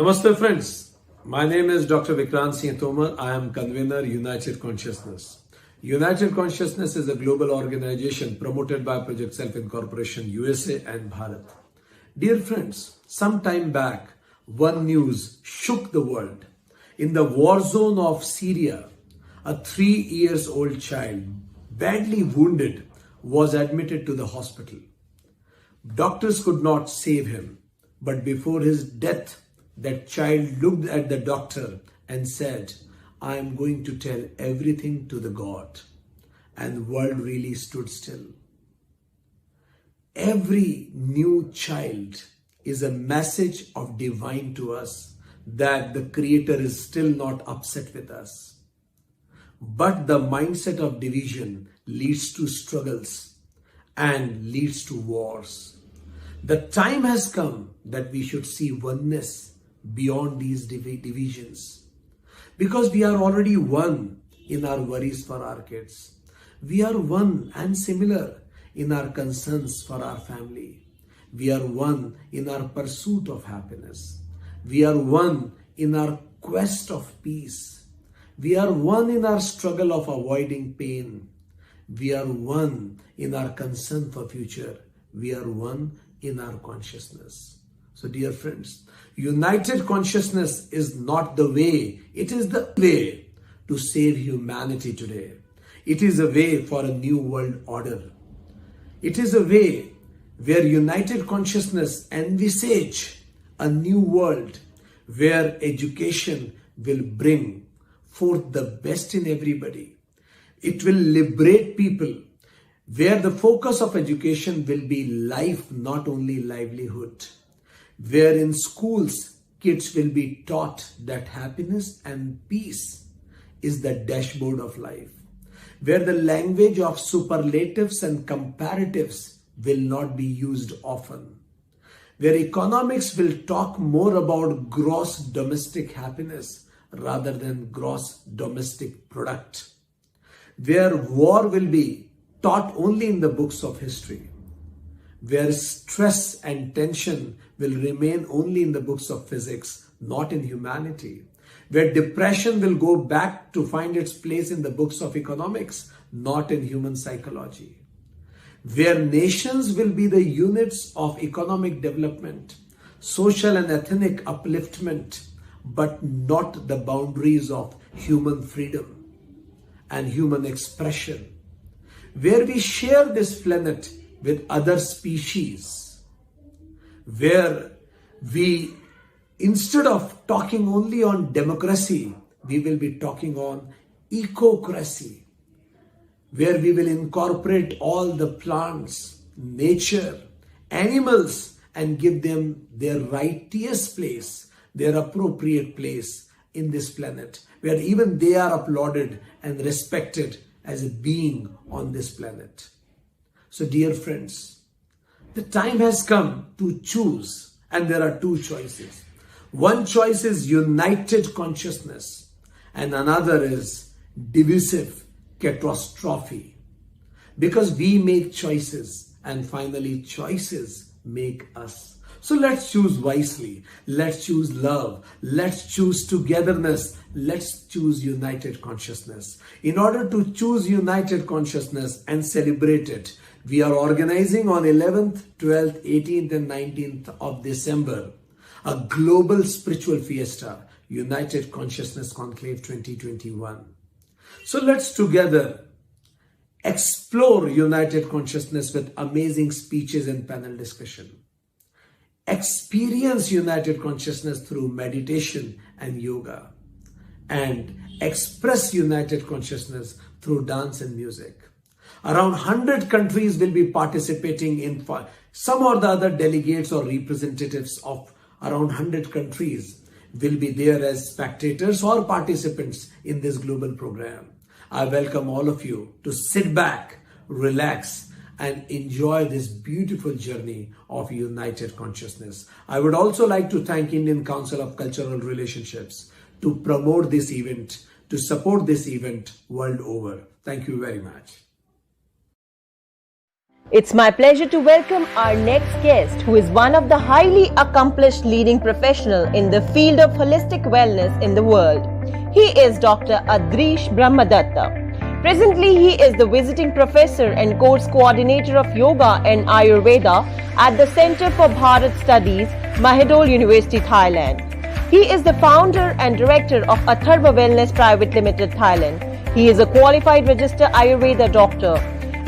Namaste friends, my name is Dr. Vikrant Singh Tomar. I am convener United Consciousness. United Consciousness is a global organization promoted by Project Self Incorporation USA and Bharat. Dear friends, some time back, one news shook the world. In the war zone of Syria, a 3-year-old child, badly wounded, was admitted to the hospital. Doctors could not save him, but before his death, that child looked at the doctor and said, "I am going to tell everything to the God." And the world really stood still. Every new child is a message of divine to us that the Creator is still not upset with us. But the mindset of division leads to struggles and leads to wars. The time has come that we should see oneness beyond these divisions, because we are already one in our worries for our kids. We are one and similar in our concerns for our family. We are one in our pursuit of happiness. We are one in our quest of peace. We are one in our struggle of avoiding pain. We are one in our concern for future. We are one in our consciousness. So dear friends, United Consciousness is not the way, it is the way to save humanity today. It is a way for a new world order. It is a way where United Consciousness envisage a new world where education will bring forth the best in everybody. It will liberate people, where the focus of education will be life, not only livelihood. Where in schools, kids will be taught that happiness and peace is the dashboard of life. Where the language of superlatives and comparatives will not be used often. Where economics will talk more about gross domestic happiness rather than gross domestic product. Where war will be taught only in the books of history. Where stress and tension will remain only in the books of physics, not in humanity. Where depression will go back to find its place in the books of economics, not in human psychology. Where nations will be the units of economic development, social and ethnic upliftment, but not the boundaries of human freedom and human expression. Where we share this planet with other species, where we, instead of talking only on democracy, we will be talking on ecocracy, where we will incorporate all the plants, nature, animals, and give them their righteous place, their appropriate place in this planet, where even they are applauded and respected as a being on this planet. So dear friends, the time has come to choose, and there are two choices. One choice is United Consciousness, and another is divisive catastrophe. Because we make choices, and finally choices make us. So let's choose wisely. Let's choose love. Let's choose togetherness. Let's choose United Consciousness. In order to choose United Consciousness and celebrate it, we are organizing on 11th, 12th, 18th and 19th of December a global spiritual fiesta, United Consciousness Conclave 2021. So let's together explore United Consciousness with amazing speeches and panel discussion. Experience United Consciousness through meditation and yoga, and express United Consciousness through dance and music. Around 100 countries will be participating in some or the other delegates or representatives of around 100 countries will be there as spectators or participants in this global program. I welcome all of you to sit back, relax, and enjoy this beautiful journey of United Consciousness. I would also like to thank Indian Council of Cultural Relationships to promote this event, to support this event world over. Thank you very much. It's my pleasure to welcome our next guest, who is one of the highly accomplished leading professional in the field of holistic wellness in the world. He is Dr. Adrish Brahmadatta. Presently, he is the visiting professor and course coordinator of yoga and Ayurveda at the Center for Bharat Studies, Mahidol University, Thailand. He is the founder and director of Atharva Wellness Private Limited, Thailand. He is a qualified registered Ayurveda doctor,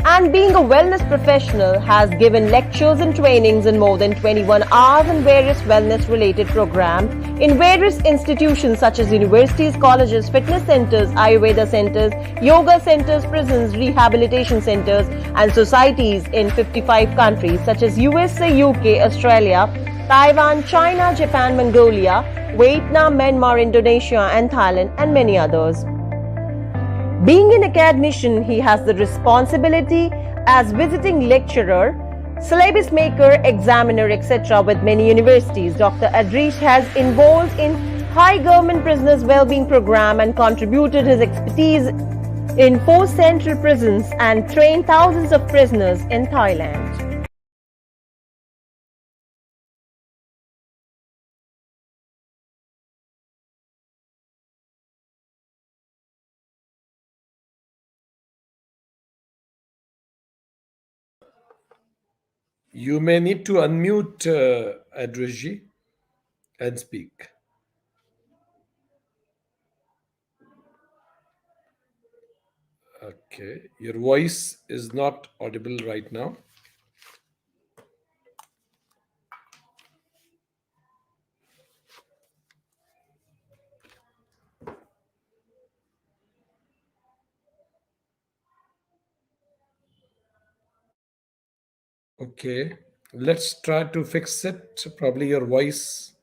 and being a wellness professional has given lectures and trainings in more than 21 hours in various wellness related programs in various institutions such as universities, colleges, fitness centers, Ayurveda centers, yoga centers, prisons, rehabilitation centers and societies in 55 countries such as USA, UK, Australia, Taiwan, China, Japan, Mongolia, Vietnam, Myanmar, Indonesia and Thailand, and many others. Being an academician, he has the responsibility as visiting lecturer, syllabus maker, examiner, etc. with many universities. Dr. Adrish has involved in high government prisoners well-being program and contributed his expertise in 4 central prisons and trained thousands of prisoners in Thailand. You may need to unmute Adrishi and speak. Okay, your voice is not audible right now. Okay, let's try to fix it. Probably your voice.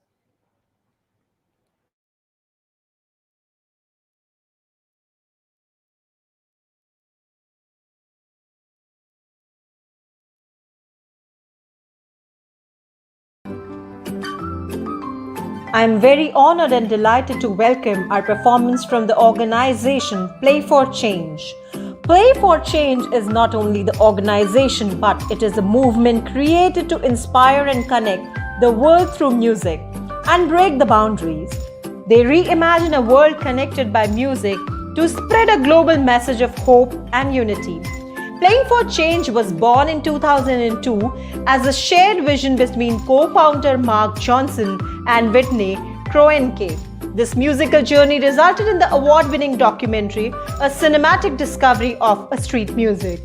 I am very honored and delighted to welcome our performance from the organization Play for Change. Play for Change is not only the organization, but it is a movement created to inspire and connect the world through music and break the boundaries. They reimagine a world connected by music to spread a global message of hope and unity. Playing for Change was born in 2002 as a shared vision between co-founder Mark Johnson and Whitney Kroenke. This musical journey resulted in the award-winning documentary, A Cinematic Discovery of Street Music.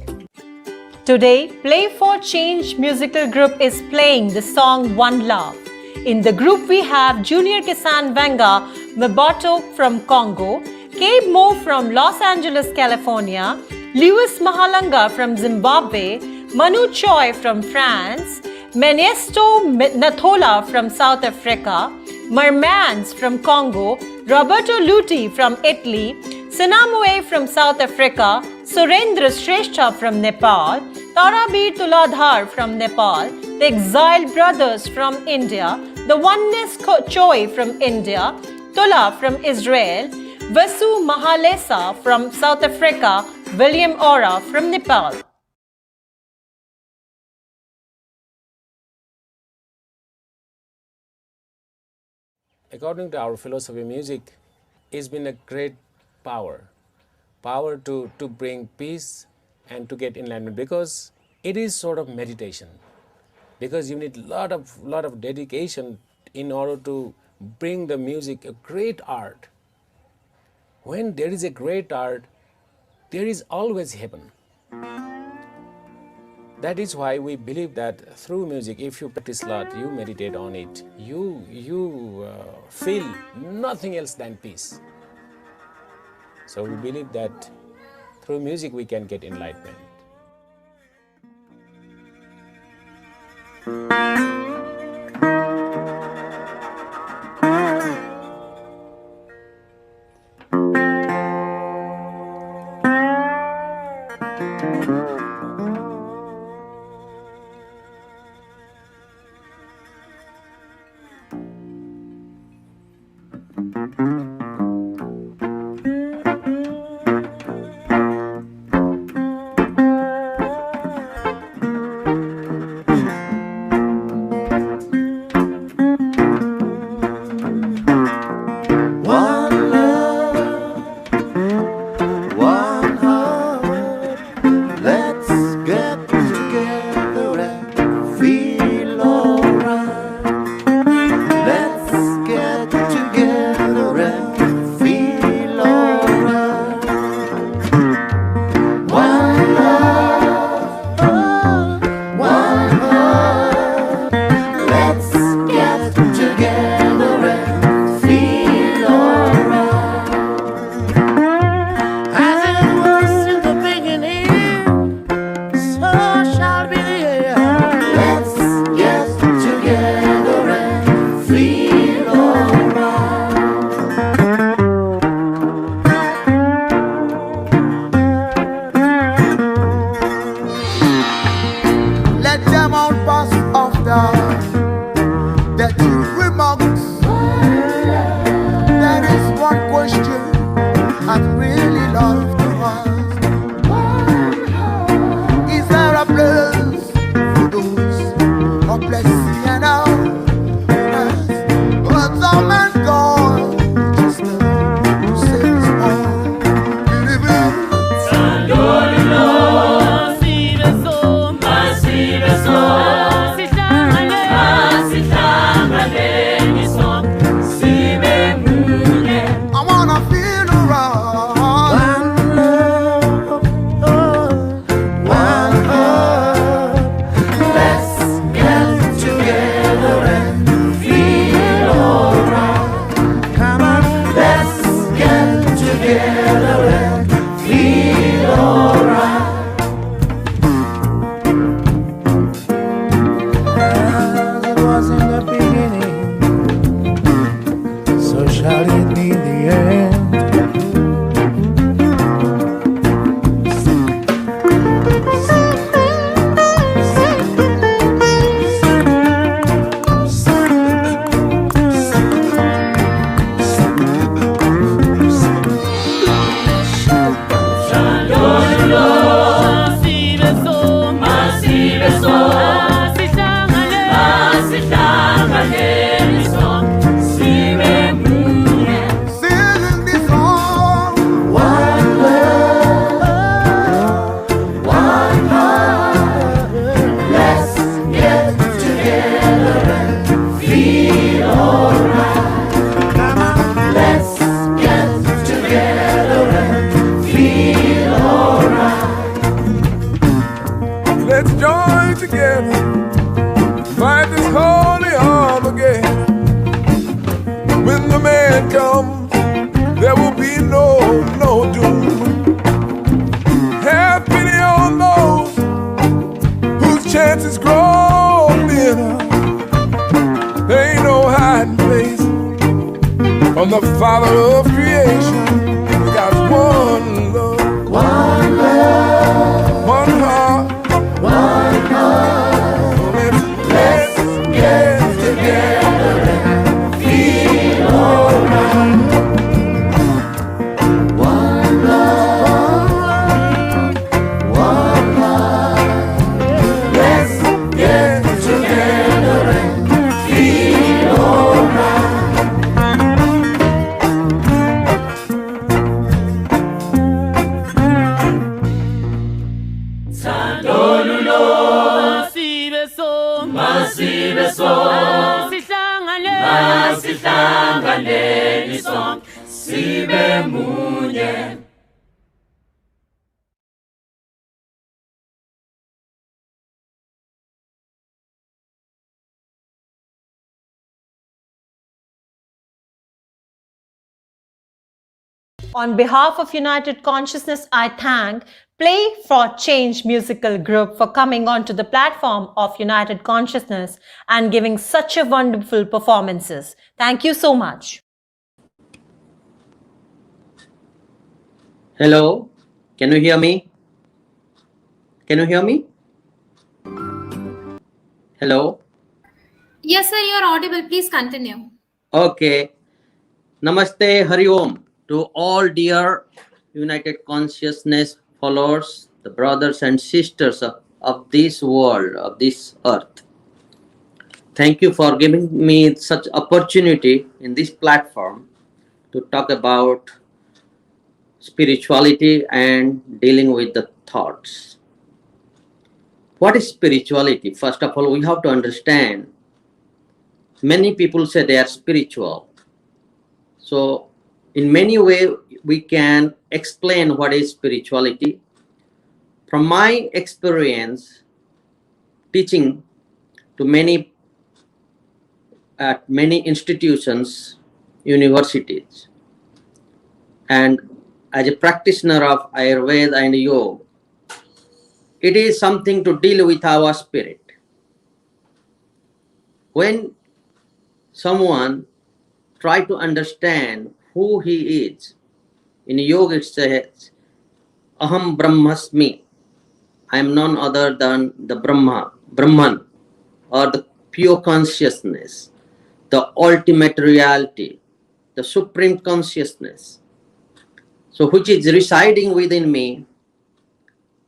Today, Play for Change musical group is playing the song One Love. In the group, we have Junior Kisan Venga Mboto from Congo, Cabe Mo from Los Angeles, California, Lewis Mahalanga from Zimbabwe, Manu Choi from France, Menesto Nathola from South Africa, Mermans from Congo, Roberto Luti from Italy, Sinamue from South Africa, Surendra Shrestha from Nepal, Tarabir Tuladhar from Nepal, the Exiled Brothers from India, the Oneness Choi from India, Tula from Israel, Vasu Mahalesa from South Africa, William Ora from Nepal. According to our philosophy, music has been a great power to bring peace and to get enlightenment, because it is sort of meditation, because you need lot of dedication in order to bring the music a great art. When there is a great art, there is always heaven. That is why we believe that through music, if you practice a lot, you meditate on it, you feel nothing else than peace. So we believe that through music we can get enlightenment. love that you remarks. That is one question I'd really love to ask. Is there a place for those of blessing and out? But some and God just to say it's all. I wanna feel around. One heart. Let's get together and feel alright. Come on, let's get together and feel alright. As it was in the beginning, so shall it be in the end. Singing this song. One love, one heart. Let's get together and feel alright. Come on, let's get together and feel alright. Let's join together, fight this holy arm again. When the man comes, there will be no doom. Have pity on those whose chances grow thinner. There ain't no hiding place from the Father of creation. We got one love, one love, one heart, one heart. Let's get together and feel alright. One love, one heart. Let's get together and feel alright. On behalf of United Consciousness, I thank Play for Change musical group for coming onto the platform of United Consciousness and giving such a wonderful performances. Thank you so much. Hello, can you hear me? Can you hear me? Hello? Yes, sir, you're audible. Please continue. Okay. Namaste, Hari Om to all dear United Consciousness followers, the brothers and sisters of this world, of this earth. Thank you for giving me such opportunity in this platform to talk about spirituality and dealing with the thoughts. What is spirituality? First of all, we have to understand many people say they are spiritual. So in many ways, we can explain what is spirituality. From my experience teaching to many at many institutions, universities, and as a practitioner of Ayurveda and Yoga, it is something to deal with our spirit. When someone try to understand who he is, in yoga it says, Aham Brahmasmi. I am none other than the Brahman, or the pure consciousness, the ultimate reality, the supreme consciousness, so which is residing within me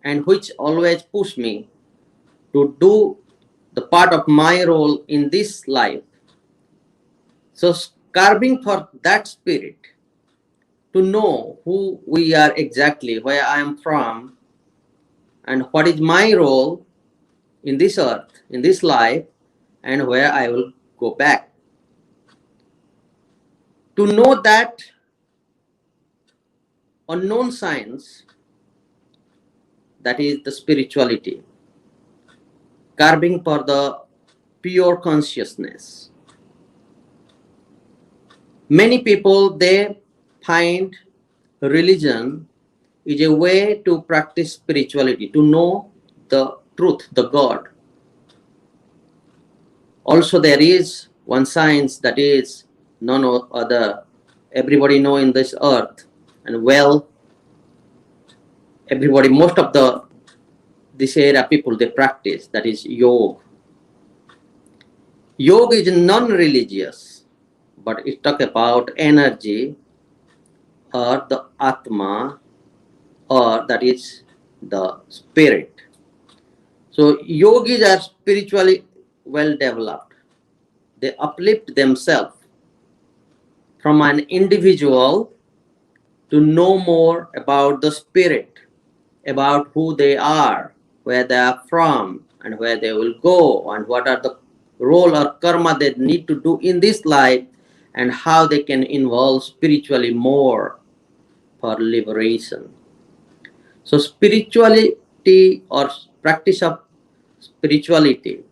and which always push me to do the part of my role in this life. So carving for that spirit, to know who we are exactly, where I am from, and what is my role in this earth, in this life, and where I will go back. To know that unknown science, that is the spirituality, carving for the pure consciousness. Many people, they find religion is a way to practice spirituality, to know the truth, the God. Also, there is one science that is none other. Everybody know in this earth, and well, everybody, most of this area people, they practice, that is yoga. Yoga is non-religious, but it talk about energy or the atma, or that is the spirit. So yogis are spiritually well developed. They uplift themselves from an individual to know more about the spirit, about who they are, where they are from, and where they will go, and what are the role or karma they need to do in this life, and how they can involve spiritually more for liberation. So spirituality or practice of spirituality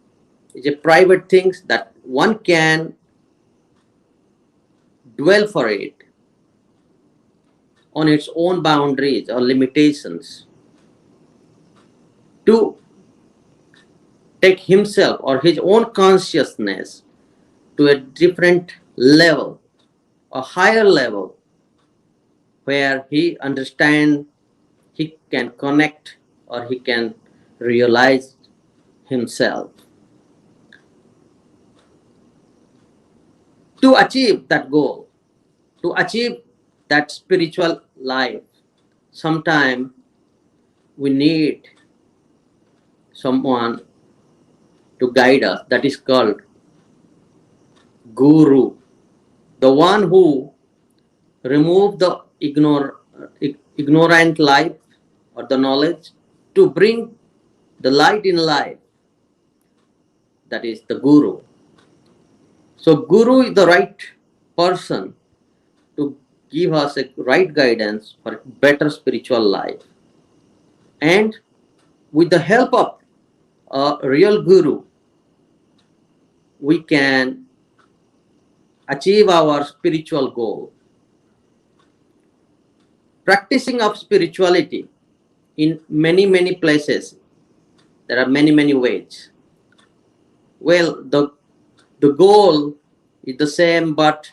is a private thing that one can dwell for it on its own boundaries or limitations, to take himself or his own consciousness to a different level, a higher level, where he understands, he can connect, or he can realize himself. To achieve that goal, to achieve that spiritual life, sometimes we need someone to guide us. That is called guru, the one who removed the ignorant life or the knowledge to bring the light in life. That is the guru. So guru is the right person to give us a right guidance for a better spiritual life. And with the help of a real guru, we can achieve our spiritual goal. Practicing of spirituality in many places, there are many ways. Well, the goal is the same, but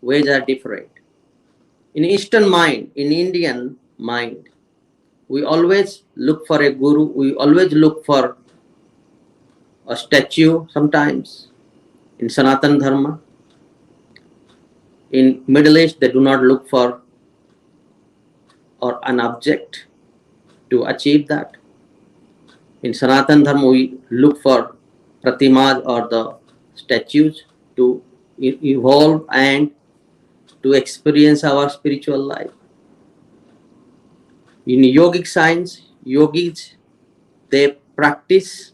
ways are different. In Eastern mind, in Indian mind, we always look for a guru, we always look for a statue sometimes. In Sanatan Dharma, in Middle East, they do not look for or an object to achieve that. In Sanatan Dharma, we look for pratimas or the statues to evolve and to experience our spiritual life. In yogic science, yogis, they practice,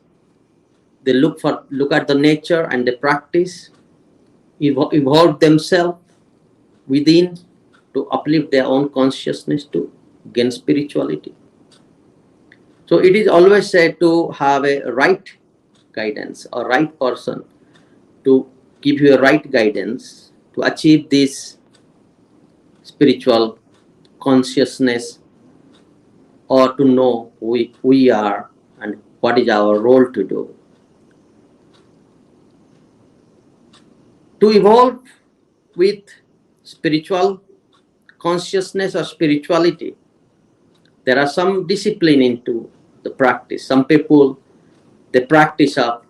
they look at the nature and they practice, evolve themselves within to uplift their own consciousness to gain spirituality. So it is always said to have a right guidance or right person to give you a right guidance to achieve this spiritual consciousness, or to know who we are and what is our role to do. To evolve with spiritual consciousness or spirituality, there are some discipline into the practice. Some people, they practice of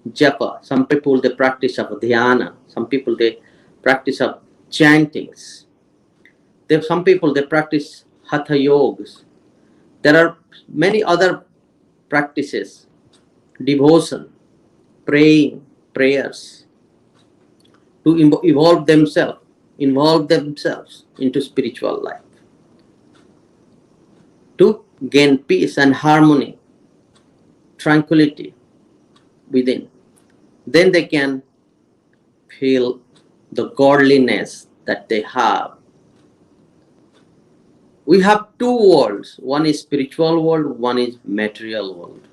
japa. Some people they practice of dhyana. Some people they practice of chantings. Some people they practice hatha yogas. There are many other practices, devotion, praying, prayers, to involve themselves into spiritual life, to gain peace and harmony, tranquility within. Then they can feel the godliness that they have. We have two worlds. One is spiritual world, one is material world.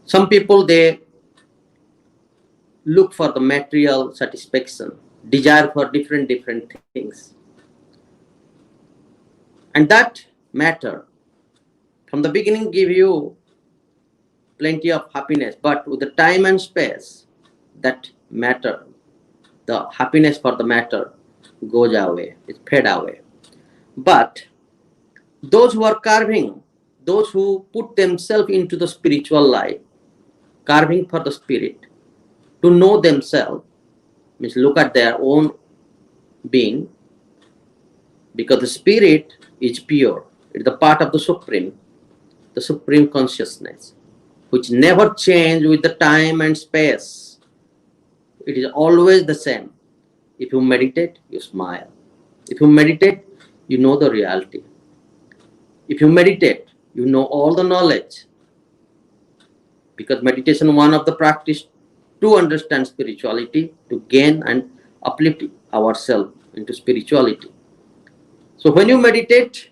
Some people they look for the material satisfaction, desire for different things. And that matter from the beginning give you plenty of happiness, but with the time and space, that matter, the happiness for the matter goes away, it fade away. But those who are carving, those who put themselves into the spiritual life, carving for the spirit, to know themselves, means look at their own being, because the spirit is pure. It's the part of the supreme consciousness, which never change with the time and space. It is always the same. If you meditate, you smile. If you meditate, you know the reality. If you meditate, you know all the knowledge. Because meditation, one of the practice to understand spirituality, to gain and uplift ourselves into spirituality. So when you meditate,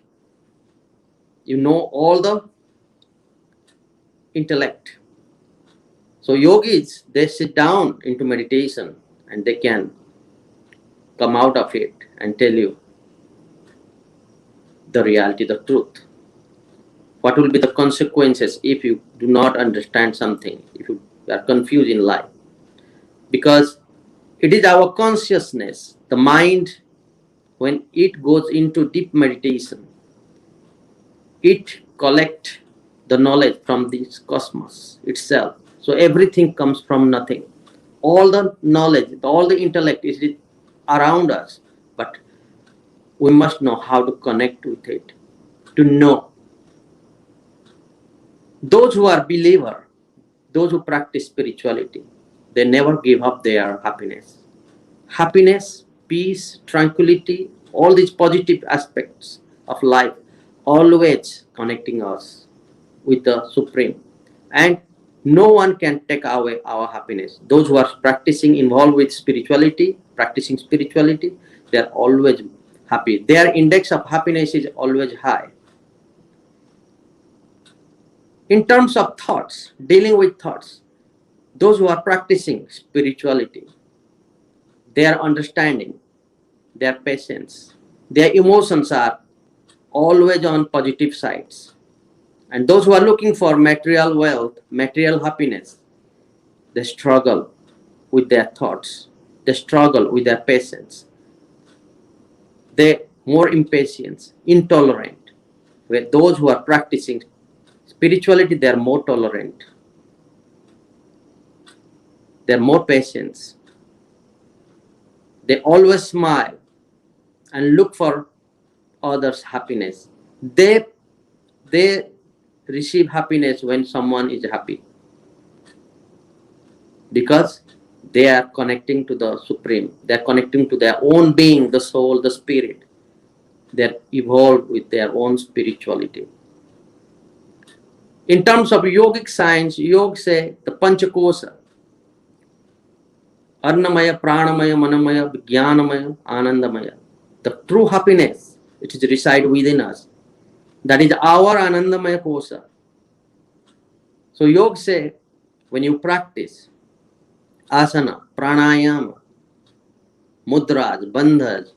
you know all the intellect. So yogis, they sit down into meditation and they can come out of it and tell you the reality, the truth. What will be the consequences if you do not understand something, if you are confused in life? Because it is our consciousness, the mind, when it goes into deep meditation, it collects the knowledge from this cosmos itself. So everything comes from nothing. All the knowledge, all the intellect is around us, but we must know how to connect with it, to know. Those who are believer, those who practice spirituality, they never give up their happiness. Happiness, peace, tranquility, all these positive aspects of life, always connecting us with the Supreme. And no one can take away our happiness. Those who are involved with spirituality, practicing spirituality, they are always happy. Their index of happiness is always high. In terms of thoughts, dealing with thoughts, those who are practicing spirituality, their understanding, their patience, their emotions are always on positive sides. And those who are looking for material wealth, material happiness, they struggle with their thoughts. They struggle with their patience. They more impatient, intolerant. Where those who are practicing spirituality, they are more tolerant. They are more patient. They always smile and look for others' happiness. They receive happiness when someone is happy, because they are connecting to the Supreme. They are connecting to their own being, the soul, the spirit. They are evolved with their own spirituality. In terms of yogic science, yoga say the Panchakosa, Arnamaya, Pranamaya, Manamaya, Vijnanamaya, Anandamaya. The true happiness, it is reside within us. That is our Anandamaya kosa. So yoga say, when you practice asana, pranayama, mudras, bandhas,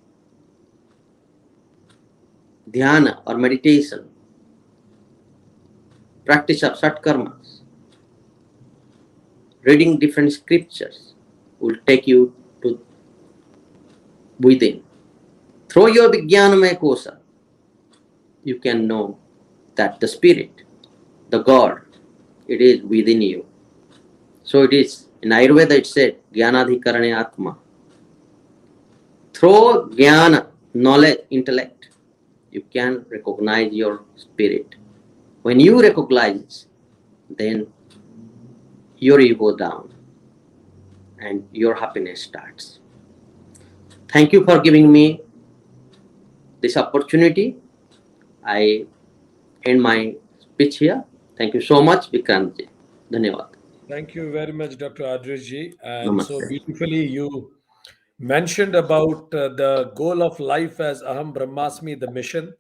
dhyana or meditation, practice of satkarmas, reading different scriptures will take you to within. Through your Vijnanamaya kosa, you can know that the spirit, the God, it is within you. So it is in Ayurveda it said Jnanadhikarane Atma. Through jnana, knowledge, intellect, you can recognize your spirit. When you recognize, then your ego down and your happiness starts. Thank you for giving me this opportunity. I end my speech here. Thank you so much, Vikrantji. Dhanyawad. Thank you very much, Dr. Adriji. And so Namaste. beautifully, you mentioned about the goal of life as Aham Brahmasmi, the mission,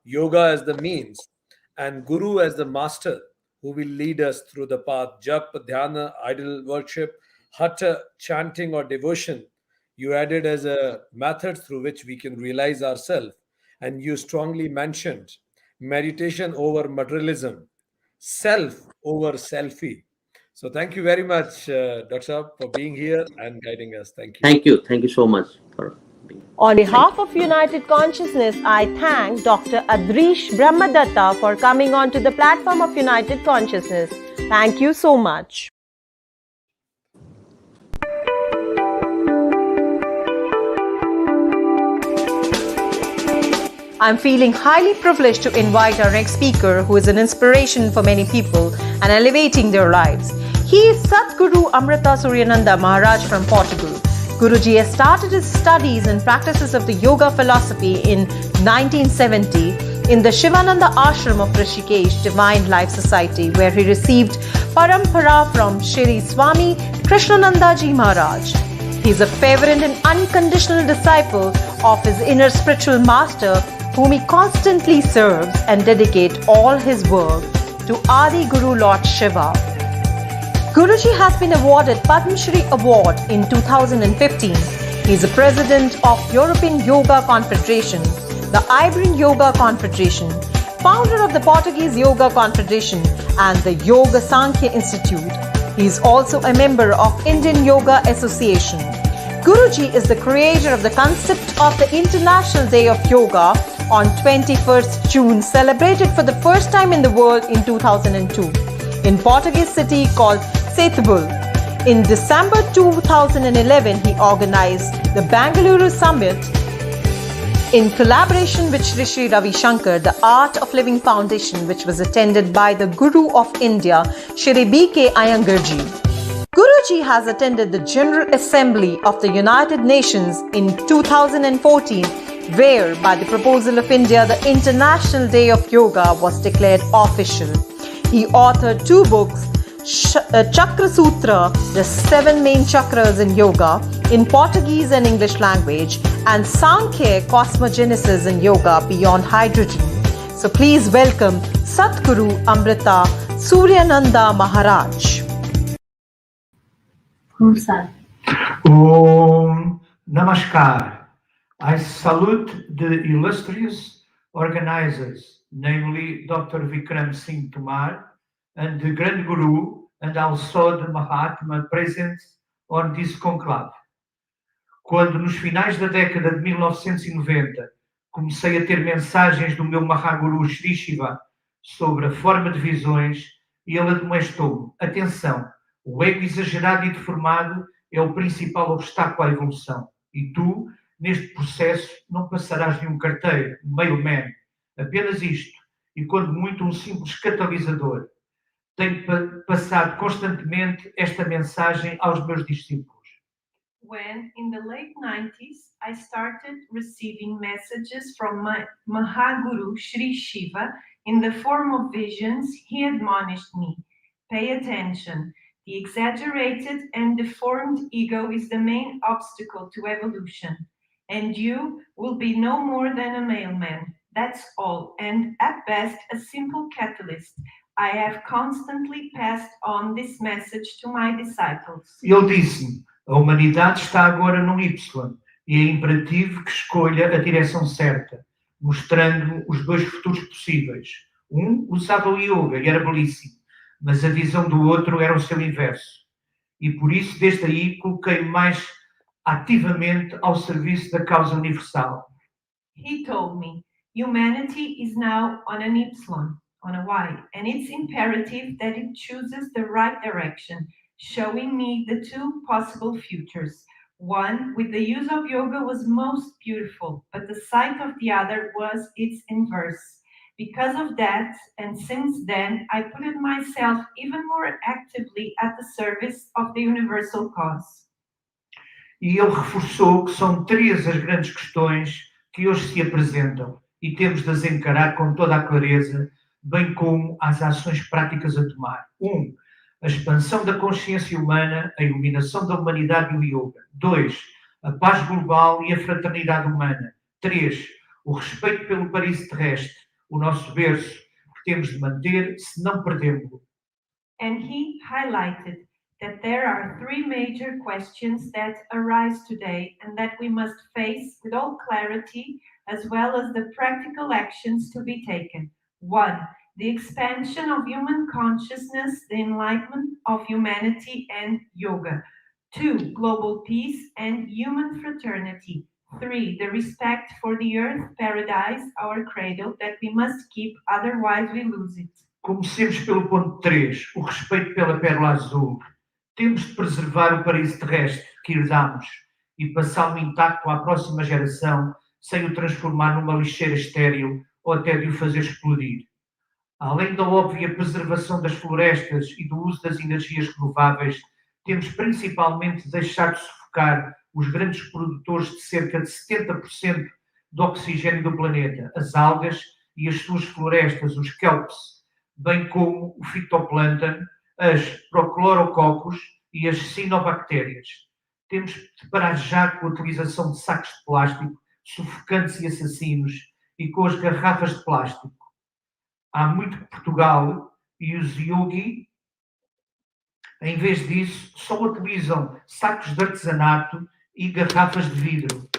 yoga as the means, and Guru as the master who will lead us through the path. Jap, dhyana, idol worship, hatha, chanting, or devotion. You added as a method through which we can realize ourselves. And you strongly mentioned meditation over materialism, self over selfie. So thank you very much, Dr. Saab, for being here and guiding us. Thank you. Thank you. Thank you so much for being. On behalf of United Consciousness, I thank Dr. Adrish Brahmadatta for coming onto the platform of United Consciousness. Thank you so much. I'm feeling highly privileged to invite our next speaker, who is an inspiration for many people and elevating their lives. He is Sadhguru Amrita Suryananda Maharaj from Portugal. Guruji has started his studies and practices of the yoga philosophy in 1970 in the Shivananda Ashram of Rishikesh Divine Life Society, where he received Parampara from Shri Swami Krishnananda Ji Maharaj. He is a fervent and unconditional disciple of his inner spiritual master, whom he constantly serves and dedicates all his work to Adi Guru Lord Shiva. Guruji has been awarded Padma Shri Award in 2015. He is the president of European Yoga Confederation, the Iberian Yoga Confederation, founder of the Portuguese Yoga Confederation and the Yoga Sankhya Institute. He is also a member of Indian Yoga Association. Guruji is the creator of the concept of the International Day of Yoga on 21st June, celebrated for the first time in the world in 2002 in Portuguese city called Setúbal. In December 2011, he organized the Bangalore Summit in collaboration with Shri Shri Ravi Shankar, the Art of Living Foundation, which was attended by the Guru of India, Shri B.K. Iyengarji. Guruji has attended the General Assembly of the United Nations in 2014, where, by the proposal of India, the International Day of Yoga was declared official. He authored 2 books, Chakra Sutra, the 7 main chakras in yoga, in Portuguese and English language, and Sankhya, Cosmogenesis in Yoga Beyond Hydrogen. So please welcome Sadhguru Amrita Suryananda Maharaj. Om Namaskar. I salute the illustrious organizers, namely Dr. Vikram Singh Tomar and the Grand Guru, and also the Mahatma present on this conclave. Quando, nos finais da década de 1990, comecei a ter mensagens do meu Mahaguru Sri Shiva sobre a forma de visões, ele admoestou-me: atenção, o ego exagerado e deformado é o principal obstáculo à evolução. E tu, neste processo, não passarás de um carteiro, um mailman, apenas isto, e quando muito um simples catalisador. Tenho passado constantemente esta mensagem aos meus discípulos. When in the late 90s, I started receiving messages from my Mahaguru Sri Shiva in the form of visions, he admonished me. Pay attention. The exaggerated and deformed ego is the main obstacle to evolution. And you will be no more than a mailman. That's all. And at best, a simple catalyst. I have constantly passed on this message to my disciples. Ele disse-me: a humanidade está agora no Y e é imperativo que escolha a direção certa, mostrando os 2 futuros possíveis. Um usava o yoga e era belíssimo, mas a visão do outro era o seu inverso. E por isso, desde aí, coloquei-me mais ativamente ao serviço da causa universal. He told me, humanity is now on an Y, and it's imperative that it chooses the right direction. showing me the two possible futures. One, with the use of yoga, was most beautiful, but the sight of the other was its inverse. Because of that, and since then, I put myself even more actively at the service of the universal cause. E ele reforçou que são três as grandes questões que hoje se apresentam e temos de as encarar com toda a clareza, bem como as ações práticas a tomar. A expansão da consciência humana, a iluminação da humanidade e o yoga. 2. A paz global e a fraternidade humana. 3. O respeito pelo paraíso terrestre, o nosso berço, que temos de manter, se não perdemos-lo. And he highlighted that there are three major questions that arise today and that we must face with all clarity, as well as the practical actions to be taken. 1. The expansion of human consciousness, the enlightenment of humanity and yoga. 2. Global peace and human fraternity. 3. The respect for the earth paradise, our cradle, that we must keep, otherwise we lose it. Comecemos pelo ponto 3, o respeito pela pérola azul. Temos de preservar o paraíso terrestre que herdamos e passá-lo intacto à próxima geração, sem o transformar numa lixeira estéril ou até de o fazer explodir. Além da óbvia preservação das florestas e do uso das energias renováveis, temos principalmente de deixar de sufocar os grandes produtores de cerca de 70% do oxigênio do planeta, as algas e as suas florestas, os kelps, bem como o fitoplâncton, as prochlorococcus e as cinobactérias. Temos de parar já com a utilização de sacos de plástico, sufocantes e assassinos, e com as garrafas de plástico. Há muito que Portugal e os yogi, em vez disso, só utilizam sacos de artesanato e garrafas de vidro.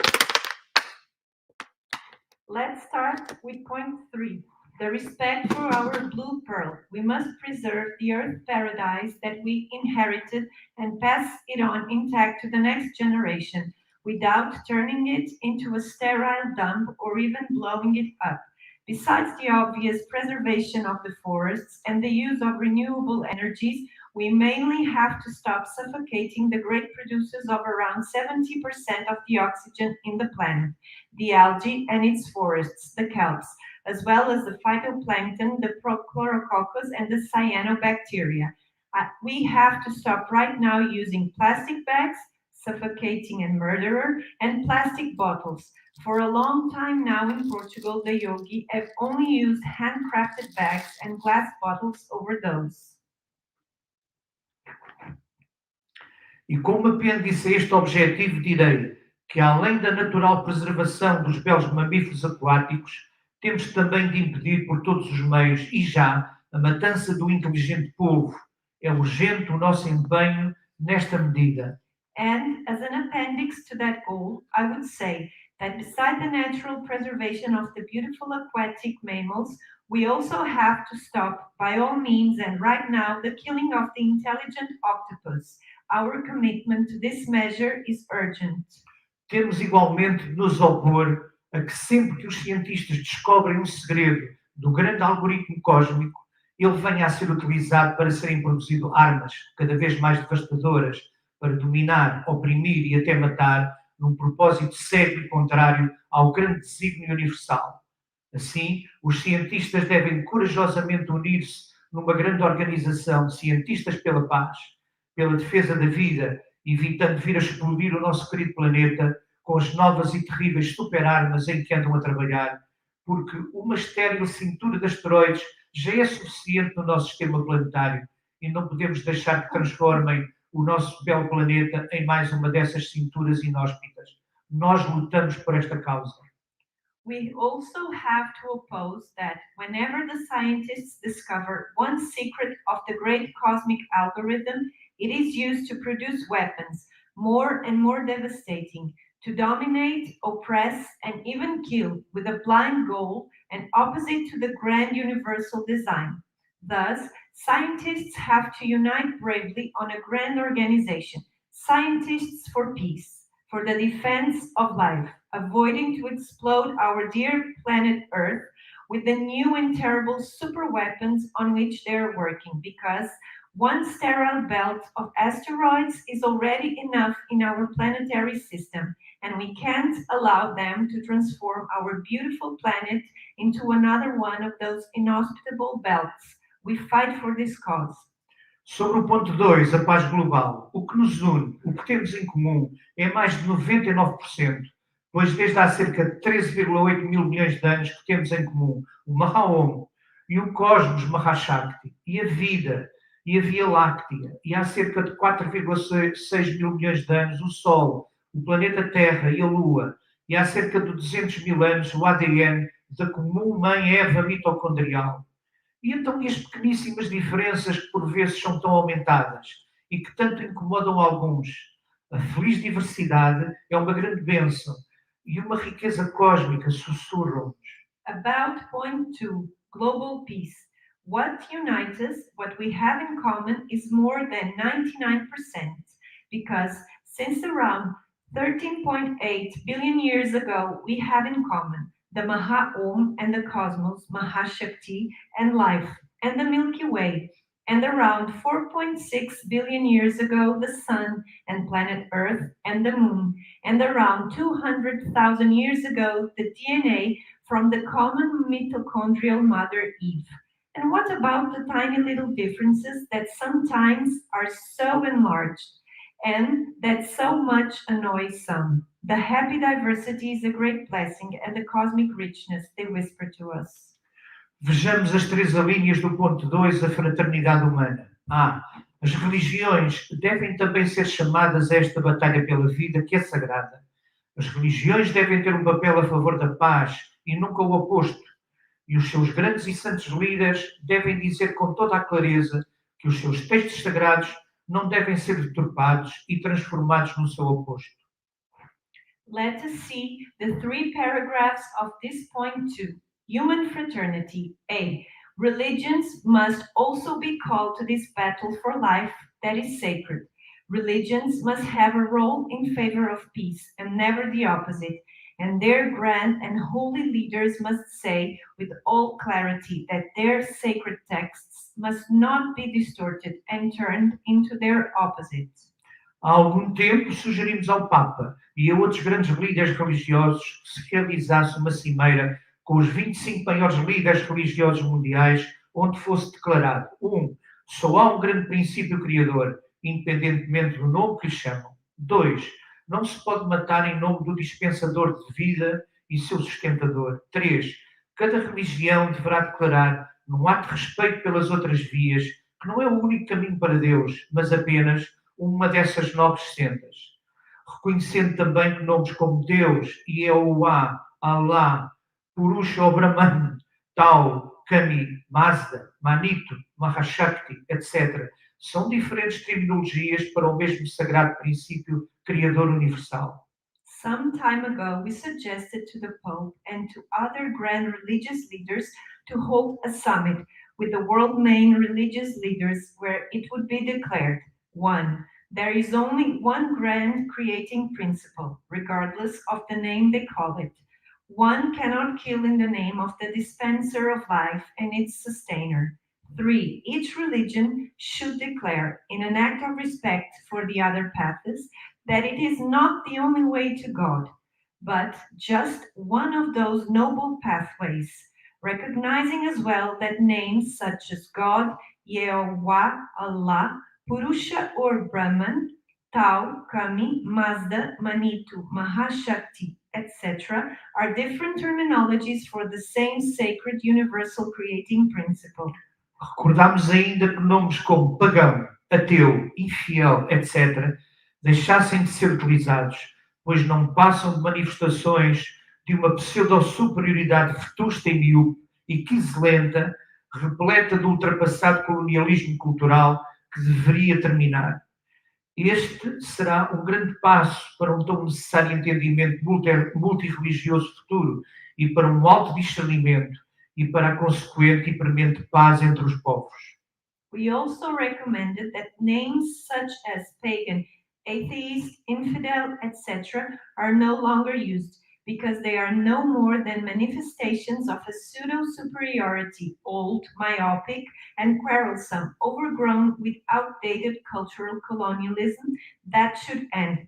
Let's start with point 3. The respect for our blue pearl. We must preserve the earth paradise that we inherited and pass it on intact to the next generation without turning it into a sterile dump or even blowing it up. Besides the obvious preservation of the forests and the use of renewable energies, we mainly have to stop suffocating the great producers of around 70% of the oxygen in the planet, the algae and its forests, the kelps, as well as the phytoplankton, the prochlorococcus, and the cyanobacteria. We have to stop right now using plastic bags, suffocating and murderer, and plastic bottles. For a long time now in Portugal, the yogi have only used handcrafted bags and glass bottles over those. E como apêndice a este objetivo, direi que, além da natural preservação dos belos mamíferos aquáticos, temos também de impedir por todos os meios, e já, a matança do inteligente povo. É urgente o nosso empenho nesta medida. And as an appendix to that goal, I would say that beside the natural preservation of the beautiful aquatic mammals, we also have to stop, by all means and right now, the killing of the intelligent octopus. Our commitment to this measure is urgent. Temos igualmente de nos opor a que sempre que os cientistas descobrem um segredo do grande algoritmo cósmico, ele venha a ser utilizado para serem produzidas armas cada vez mais devastadoras para dominar, oprimir e até matar, num propósito cego e contrário ao grande desígnio universal. Assim, os cientistas devem corajosamente unir-se numa grande organização de cientistas pela paz, pela defesa da vida, evitando vir a explodir o nosso querido planeta com as novas e terríveis superarmas em que andam a trabalhar, porque uma estéril cintura de asteroides já é suficiente no nosso sistema planetário e não podemos deixar que transformem o nosso belo planeta em mais uma dessas cinturas inóspitas. Nós lutamos por esta causa. We also have to oppose that whenever the scientists discover one secret of the great cosmic algorithm, it is used to produce weapons, more and more devastating, to dominate, oppress, and even kill with a blind goal and opposite to the grand universal design. Thus, scientists have to unite bravely on a grand organization, scientists for peace, for the defense of life, avoiding to explode our dear planet Earth with the new and terrible super weapons on which they are working, because One sterile belt of asteroids is already enough in our planetary system, and we can't allow them to transform our beautiful planet into another one of those inhospitable belts. We fight for this cause. Sobre o ponto 2, a paz global, o que nos une, o que temos em comum, é mais de 99%, pois desde há cerca de 13,8 mil milhões de anos que temos em comum o Mahaom e o cosmos Mahashakti, e a vida, e a Via Láctea, e há cerca de 4,6 mil milhões de anos o Sol, o planeta Terra e a Lua, e há cerca de 200 mil anos o ADN da comum mãe Eva mitocondrial. E então, e as pequeníssimas diferenças que por vezes são tão aumentadas e que tanto incomodam alguns. A feliz diversidade é uma grande bênção e uma riqueza cósmica sussurram-nos. About point 2, global peace. What unites us, what we have in common, is more than 99%, because since around 13.8 billion years ago, we have in common the Maha-Om and the cosmos, Mahashakti, and life, and the Milky Way. And around 4.6 billion years ago, the Sun and planet Earth and the Moon. And around 200,000 years ago, the DNA from the common mitochondrial mother Eve. And what about the tiny little differences that sometimes are so enlarged and that so much annoy some? The happy diversity is a great blessing, and the cosmic richness they whisper to us. Vejamos as três alíneas do ponto 2, a fraternidade humana. As religiões devem também ser chamadas a esta batalha pela vida que é sagrada. As religiões devem ter um papel a favor da paz e nunca o oposto. E os seus grandes e santos líderes devem dizer com toda a clareza que os seus textos sagrados não devem ser deturpados e transformados no seu oposto. Let us see the 3 paragraphs of this point 2. Human fraternity. A. Religions must also be called to this battle for life that is sacred. Religions must have a role in favor of peace and never the opposite. And their grand and holy leaders must say with all clarity that their sacred texts must not be distorted and turned into their opposites. Há algum tempo sugerimos ao Papa e a outros grandes líderes religiosos que se realizasse uma cimeira com os 25 maiores líderes religiosos mundiais, onde fosse declarado: 1. Só há um grande princípio criador, independentemente do nome que lhe chamam. 2. Não se pode matar em nome do dispensador de vida e seu sustentador. 3. Cada religião deverá declarar, num ato de respeito pelas outras vias, que não é o único caminho para Deus, mas apenas uma dessas 9 sendas. Reconhecendo também que nomes como Deus, Yehová, Allah, Purusha ou Brahman, Tao, Kami, Mazda, Manito, Mahashakti, etc., são diferentes terminologias para o mesmo sagrado princípio criador universal. Some time ago, we suggested to the Pope and to other grand religious leaders to hold a summit with the world main religious leaders where it would be declared: 1. There is only one grand creating principle, regardless of the name they call it. One cannot kill in the name of the dispenser of life and its sustainer. 3. Each religion should declare, in an act of respect for the other paths, that it is not the only way to God, but just one of those noble pathways, recognizing as well that names such as God, Yehovah, Allah, Purusha or Brahman, Tao, Kami, Mazda, Manitu, Mahashakti, etc., are different terminologies for the same sacred universal creating principle. Recordamos ainda que nomes como pagão, ateu, infiel, etc., deixassem de ser utilizados, pois não passam de manifestações de uma pseudo-superioridade vetusta e miúpe e quiselenta, repleta de ultrapassado colonialismo cultural que deveria terminar. Este será um grande passo para um tão necessário entendimento multirreligioso futuro e para um alto discernimento e para a consequente e premente paz entre os povos. We also recommended that names such as pagan, atheist, infidel, etc. are no longer used, because they are no more than manifestations of a pseudo-superiority, old, myopic, and quarrelsome, overgrown with outdated cultural colonialism that should end.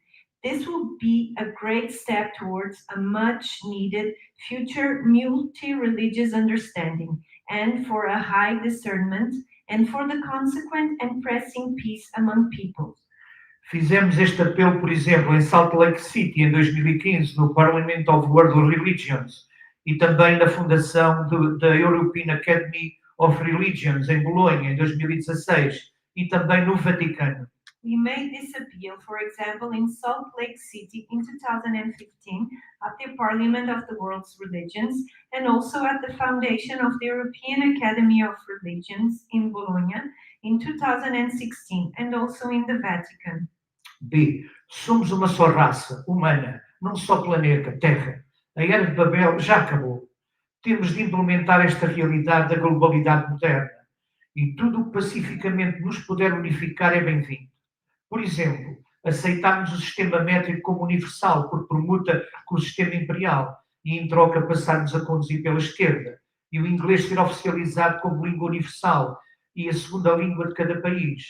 This will be a great step towards a much needed future multi religious understanding and for a high discernment and for the consequent and pressing peace among peoples. Fizemos este apelo, por exemplo, em Salt Lake City, em 2015, no Parliament of World Religions, e também na fundação da European Academy of Religions, em Bolonha, em 2016, e também no Vaticano. We made this appeal, for example, in Salt Lake City in 2015 at the Parliament of the World's Religions and also at the foundation of the European Academy of Religions in Bologna in 2016 and also in the Vatican. B. Somos uma só raça humana, num só planeta, Terra. A Era de Babel já acabou. Temos de implementar esta realidade da globalidade moderna. E tudo o que pacificamente nos puder unificar é bem-vindo. Por exemplo, aceitarmos o sistema métrico como universal, por permuta com o sistema imperial, e em troca passarmos a conduzir pela esquerda, e o inglês ser oficializado como língua universal e a segunda língua de cada país.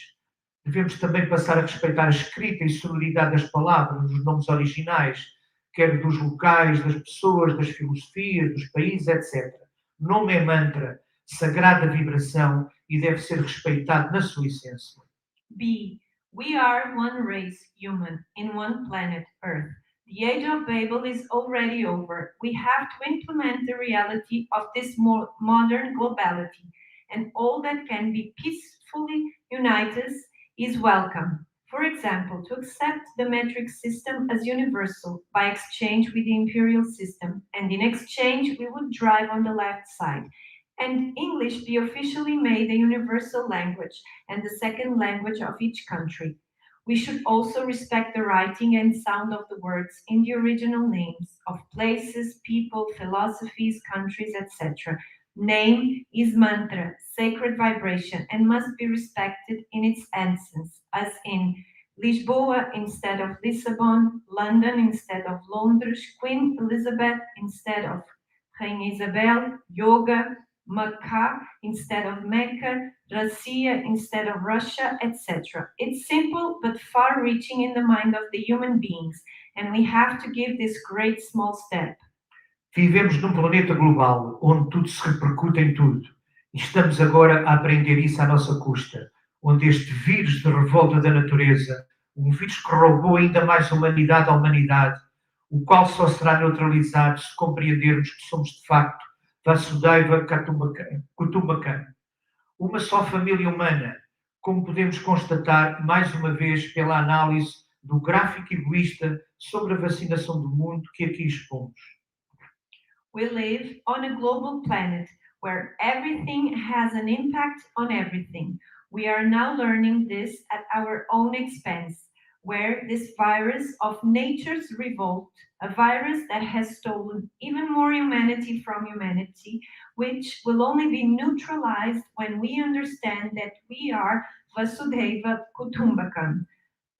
Devemos também passar a respeitar a escrita e sonoridade das palavras, dos nomes originais, quer dos locais, das pessoas, das filosofias, dos países, etc. Nome é mantra, sagrada vibração e deve ser respeitado na sua essência. B. We are one race, human, in one planet, Earth. The age of Babel is already over. We have to implement the reality of this more modern globality, and all that can be peacefully unite us is welcome. For example, to accept the metric system as universal by exchange with the imperial system, and in exchange we would drive on the left side. And English be officially made a universal language and the second language of each country. We should also respect the writing and sound of the words in the original names of places, people, philosophies, countries, etc. Name is mantra, sacred vibration, and must be respected in its essence, as in Lisboa instead of Lisbon, London instead of Londres, Queen Elizabeth instead of Rainha Isabel, yoga, Makkah instead of Mecca, Russia instead of Russia, etc. It's simple but far-reaching in the mind of the human beings, and we have to give this great small step. Vivemos num planeta global, onde tudo se repercute em tudo. E estamos agora a aprender isso à nossa custa, onde este vírus de revolta da natureza, um vírus que roubou ainda mais humanidade à humanidade, o qual só será neutralizado se compreendermos que somos de facto Vasudhaiva Kutumbakam, uma só família humana, como podemos constatar mais uma vez pela análise do gráfico egoísta sobre a vacinação do mundo que aqui expomos. We live on a global planet where everything has an impact on everything. We are now learning this at our own expense, where this virus of nature's revolt, a virus that has stolen even more humanity from humanity, which will only be neutralized when we understand that we are Vasudhaiva Kutumbakam,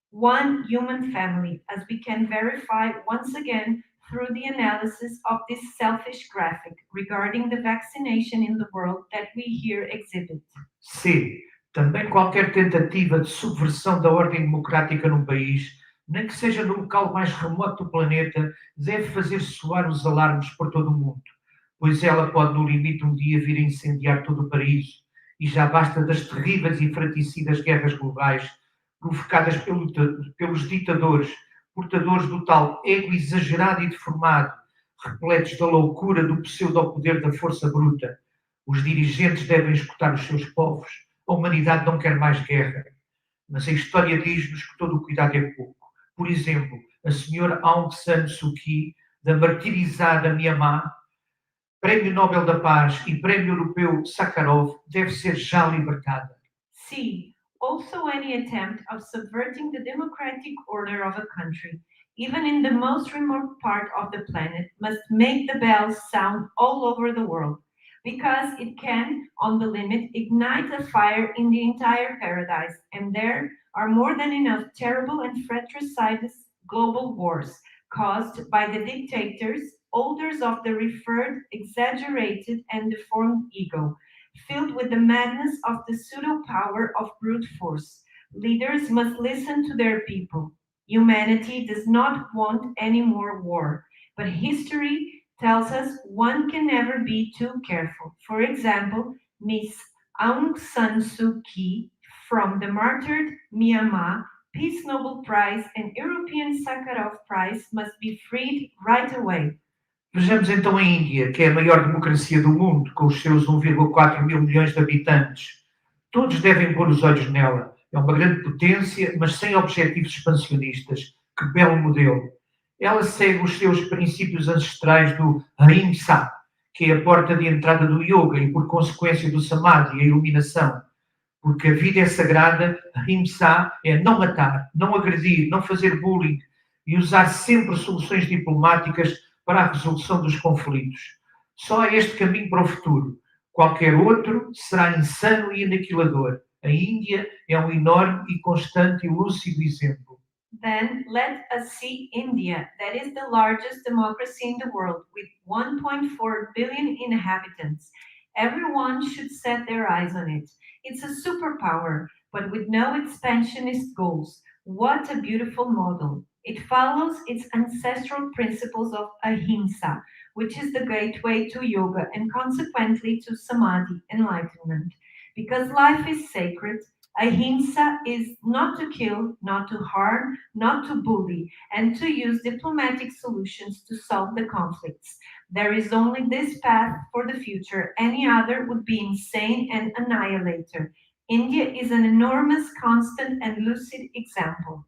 one human family, as we can verify once again through the analysis of this selfish graphic regarding the vaccination in the world that we here exhibit. C. Também qualquer tentativa de subversão da ordem democrática num país, nem que seja no local mais remoto do planeta, deve fazer soar os alarmes por todo o mundo, pois ela pode no limite um dia vir a incendiar todo o paraíso, e já basta das terríveis e fraticidas guerras globais provocadas pelos ditadores, portadores do tal ego exagerado e deformado, repletos da loucura do pseudo-poder da força bruta. Os dirigentes devem escutar os seus povos. A humanidade não quer mais guerra. Mas a história diz-nos que todo o cuidado é pouco. Por exemplo, a senhora Aung San Suu Kyi, da martirizada Myanmar, Prémio Nobel da Paz e Prémio Europeu Sakharov, deve ser já libertada. C. Also, any attempt of subverting the democratic order of a country, even in the most remote part of the planet, must make the bells sound all over the world, because it can, on the limit, ignite a fire in the entire paradise, and there are more than enough terrible and fratricidal global wars caused by the dictators odors of the referred, exaggerated, and deformed ego, filled with the madness of the pseudo power of brute force. Leaders must listen to their people. Humanity does not want any more war, but history tells us one can never be too careful. For example, Miss Aung San Suu Kyi from the martyred Myanmar Peace Nobel Prize and European Sakharov Prize must be freed right away. Vejamos então a Índia, que é a maior democracia do mundo, com os seus 1,4 mil milhões de habitantes. Todos devem pôr os olhos nela. É uma grande potência, mas sem objetivos expansionistas. Que belo modelo! Ela segue os seus princípios ancestrais do Ahimsa, que é a porta de entrada do yoga e, por consequência, do samadhi, a iluminação. Porque a vida é sagrada, Ahimsa é não matar, não agredir, não fazer bullying e usar sempre soluções diplomáticas para a resolução dos conflitos. Só há este caminho para o futuro. Qualquer outro será insano e aniquilador. A Índia é um enorme e constante e lúcido exemplo. Then let us see India, that is the largest democracy in the world with 1.4 billion inhabitants. Everyone should set their eyes on it. It's a superpower, but with no expansionist goals. What a beautiful model. It follows its ancestral principles of ahimsa, which is the gateway to yoga and consequently to samadhi, enlightenment. Because life is sacred, ahimsa is not to kill, not to harm, not to bully, and to use diplomatic solutions to solve the conflicts. There is only this path for the future. Any other would be insane and annihilator. India is an enormous, constant, and lucid example.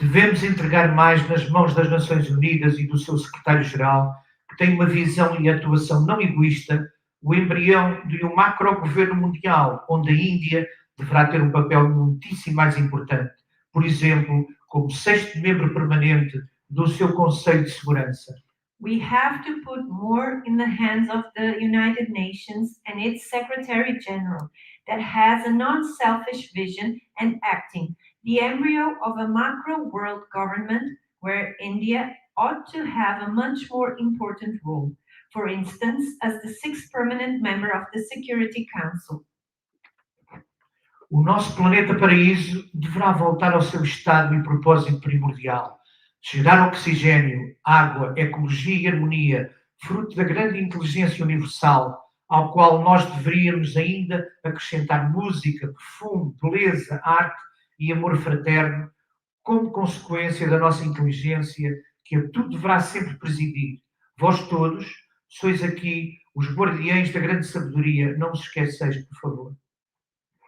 Devemos entregar mais nas mãos das Nações Unidas e do seu secretário-geral, que tem uma visão e atuação não egoísta, o embrião de um macro-governo mundial, onde a Índia deverá ter um papel muitíssimo mais importante. Por exemplo, como sexto membro permanente do seu Conselho de Segurança. We have to put more in the hands of the United Nations and its Secretary General that has a non-selfish vision and acting, the embryo of a macro world government where India ought to have a much more important role, for instance, as the sixth permanent member of the Security Council. O nosso planeta paraíso deverá voltar ao seu estado e propósito primordial. Gerar oxigênio, água, ecologia e harmonia, fruto da grande inteligência universal, ao qual nós deveríamos ainda acrescentar música, perfume, beleza, arte e amor fraterno, como consequência da nossa inteligência, que a tudo deverá sempre presidir. Vós todos sois aqui os guardiães da grande sabedoria, não vos esqueceis, por favor.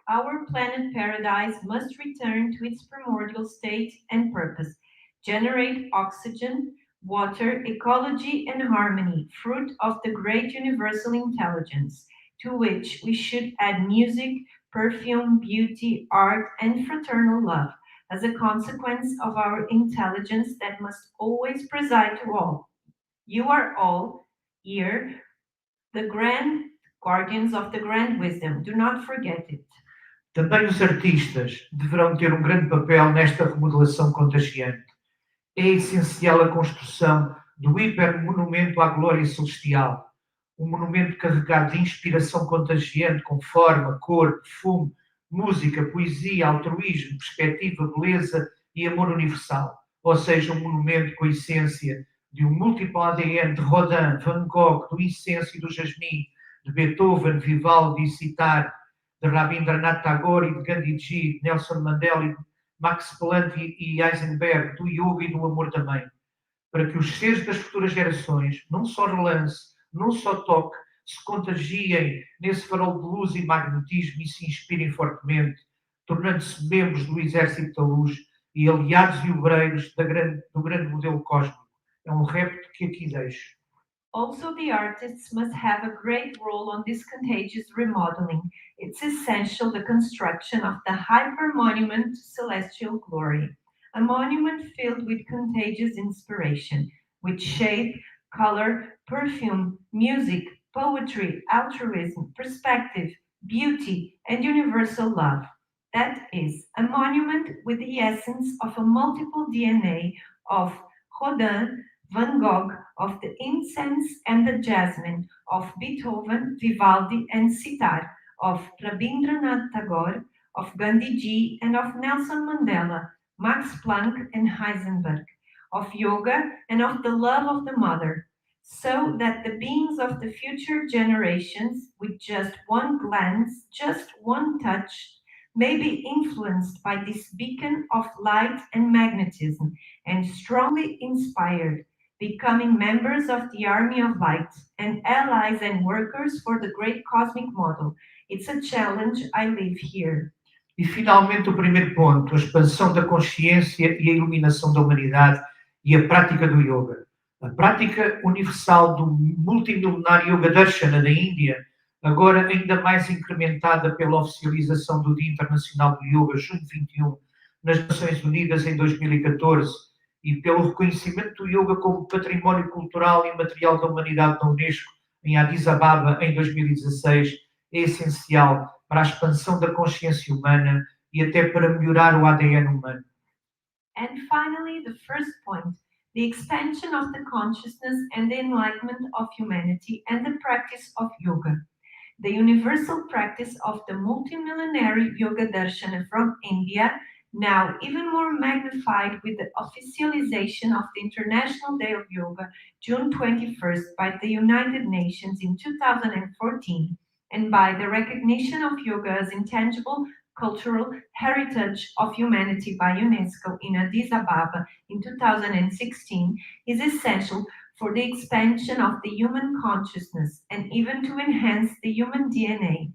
Our planet paradise must return to its primordial state and purpose. Generate oxygen, water, ecology, and harmony, fruit of the great universal intelligence, to which we should add music, perfume, beauty, art, and fraternal love, as a consequence of our intelligence that must always preside to all. You are all here, the grand guardians of the grand wisdom. Do not forget it. Também os artistas deverão ter um grande papel nesta remodelação contagiante. É essencial a construção do hipermonumento à glória celestial, um monumento carregado de inspiração contagiante com forma, cor, perfume, música, poesia, altruísmo, perspectiva, beleza e amor universal. Ou seja, um monumento com a essência de um múltiplo ADN de Rodin, Van Gogh, do incenso e do jasmim, de Beethoven, Vivaldi e Sitar, de Rabindranath Tagore e de Gandhiji, de Nelson Mandela e Max Planck e Heisenberg, do yoga e do amor também, para que os seres das futuras gerações não só relance, não só toque, se contagiem nesse farol de luz e magnetismo e se inspirem fortemente, tornando-se membros do exército da luz e aliados e obreiros do grande modelo cósmico. É um repto que aqui deixo. Also, the artists must have a great role on this contagious remodeling. It's essential the construction of the hyper monument to celestial glory, a monument filled with contagious inspiration, with shape, color, perfume, music, poetry, altruism, perspective, beauty, and universal love. That is, a monument with the essence of a multiple DNA of Rodin, Van Gogh, of the incense and the jasmine, of Beethoven, Vivaldi, and sitar, of Rabindranath Tagore, of Gandhiji, and of Nelson Mandela, Max Planck, and Heisenberg, of yoga, and of the love of the mother, so that the beings of the future generations, with just one glance, just one touch, may be influenced by this beacon of light and magnetism and strongly inspired, becoming members of the army of light and allies and workers for the great cosmic model. It's a challenge. I live here. E finalmente o primeiro ponto, a expansão da consciência e a iluminação da humanidade e a prática do yoga. A prática universal do multimilenário Yoga Darshana da Índia, agora ainda mais incrementada pela oficialização do Dia Internacional do Yoga, junho 21, nas Nações Unidas em 2014, e pelo reconhecimento do yoga como património cultural e material da humanidade na Unesco em Addis Ababa em 2016, é essencial para a expansão da consciência humana e até para melhorar o ADN humano. And finally, the first point, the expansion of the consciousness and the enlightenment of humanity and the practice of yoga. The universal practice of the multimillenary Yoga Darshana from India, now even more magnified with the officialization of the International Day of Yoga, June 21st, by the United Nations in 2014, and by the recognition of yoga as intangible cultural heritage of humanity by UNESCO in Addis Ababa in 2016, is essential for the expansion of the human consciousness and even to enhance the human DNA.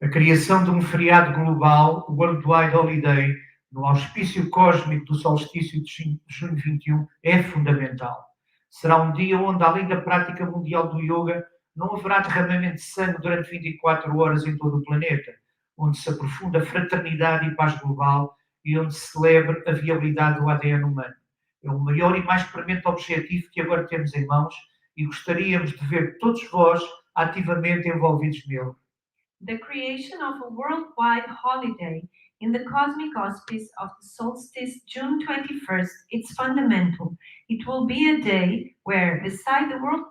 A criação de feriado global, o Worldwide Holiday, no auspício cósmico do solstício de junho 21, é fundamental. Será um dia onde, além da prática mundial do yoga, não haverá derramamento de sangue durante 24 horas em todo o planeta, onde se aprofunda a fraternidade e paz global e onde se celebra a viabilidade do ADN humano. É o maior e mais premente objetivo que agora temos em mãos e gostaríamos de ver todos vós ativamente envolvidos nele. The creation of a worldwide holiday in the cosmic auspice of the solstice, June 21st, it's fundamental. It will be a day where, beside the world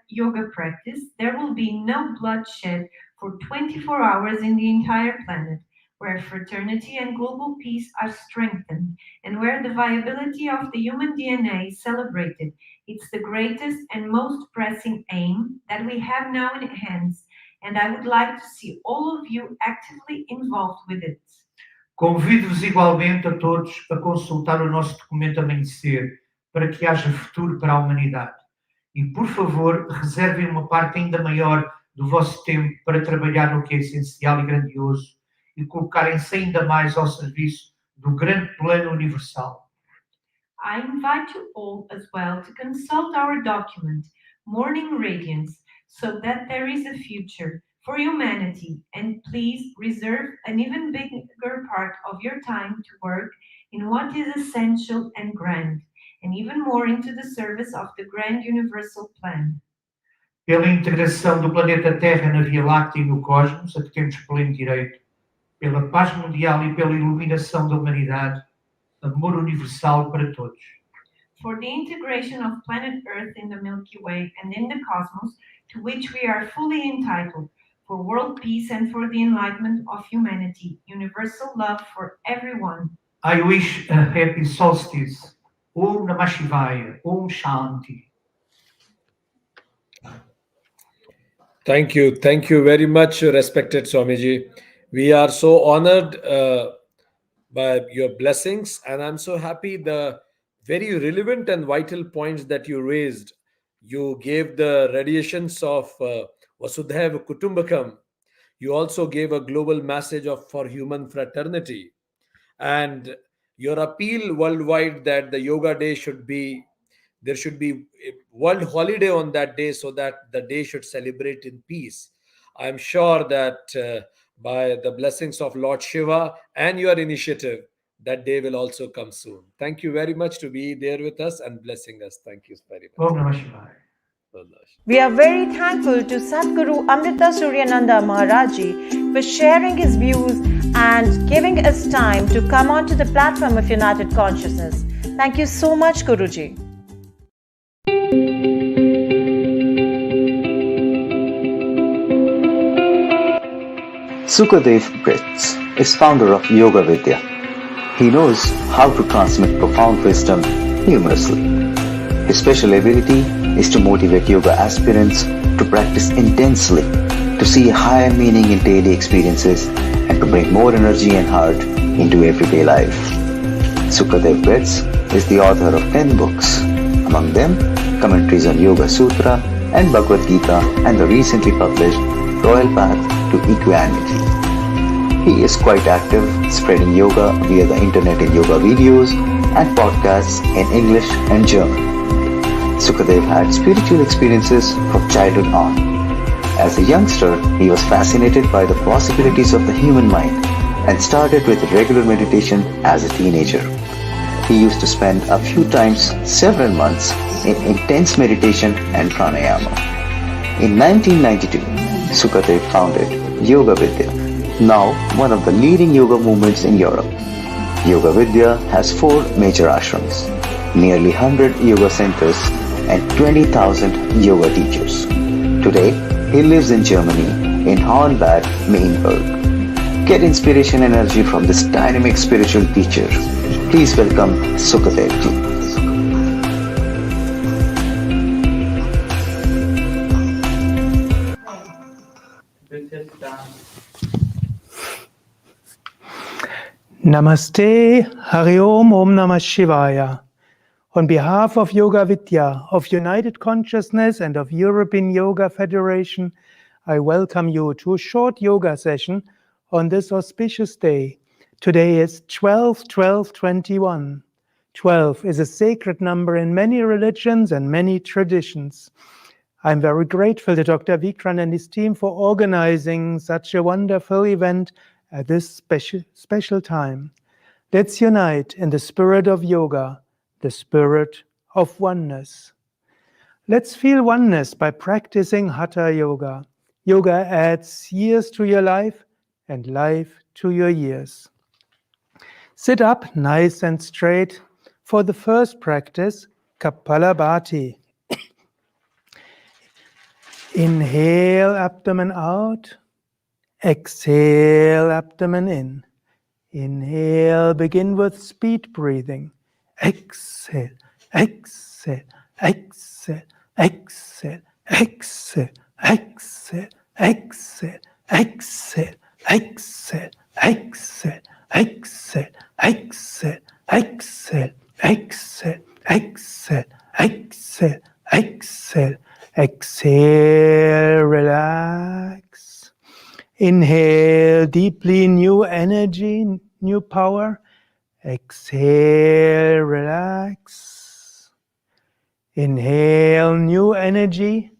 yoga practice, there will be no bloodshed for 24 hours in the entire planet, where fraternity and global peace are strengthened, and where the viability of the human DNA is celebrated. It's the greatest and most pressing aim that we have now in hands, and I would like to see all of you actively involved with it. Convido-vos igualmente a todos a consultar o nosso documento Amanhecer, para que haja futuro para a humanidade. E, por favor, reservem uma parte ainda maior do vosso tempo para trabalhar no que é essencial e grandioso e colocarem-se ainda mais ao serviço do grande plano universal. I invite you all as well to consult our document, Morning Radiance, so that there is a future for humanity, and please reserve an even bigger part of your time to work in what is essential and grand, and even more into the service of the grand universal plan. Pela integração do planeta Terra na Via Láctea e no cosmos, a que temos pleno direito, pela paz mundial e pela iluminação da humanidade, amor universal para todos. For the integration of planet Earth in the Milky Way and in the cosmos, to which we are fully entitled, for world peace and for the enlightenment of humanity, universal love for everyone. I wish a happy solstice. Om Namah Shivaya. Om Shanti. Thank you. Thank you very much, respected Swamiji. We are so honored by your blessings, and I'm so happy the very relevant and vital points that you raised. You gave the radiations of Vasudhaiva Kutumbakam. You also gave a global message for human fraternity. And your appeal worldwide that the Yoga Day there should be a world holiday on that day so that the day should celebrate in peace. I'm sure that by the blessings of Lord Shiva and your initiative, that day will also come soon. Thank you very much to be there with us and blessing us. Thank you very much. Om Namah Shivaya. We are very thankful to Sadhguru Amrita Suryananda Maharaji for sharing his views and giving us time to come onto the platform of United Consciousness. Thank you so much, Guruji. Sukadev Brits is founder of Yoga Vidya. He knows how to transmit profound wisdom humorously. His special ability is to motivate yoga aspirants to practice intensely, to see a higher meaning in daily experiences, and to bring more energy and heart into everyday life. Sukadev Brits is the author of 10 books, among them commentaries on Yoga Sutra and Bhagavad Gita and the recently published Royal Path to Equanimity. He is quite active, spreading yoga via the internet in yoga videos and podcasts in English and German. Sukadev had spiritual experiences from childhood on. As a youngster, he was fascinated by the possibilities of the human mind and started with regular meditation as a teenager. He used to spend a few times several months in intense meditation and pranayama. In 1992, Sukadev founded Yoga Vidya, now one of the leading yoga movements in Europe. Yoga Vidya has 4 major ashrams, nearly 100 yoga centers, and 20,000 yoga teachers. Today, he lives in Germany, in Hornbach, Mainburg. Get inspiration and energy from this dynamic spiritual teacher. Please welcome Sukadev ji. Namaste, Hari Om, Om Namah Shivaya. On behalf of Yoga Vidya, of United Consciousness and of European Yoga Federation, I welcome you to a short yoga session on this auspicious day. Today is 12-12-21. 12 is a sacred number in many religions and many traditions. I'm very grateful to Dr. Vikran and his team for organizing such a wonderful event at this special time. Let's unite in the spirit of yoga, the spirit of oneness. Let's feel oneness by practicing Hatha Yoga. Yoga adds years to your life and life to your years. Sit up nice and straight for the first practice, Kapalabhati. Inhale, abdomen out. Exhale, abdomen in. Inhale, begin with speed breathing. Exhale, exhale, exhale, exhale, exhale, exhale, exhale, exhale, exhale, exhale, exhale, exhale, exhale, exhale, exhale, exhale, exhale, exhale, relax. Inhale deeply, new energy, new power. Exhale, relax. Inhale, new energy.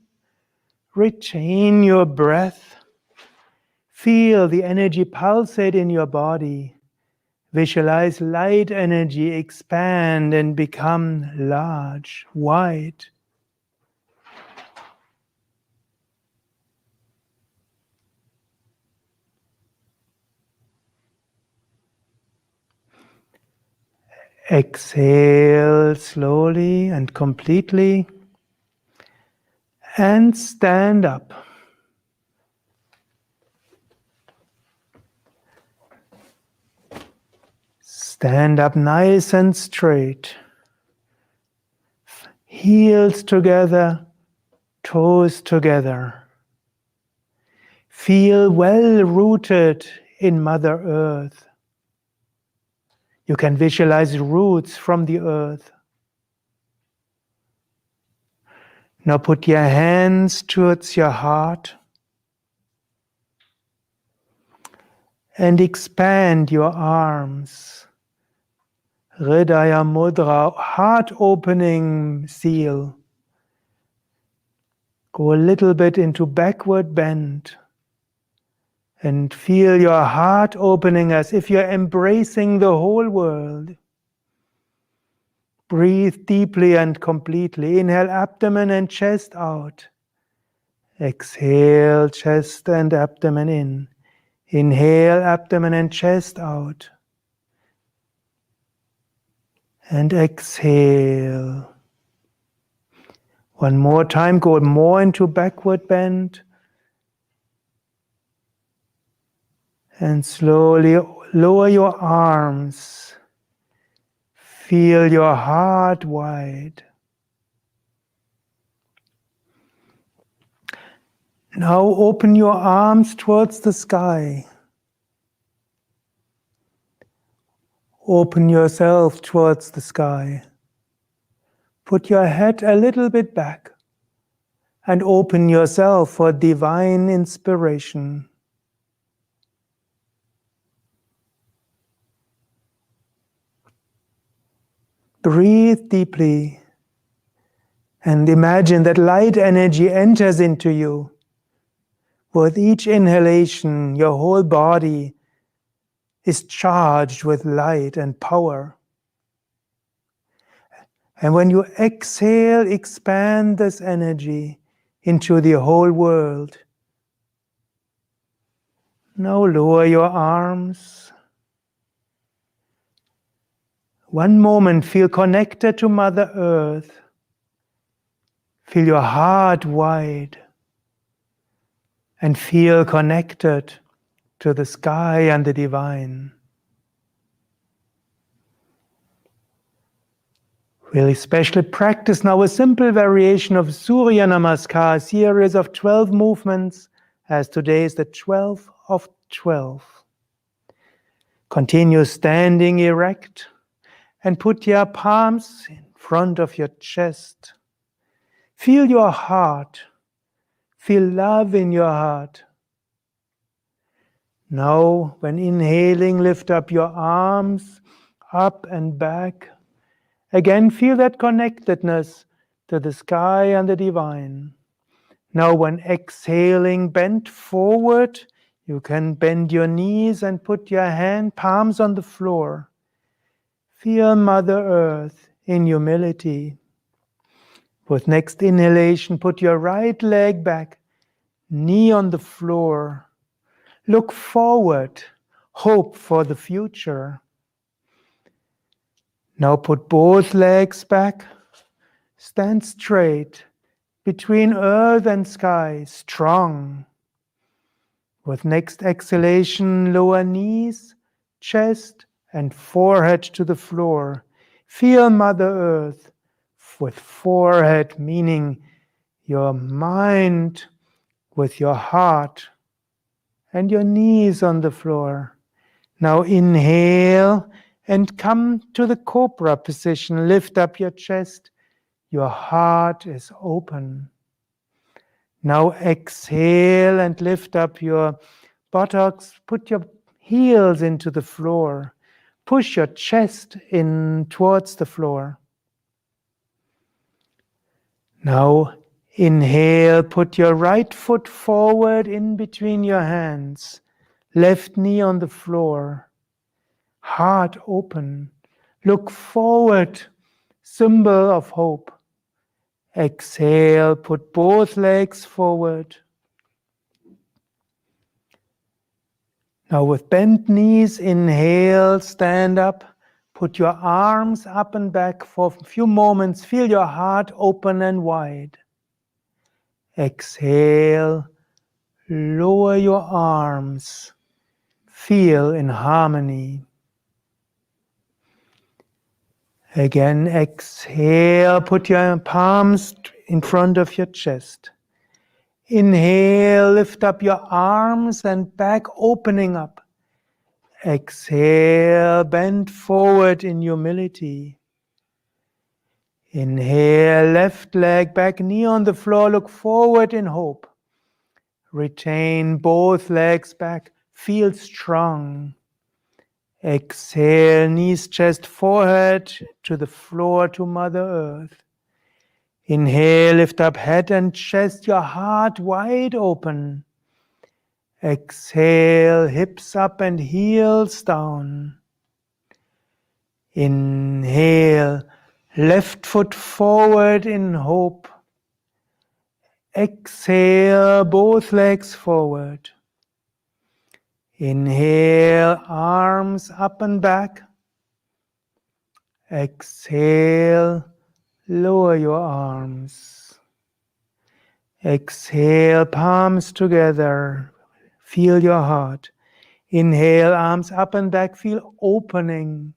Retain your breath. Feel the energy pulsate in your body. Visualize light energy expand and become large, wide. Exhale slowly and completely. And stand up. Stand up nice and straight. Heels together, toes together. Feel well rooted in Mother Earth. You can visualize roots from the earth. Now put your hands towards your heart and expand your arms. Hridaya Mudra, heart opening seal. Go a little bit into backward bend and feel your heart opening as if you're embracing the whole world. Breathe deeply and completely. Inhale, abdomen and chest out. Exhale, chest and abdomen in. Inhale, abdomen and chest out. And exhale. One more time, go more into backward bend. And slowly lower your arms. Feel your heart wide. Now open your arms towards the sky. Open yourself towards the sky. Put your head a little bit back and open yourself for divine inspiration. Breathe deeply and imagine that light energy enters into you. With each inhalation, your whole body is charged with light and power. And when you exhale, expand this energy into the whole world. Now lower your arms. One moment, feel connected to Mother Earth. Feel your heart wide. And feel connected to the sky and the divine. We'll especially practice now a simple variation of Surya Namaskar, a series of 12 movements, as today is the 12th of 12. Continue standing erect and put your palms in front of your chest. Feel your heart. Feel love in your heart. Now, when inhaling, lift up your arms up and back. Again, feel that connectedness to the sky and the divine. Now, when exhaling, bend forward. You can bend your knees and put your palms on the floor. Feel Mother Earth in humility. With next inhalation, put your right leg back, knee on the floor. Look forward, hope for the future. Now put both legs back, stand straight, between earth and sky, strong. With next exhalation, lower knees, chest, and forehead to the floor. Feel Mother Earth with forehead, meaning your mind with your heart, and your knees on the floor. Now inhale and come to the cobra position. Lift up your chest. Your heart is open. Now exhale and lift up your buttocks. Put your heels into the floor. Push your chest in towards the floor. Now inhale, put your right foot forward in between your hands. Left knee on the floor. Heart open. Look forward. Symbol of hope. Exhale, put both legs forward. Now with bent knees, inhale, stand up. Put your arms up and back for a few moments. Feel your heart open and wide. Exhale, lower your arms. Feel in harmony. Again, exhale, put your palms in front of your chest. Inhale, lift up your arms and back, opening up. Exhale, bend forward in humility. Inhale, left leg back, knee on the floor, look forward in hope. Retain both legs back, feel strong. Exhale, knees, chest, forehead to the floor, to Mother Earth. Inhale, lift up head and chest, your heart wide open. Exhale, hips up and heels down. Inhale, left foot forward in hope. Exhale, both legs forward. Inhale, arms up and back. Exhale, lower your arms. Exhale, palms together. Feel your heart. Inhale, arms up and back, feel opening.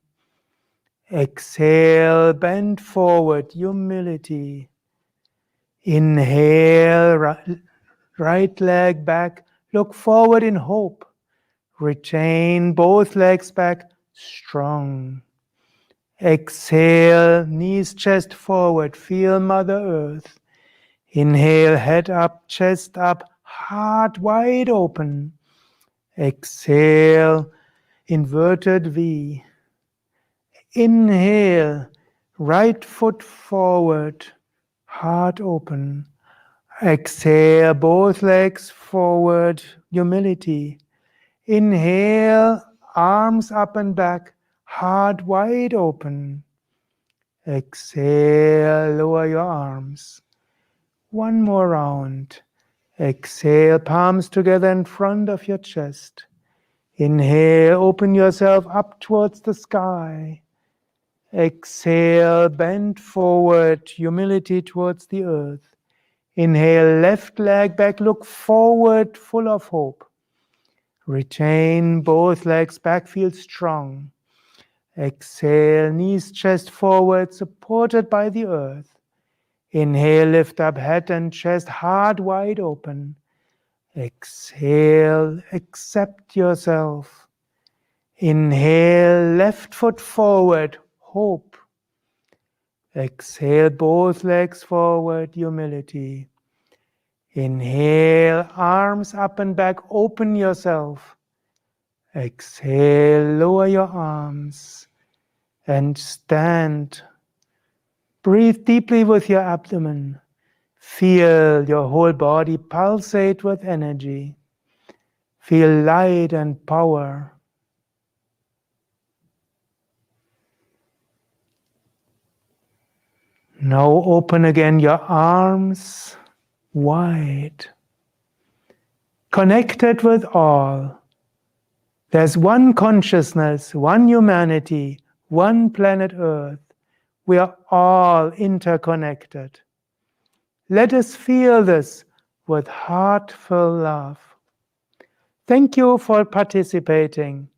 Exhale, bend forward, humility. Inhale, right leg back, look forward in hope. Retain both legs back, strong. Exhale, knees, chest forward, feel Mother Earth. Inhale, head up, chest up, heart wide open. Exhale, inverted V. Inhale, right foot forward, heart open. Exhale, both legs forward, humility. Inhale, arms up and back, heart wide open. Exhale, lower your arms. One more round. Exhale, palms together in front of your chest. Inhale, open yourself up towards the sky. Exhale, bend forward, humility towards the earth. Inhale, left leg back, look forward, full of hope. Retain both legs back, feel strong. Exhale, knees, chest forward, supported by the earth. Inhale, lift up head and chest, heart wide open. Exhale, accept yourself. Inhale, left foot forward, hope. Exhale, both legs forward, humility. Inhale, arms up and back, open yourself. Exhale, lower your arms and stand. Breathe deeply with your abdomen. Feel your whole body pulsate with energy. Feel light and power. Now open again your arms wide. Connected with all. There's one consciousness, one humanity, one planet Earth. We are all interconnected. Let us feel this with heartfelt love. Thank you for participating.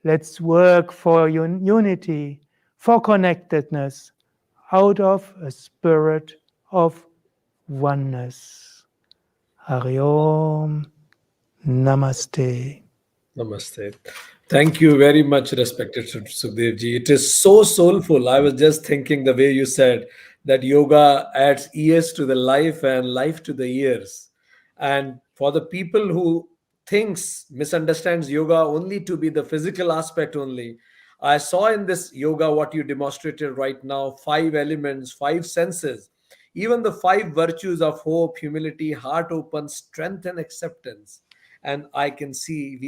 Let's work for unity, for connectedness, out of a spirit of oneness. Hari Om. Namaste. Namaste. Thank you very much, respected Sukhdev ji. It is so soulful. I was just thinking the way you said that yoga adds ears to the life and life to the ears. And for the people who misunderstands yoga only to be the physical aspect only, I saw in this yoga what you demonstrated right now, 5 elements, 5 senses, even the 5 virtues of hope, humility, heart open, strength, and acceptance. And we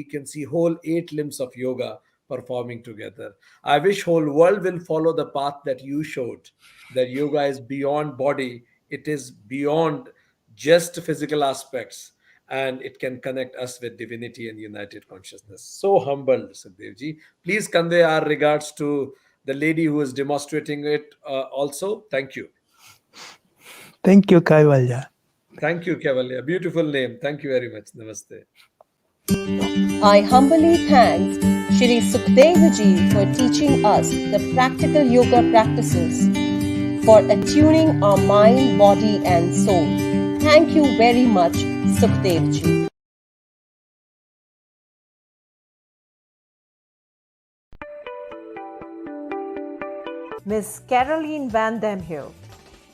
can see whole 8 limbs of yoga performing together. I wish whole world will follow the path that you showed, that yoga is beyond body, it is beyond just physical aspects, and it can connect us with divinity and united consciousness. So humbled, Sukhdev ji. Please convey our regards to the lady who is demonstrating it also. Thank you. Thank you, Kaivalya. Thank you, Kevalya. Beautiful name. Thank you very much. Namaste. I humbly thank Shri Sukhdev ji for teaching us the practical yoga practices for attuning our mind, body and soul. Thank you very much, Sukhdev ji. Ms. Caroline Van Dam here.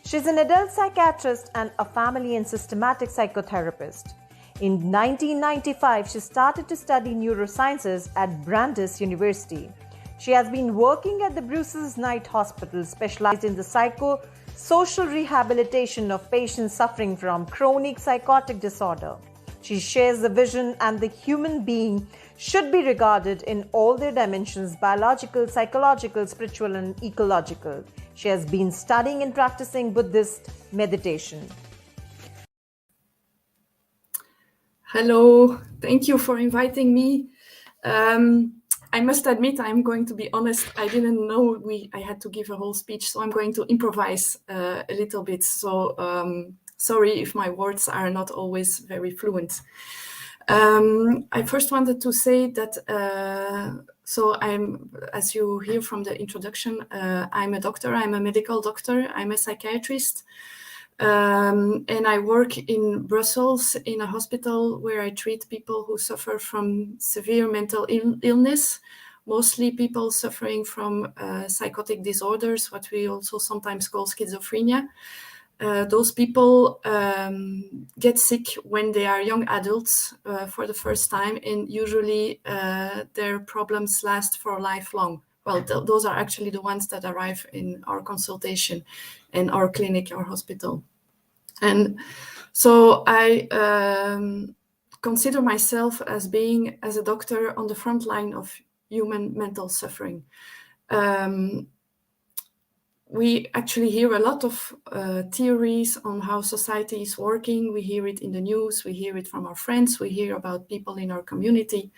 She's an adult psychiatrist and a family and systematic psychotherapist. In 1995, she started to study neurosciences at Brandeis University. She has been working at the Bruce's Knight Hospital, specialized in the psychosocial rehabilitation of patients suffering from chronic psychotic disorder. She shares the vision and the human being should be regarded in all their dimensions: biological, psychological, spiritual, and ecological. She has been studying and practicing Buddhist meditation. Hello, thank you for inviting me. I must admit, I'm going to be honest, I didn't know I had to give a whole speech, so I'm going to improvise a little bit. So sorry if my words are not always very fluent. I first wanted to say that, so as you hear from the introduction, I'm a doctor, I'm a medical doctor, I'm a psychiatrist, and I work in Brussels in a hospital where I treat people who suffer from severe mental illness, mostly people suffering from psychotic disorders, what we also sometimes call schizophrenia. Those people get sick when they are young adults for the first time, and usually their problems last for lifelong. Well, those are actually the ones that arrive in our consultation, in our clinic, our hospital. And so I consider myself as being, as a doctor, on the front line of human mental suffering. We actually hear a lot of theories on how society is working. We hear it in the news, we hear it from our friends, we hear about people in our community.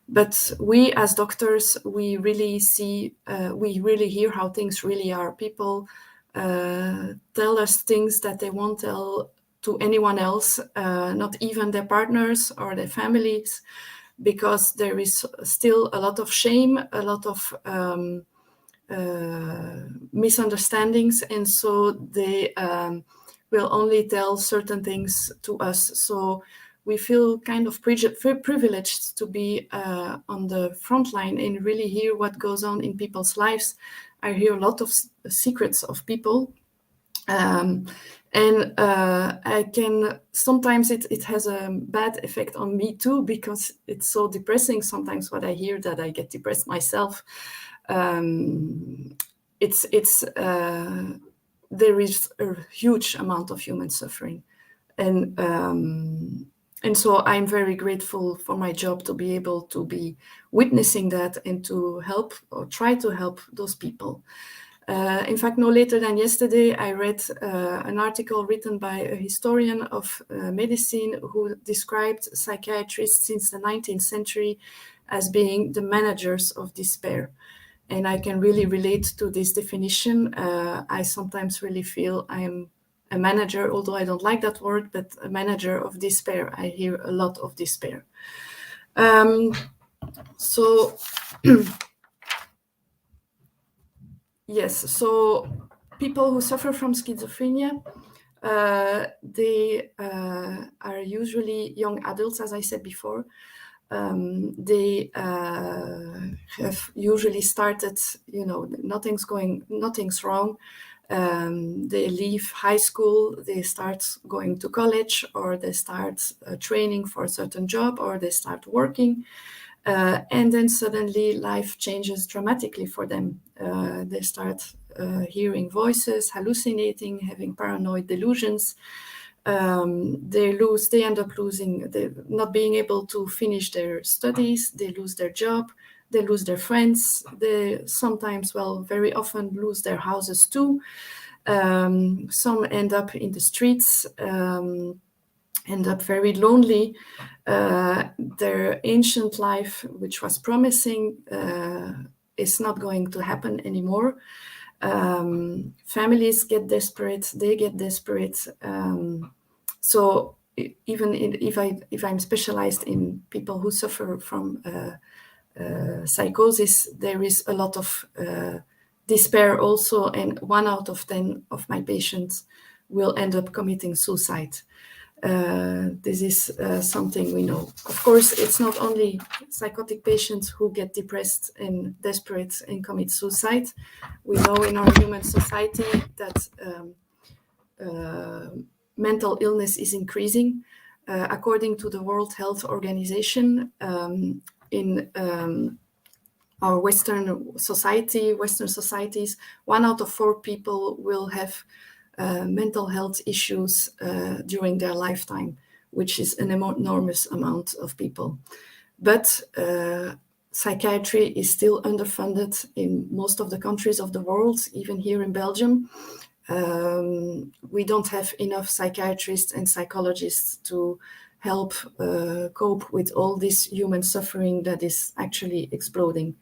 But we as doctors, we really see, we really hear how things really are. People tell us things that they won't tell to anyone else, not even their partners or their families, because there is still a lot of shame, a lot of misunderstandings, and so they will only tell certain things to us. So we feel kind of privileged to be on the front line and really hear what goes on in people's lives. I hear a lot of secrets of people. And I can sometimes it has a bad effect on me too, because it's so depressing sometimes what I hear that I get depressed myself. There is a huge amount of human suffering, and so I'm very grateful for my job to be able to be witnessing that and to help or try to help those people. In fact, no later than yesterday, I read an article written by a historian of medicine who described psychiatrists since the 19th century as being the managers of despair. And I can really relate to this definition. I sometimes really feel I'm a manager, although I don't like that word, but a manager of despair. I hear a lot of despair. Yes, so people who suffer from schizophrenia, they are usually young adults, as I said before. They have usually started, nothing's wrong. They leave high school, they start going to college, or they start training for a certain job, or they start working. And then suddenly life changes dramatically for them. They start hearing voices, hallucinating, having paranoid delusions. They end up losing, not being able to finish their studies, they lose their job, they lose their friends, they sometimes, very often lose their houses too. Some end up in the streets, end up very lonely. Their ancient life, which was promising, is not going to happen anymore. Families get desperate, they get desperate. So even if I'm specialized in people who suffer from psychosis, there is a lot of despair also, and 1 out of 10 of my patients will end up committing suicide. This is something we know. Of course, it's not only psychotic patients who get depressed and desperate and commit suicide. We know in our human society that mental illness is increasing. According to the World Health Organization, in our Western societies, 1 out of 4 people will have mental health issues during their lifetime, which is an enormous amount of people. But psychiatry is still underfunded in most of the countries of the world, even here in Belgium. We don't have enough psychiatrists and psychologists to help cope with all this human suffering that is actually exploding.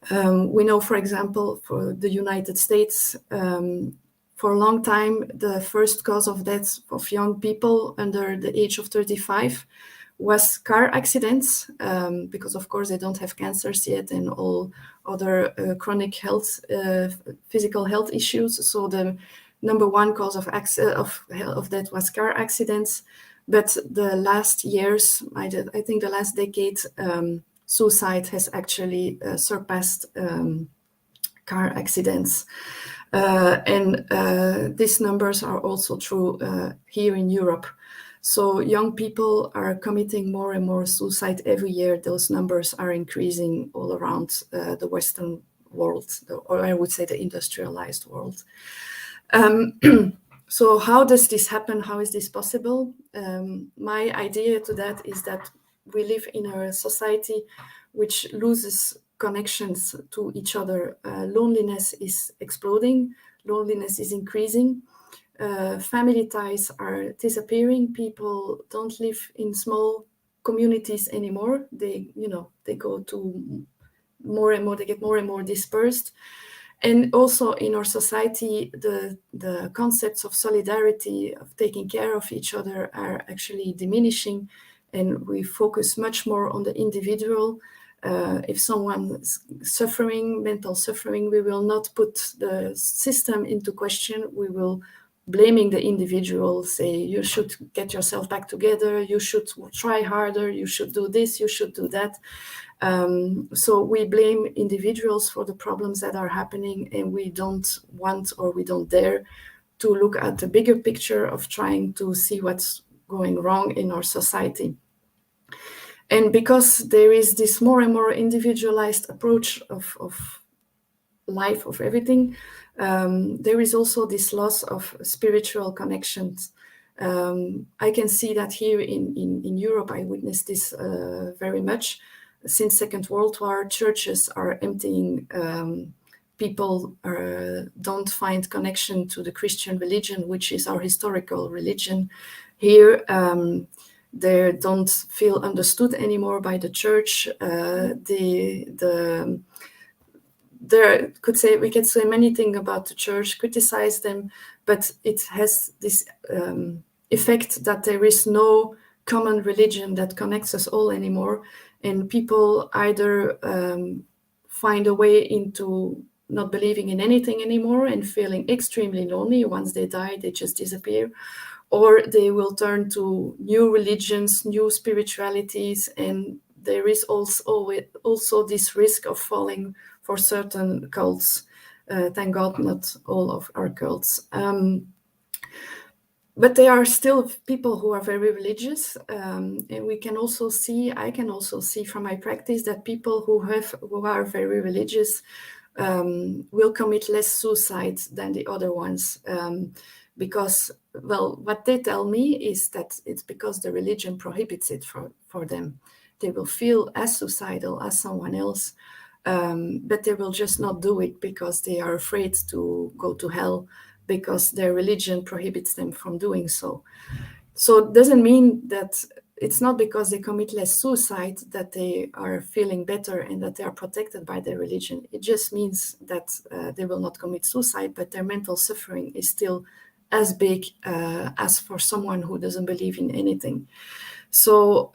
We know, for example, for the United States, for a long time, the first cause of death of young people under the age of 35 was car accidents, because of course they don't have cancers yet and all other chronic health, physical health issues. So the number one cause of death was car accidents. But the last years, I think the last decade, suicide has actually surpassed car accidents. And these numbers are also true here in Europe. So young people are committing more and more suicide every year. Those numbers are increasing all around the Western world, or I would say the industrialized world. So how does this happen? How is this possible? My idea to that is that we live in a society which loses connections to each other. Loneliness is exploding. Loneliness is increasing. Family ties are disappearing. People don't live in small communities anymore. They go to more and more. They get more and more dispersed. And also in our society, the concepts of solidarity, of taking care of each other, are actually diminishing, and we focus much more on the individual. If someone is suffering, mental suffering, we will not put the system into question. We will blaming the individual, say, you should get yourself back together, you should try harder, you should do this, you should do that. So we blame individuals for the problems that are happening, and we don't want, or we don't dare to look at the bigger picture of trying to see what's going wrong in our society. And because there is this more and more individualized approach of life, of everything, there is also this loss of spiritual connections. I can see that here in Europe. I witnessed this very much. Since Second World War, churches are emptying. People don't find connection to the Christian religion, which is our historical religion. Here, they don't feel understood anymore by the church. We could say many things about the church, criticize them, but it has this effect that there is no common religion that connects us all anymore. And people either find a way into not believing in anything anymore and feeling extremely lonely. Once they die, they just disappear. Or they will turn to new religions, new spiritualities, and there is also this risk of falling for certain cults. Thank God, not all of our cults. But there are still people who are very religious, and I can also see from my practice that people who are very religious will commit less suicide than the other ones, because, well, what they tell me is that it's because the religion prohibits it for them. They will feel as suicidal as someone else, but they will just not do it because they are afraid to go to hell, because their religion prohibits them from doing so. So it doesn't mean that it's not because they commit less suicide that they are feeling better and that they are protected by their religion. It just means that they will not commit suicide, but their mental suffering is still as big as for someone who doesn't believe in anything. So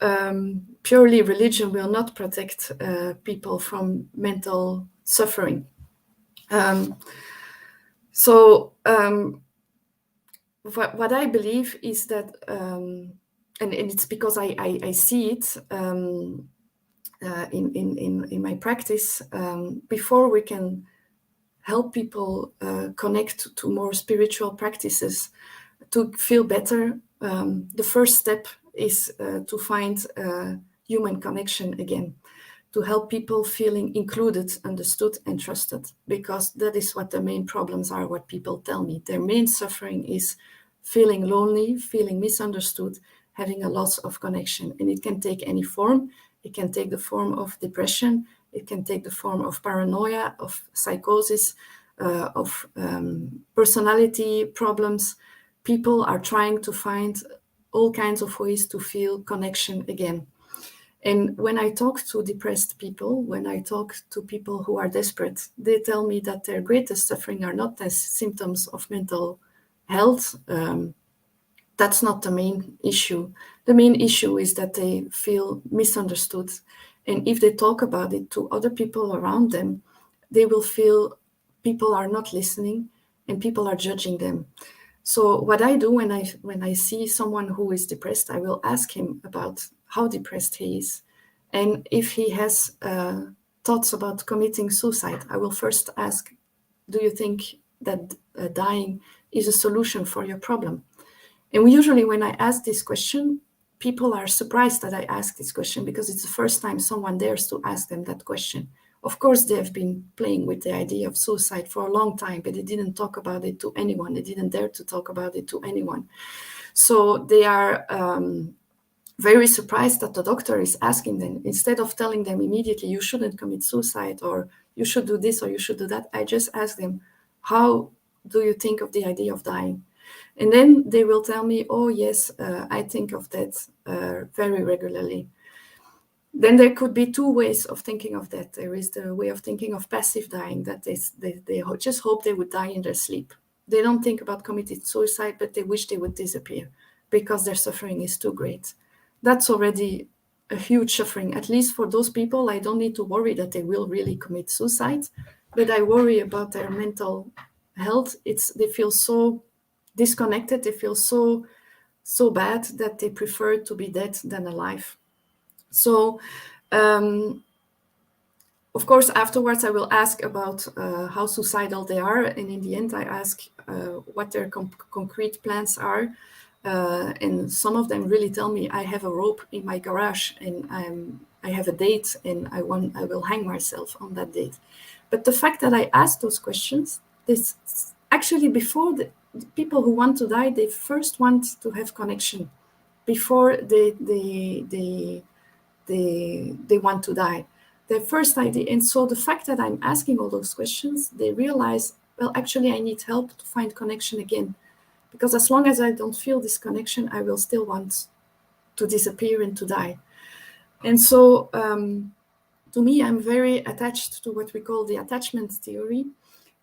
purely religion will not protect people from mental suffering. What I believe is that, and it's because I see it in my practice, before we can help people connect to more spiritual practices to feel better, the first step is to find human connection again, to help people feeling included, understood, and trusted, because that is what the main problems are, what people tell me. Their main suffering is feeling lonely, feeling misunderstood, having a loss of connection. And it can take any form. It can take the form of depression. It can take the form of paranoia, of psychosis, of personality problems. People are trying to find all kinds of ways to feel connection again. And when I talk to depressed people, when I talk to people who are desperate, they tell me that their greatest suffering are not as symptoms of mental health, that's not the main issue. The main issue is that they feel misunderstood. And if they talk about it to other people around them, they will feel people are not listening and people are judging them. So what I do when I see someone who is depressed, I will ask him about how depressed he is. And if he has thoughts about committing suicide, I will first ask, do you think that dying is a solution for your problem? And usually when I ask this question, people are surprised that I ask this question because it's the first time someone dares to ask them that question. Of course, they have been playing with the idea of suicide for a long time, but they didn't talk about it to anyone. They didn't dare to talk about it to anyone. So they are very surprised that the doctor is asking them. Instead of telling them immediately, you shouldn't commit suicide, or you should do this, or you should do that, I just ask them, how do you think of the idea of dying? And then they will tell me, oh, yes, I think of that very regularly. Then there could be two ways of thinking of that. There is the way of thinking of passive dying, that they just hope they would die in their sleep. They don't think about committing suicide, but they wish they would disappear because their suffering is too great. That's already a huge suffering. At least for those people, I don't need to worry that they will really commit suicide, but I worry about their mental health. They feel so disconnected, they feel so bad that they prefer to be dead than alive. So of course, afterwards I will ask about how suicidal they are, and in the end I ask what their concrete plans are, and some of them really tell me, I have a rope in my garage and I have a date and I will hang myself on that date. But the fact that I ask those questions, this actually, before the people who want to die, they first want to have connection before they want to die. Their first idea. And so the fact that I'm asking all those questions, they realize, well, actually I need help to find connection again. Because as long as I don't feel this connection, I will still want to disappear and to die. And so to me, I'm very attached to what we call the attachment theory.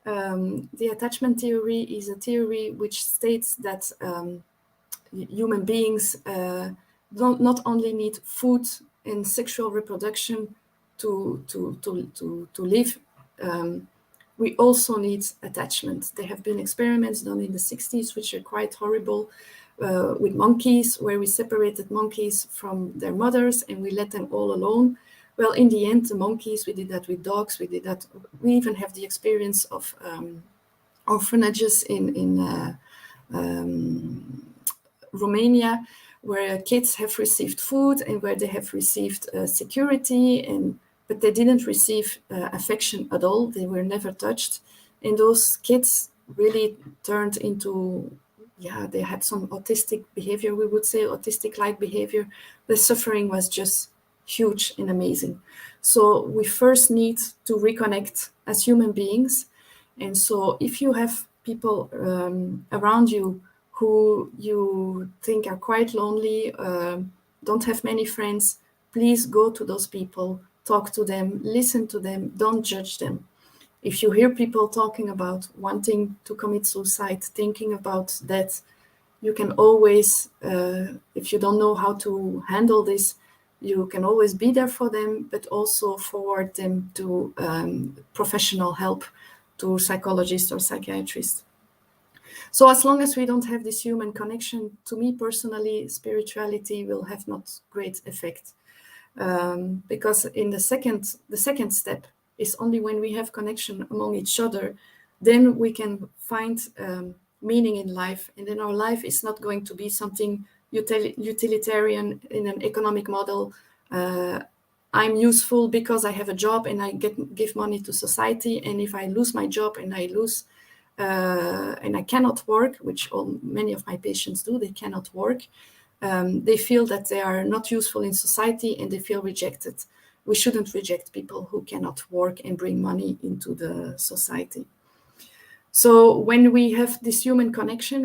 The attachment theory is a theory which states that human beings not only need food and sexual reproduction to live, we also need attachment. There have been experiments done in the 60s which are quite horrible with monkeys, where we separated monkeys from their mothers and we let them all alone. Well, in the end, the monkeys, we did that with dogs, we did that. We even have the experience of orphanages in Romania, where kids have received food and where they have received security, but they didn't receive affection at all. They were never touched. And those kids really turned into, they had some autistic behavior, we would say, autistic-like behavior. The suffering was just huge and amazing. So we first need to reconnect as human beings. And so if you have people around you who you think are quite lonely, don't have many friends, please go to those people, talk to them, listen to them, don't judge them. If you hear people talking about wanting to commit suicide, thinking about that, you can always, if you don't know how to handle this, you can always be there for them, but also forward them to professional help, to psychologists or psychiatrists. So as long as we don't have this human connection, to me personally, spirituality will have not great effect. Because in the second step is only when we have connection among each other, then we can find meaning in life. And then our life is not going to be something utilitarian in an economic model. I'm useful because I have a job and I give money to society. And if I lose my job and I cannot work, which many of my patients do, they cannot work. They feel that they are not useful in society and they feel rejected. We shouldn't reject people who cannot work and bring money into the society. So when we have this human connection,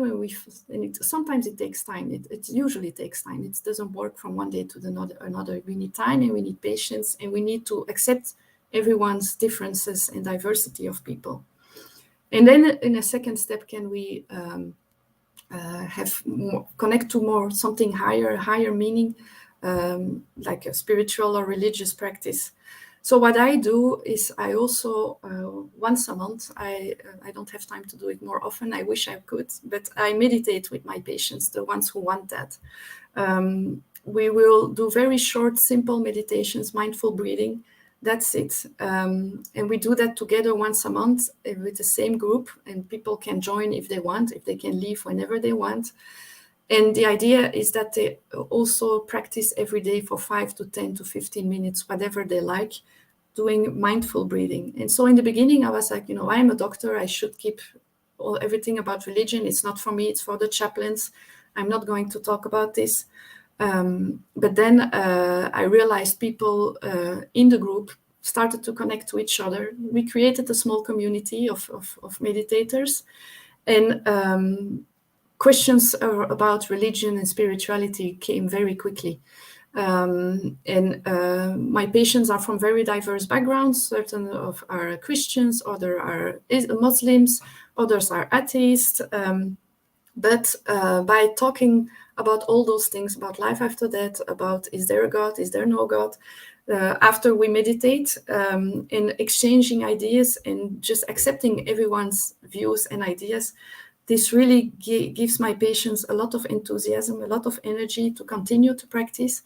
sometimes it takes time. It usually takes time. It doesn't work from one day to another. We need time and we need patience and we need to accept everyone's differences and diversity of people. And then in a second step, can we connect to more something higher meaning, like a spiritual or religious practice. So what I do is I also once a month, I don't have time to do it more often. I wish I could, but I meditate with my patients, the ones who want that. We will do very short, simple meditations, mindful breathing. That's it. And we do that together once a month with the same group, and people can join if they want, if they can leave whenever they want. And the idea is that they also practice every day for 5 to 10 to 15 minutes, whatever they like, doing mindful breathing. And so in the beginning, I was like, I'm a doctor. I should keep everything about religion. It's not for me. It's for the chaplains. I'm not going to talk about this. But then I realized people in the group started to connect to each other. We created a small community of meditators. And questions about religion and spirituality came very quickly. My patients are from very diverse backgrounds. Certain of are Christians, others are Muslims, others are atheists. But by talking about all those things, about life after death, about is there a God, is there no God, after we meditate, in exchanging ideas and just accepting everyone's views and ideas, this really gives my patients a lot of enthusiasm, a lot of energy to continue to practice.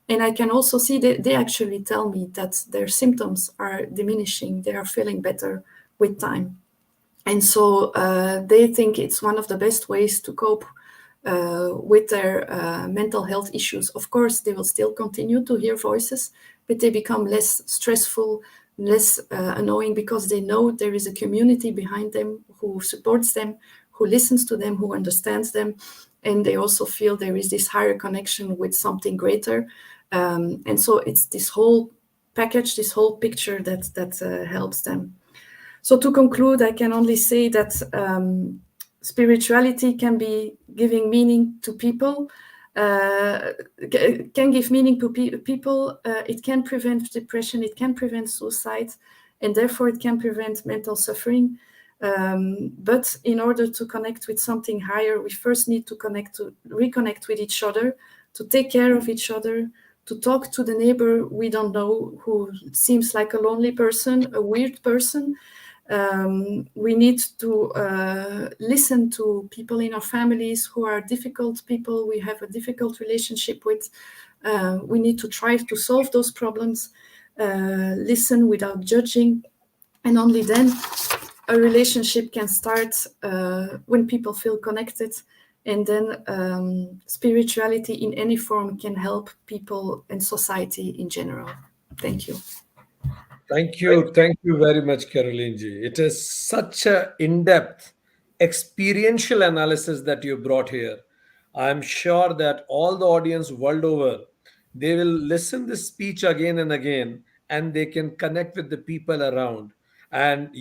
And I can also see that they actually tell me that their symptoms are diminishing. They are feeling better with time. And so they think it's one of the best ways to cope with their mental health issues. Of course, they will still continue to hear voices, but they become less stressful, less annoying, because they know there is a community behind them who supports them, who listens to them, who understands them. And they also feel there is this higher connection with something greater. And so it's this whole package, this whole picture that helps them. So to conclude, I can only say that spirituality can be giving meaning to people, can give meaning to people. It can prevent depression, it can prevent suicide, and therefore it can prevent mental suffering. But in order to connect with something higher, we first need to reconnect with each other, to take care of each other, to talk to the neighbor we don't know, who seems like a lonely person, a weird person. We need to listen to people in our families who are difficult people we have a difficult relationship with. We need to try to solve those problems, listen without judging, and only then a relationship can start when people feel connected. And then spirituality in any form can help people and society in general. Thank you. Thank you. Thank you very much, Caroline ji. It is such a in-depth, experiential analysis that you brought here. I'm sure that all the audience world over, they will listen this speech again and again, and they can connect with the people around. And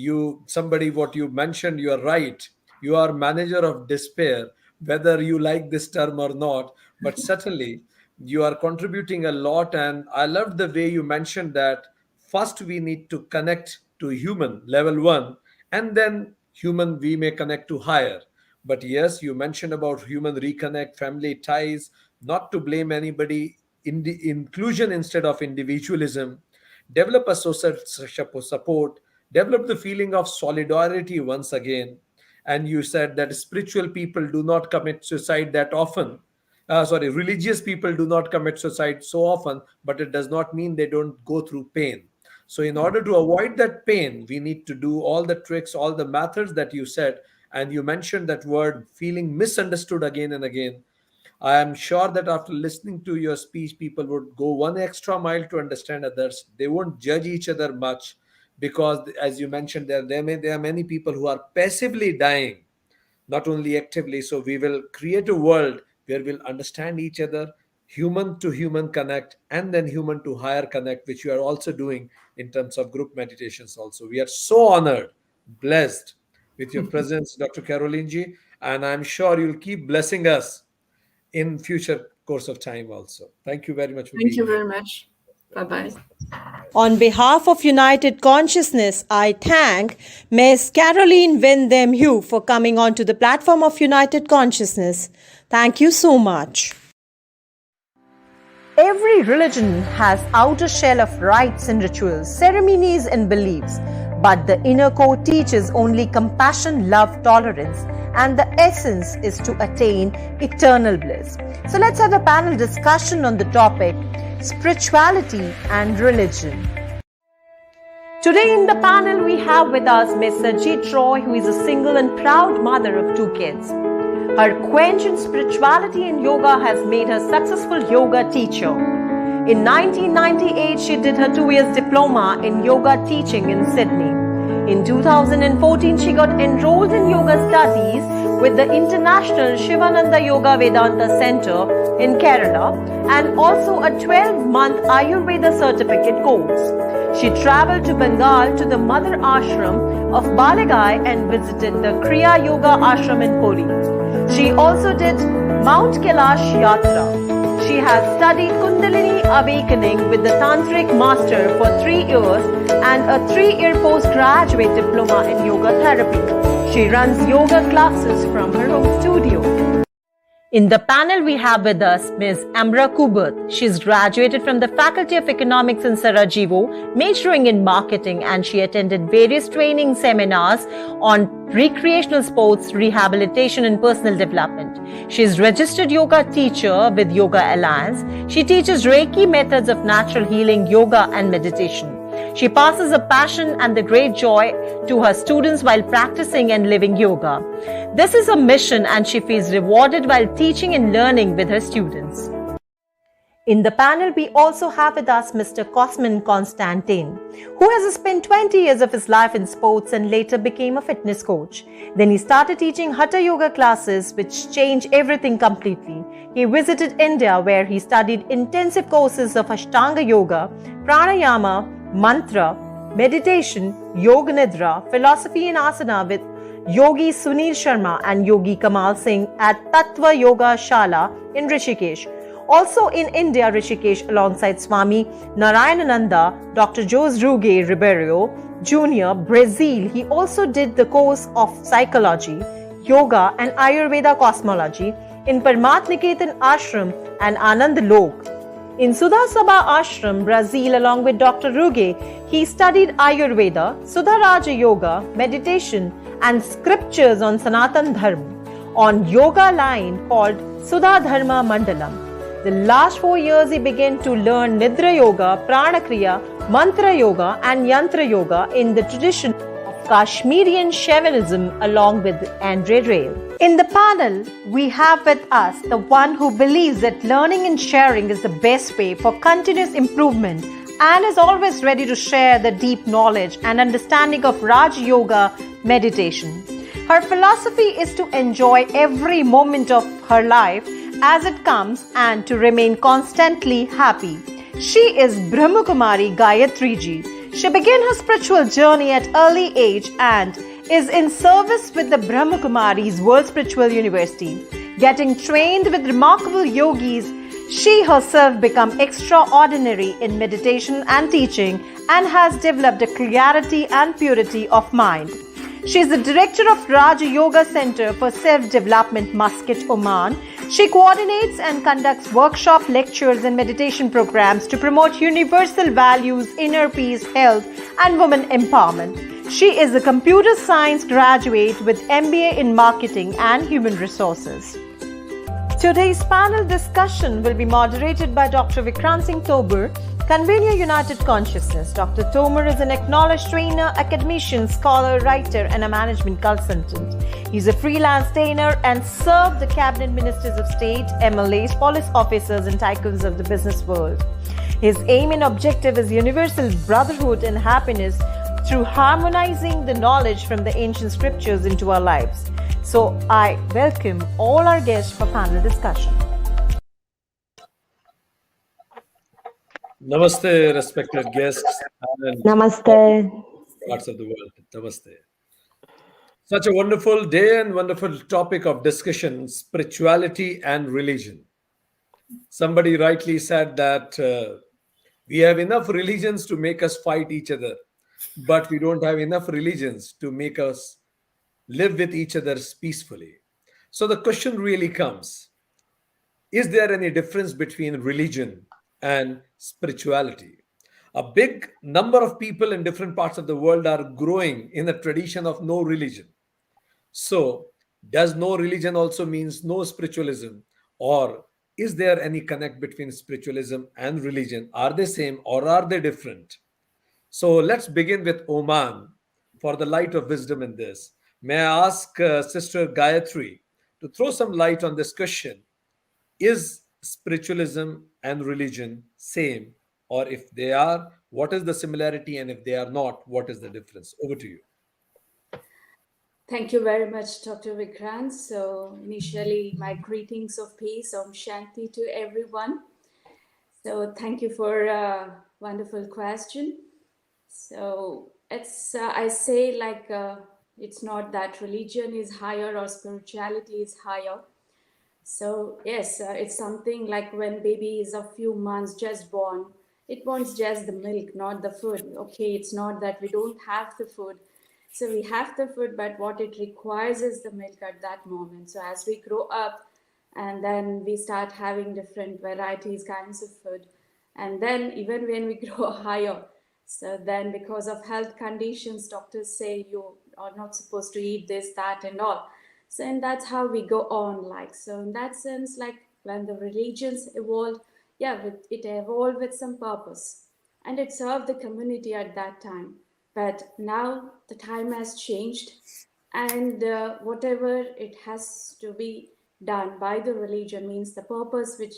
somebody, what you mentioned, you are right. You are manager of despair, whether you like this term or not, but certainly you are contributing a lot. And I loved the way you mentioned that first we need to connect to human level one, and then human we may connect to higher. But yes, you mentioned about human reconnect, family ties, not to blame anybody, in the inclusion instead of individualism, develop a social support, develop the feeling of solidarity once again. And you said that spiritual people do not commit suicide that often. Religious people do not commit suicide so often, but it does not mean they don't go through pain. So, in order to avoid that pain, we need to do all the tricks, all the methods that you said. And you mentioned that word feeling misunderstood again and again. I am sure that after listening to your speech, people would go one extra mile to understand others. They won't judge each other much because, as you mentioned, there are many people who are passively dying, not only actively. So we will create a world where we'll understand each other, human to human connect, and then human to higher connect, which you are also doing in terms of group meditations also. We are so honored, blessed with your presence, Dr. Caroline ji, and I'm sure you'll keep blessing us in future course of time also. Thank you very much for Thank being you here. very much. Bye-bye. On behalf of United Consciousness, I thank Ms. Caroline Windham-Hugh for coming onto the platform of United Consciousness. Thank you so much. Every religion has outer shell of rites and rituals, ceremonies and beliefs, but the inner core teaches only compassion, love, tolerance, and the essence is to attain eternal bliss. So let's have a panel discussion on the topic spirituality and religion. Today in the panel we have with us Ms. Sajit Roy, who is a single and proud mother of 2 kids. Her quench in spirituality and yoga has made her successful yoga teacher. In 1998, she did her 2 years diploma in yoga teaching in Sydney. In 2014, she got enrolled in yoga studies with the International Shivananda Yoga Vedanta Center in Kerala and also a 12-month Ayurveda certificate course. She traveled to Bengal to the mother ashram of Balagai and visited the Kriya Yoga ashram in Puri. She also did Mount Kailash Yatra. She has studied Kundalini Awakening with the Tantric Master for 3 years and a 3-year postgraduate diploma in yoga therapy. She runs yoga classes from her home studio. In the panel, we have with us Ms. Amra Kubert. She's graduated from the Faculty of Economics in Sarajevo, majoring in marketing, and she attended various training seminars on recreational sports, rehabilitation, and personal development. She is registered yoga teacher with Yoga Alliance. She teaches Reiki methods of natural healing, yoga, and meditation. She passes a passion and the great joy to her students while practicing and living yoga. This is a mission and she feels rewarded while teaching and learning with her students. In the panel, we also have with us Mr. Cosmin Constantine, who has spent 20 years of his life in sports and later became a fitness coach. Then he started teaching Hatha Yoga classes, which changed everything completely. He visited India, where he studied intensive courses of Ashtanga Yoga, Pranayama, Mantra, meditation, Yoga Nidra, philosophy and asana with Yogi Sunil Sharma and Yogi Kamal Singh at Tattva Yoga Shala in Rishikesh. Also in India, Rishikesh, alongside Swami Narayanananda, Dr. Jose Ruge Ribeiro Jr., Brazil, he also did the course of psychology, yoga and Ayurveda cosmology in Paramatniketan Ashram and Anand Lok. In Sudhasabha Ashram, Brazil, along with Dr. Ruge, he studied Ayurveda, Sudharaja Yoga, meditation, and scriptures on Sanatan Dharma on yoga line called Sudha Dharma Mandalam. The last 4 years, he began to learn Nidra Yoga, Prana Kriya, Mantra Yoga, and Yantra Yoga in the tradition of Kashmirian Shaivism along with Andre Rail. In the panel, we have with us the one who believes that learning and sharing is the best way for continuous improvement and is always ready to share the deep knowledge and understanding of Raj Yoga meditation. Her philosophy is to enjoy every moment of her life as it comes and to remain constantly happy. She is Brahmakumari Gayatriji. She began her spiritual journey at early age and is in service with the Brahmakumari's World Spiritual University. Getting trained with remarkable yogis, she herself became extraordinary in meditation and teaching and has developed a clarity and purity of mind. She is the director of Raja Yoga Center for Self-Development, Muscat, Oman. She coordinates and conducts workshop lectures and meditation programs to promote universal values, inner peace, health, and women empowerment. She is a computer science graduate with MBA in marketing and human resources. Today's panel discussion will be moderated by Dr. Vikrant Singh Tobar, convener United Consciousness. Dr. Tomer is an acknowledged trainer, academician, scholar, writer, and a management consultant. He's a freelance trainer and served the cabinet ministers of state, MLAs, police officers, and tycoons of the business world. His aim and objective is universal brotherhood and happiness through harmonizing the knowledge from the ancient scriptures into our lives. So I welcome all our guests for panel discussion. Namaste, respected guests and Namaste. parts of the world. Namaste. Such a wonderful day and wonderful topic of discussion, spirituality and religion. Somebody rightly said that We have enough religions to make us fight each other, but we don't have enough religions to make us live with each other peacefully. So the question really comes, is there any difference between religion and spirituality? A big number of people in different parts of the world are growing in a tradition of no religion. So, does no religion also means no spiritualism? Or is there any connect between spiritualism and religion? Are they same or are they different? So, let's begin with Oman for the light of wisdom in this. May I ask Sister Gayatri to throw some light on this question? Is spiritualism and religion same? Or if they are, what is the similarity? And if they are not, what is the difference? Over to you. Thank you very much, Dr. Vikrant. So, initially, my greetings of peace, Om Shanti to everyone. So, thank you for a wonderful question. So, it's I say like it's not that religion is higher or spirituality is higher. So yes, it's something like when baby is a few months just born, it wants just the milk, not the food. Okay, it's not that we don't have the food. So we have the food, but what it requires is the milk at that moment. So as we grow up and then we start having different varieties, kinds of food. And then even when we grow higher, so then because of health conditions, doctors say you are not supposed to eat this, that, and all. So, and that's how we go on. Like, so in that sense, like when the religions evolved, yeah, it evolved with some purpose and it served the community at that time. But now the time has changed, and whatever it has to be done by the religion means the purpose with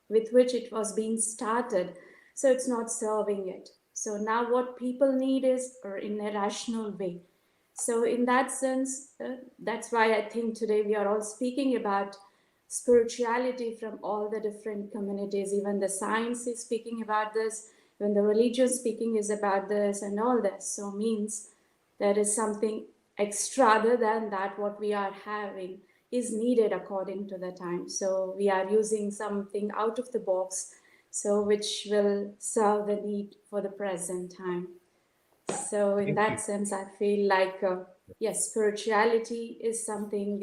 which it was being started, so it's not serving it. So now what people need is in a rational way. So in that sense, that's why I think today we are all speaking about spirituality from all the different communities. Even the science is speaking about this, when the religion speaking is about this and all this. So means there is something extra other than that what we are having is needed according to the time. So we are using something out of the box, so which will serve the need for the present time. So in that sense, I feel like, yes, spirituality is something,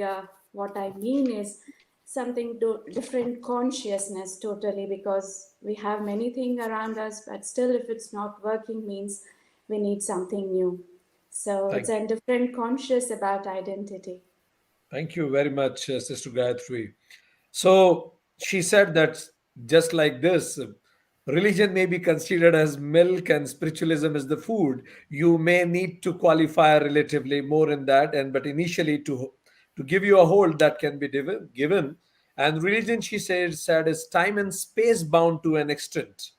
what I mean is something different consciousness totally, because we have many things around us, but still if it's not working means we need something new. So it's a different conscious about identity. Thank you very much, Sister Gayatri. So she said that just like this, religion may be considered as milk and spiritualism is the food. You may need to qualify relatively more in that, and but initially to give you a hold that can be given. And religion, she said is time and space bound to an extent.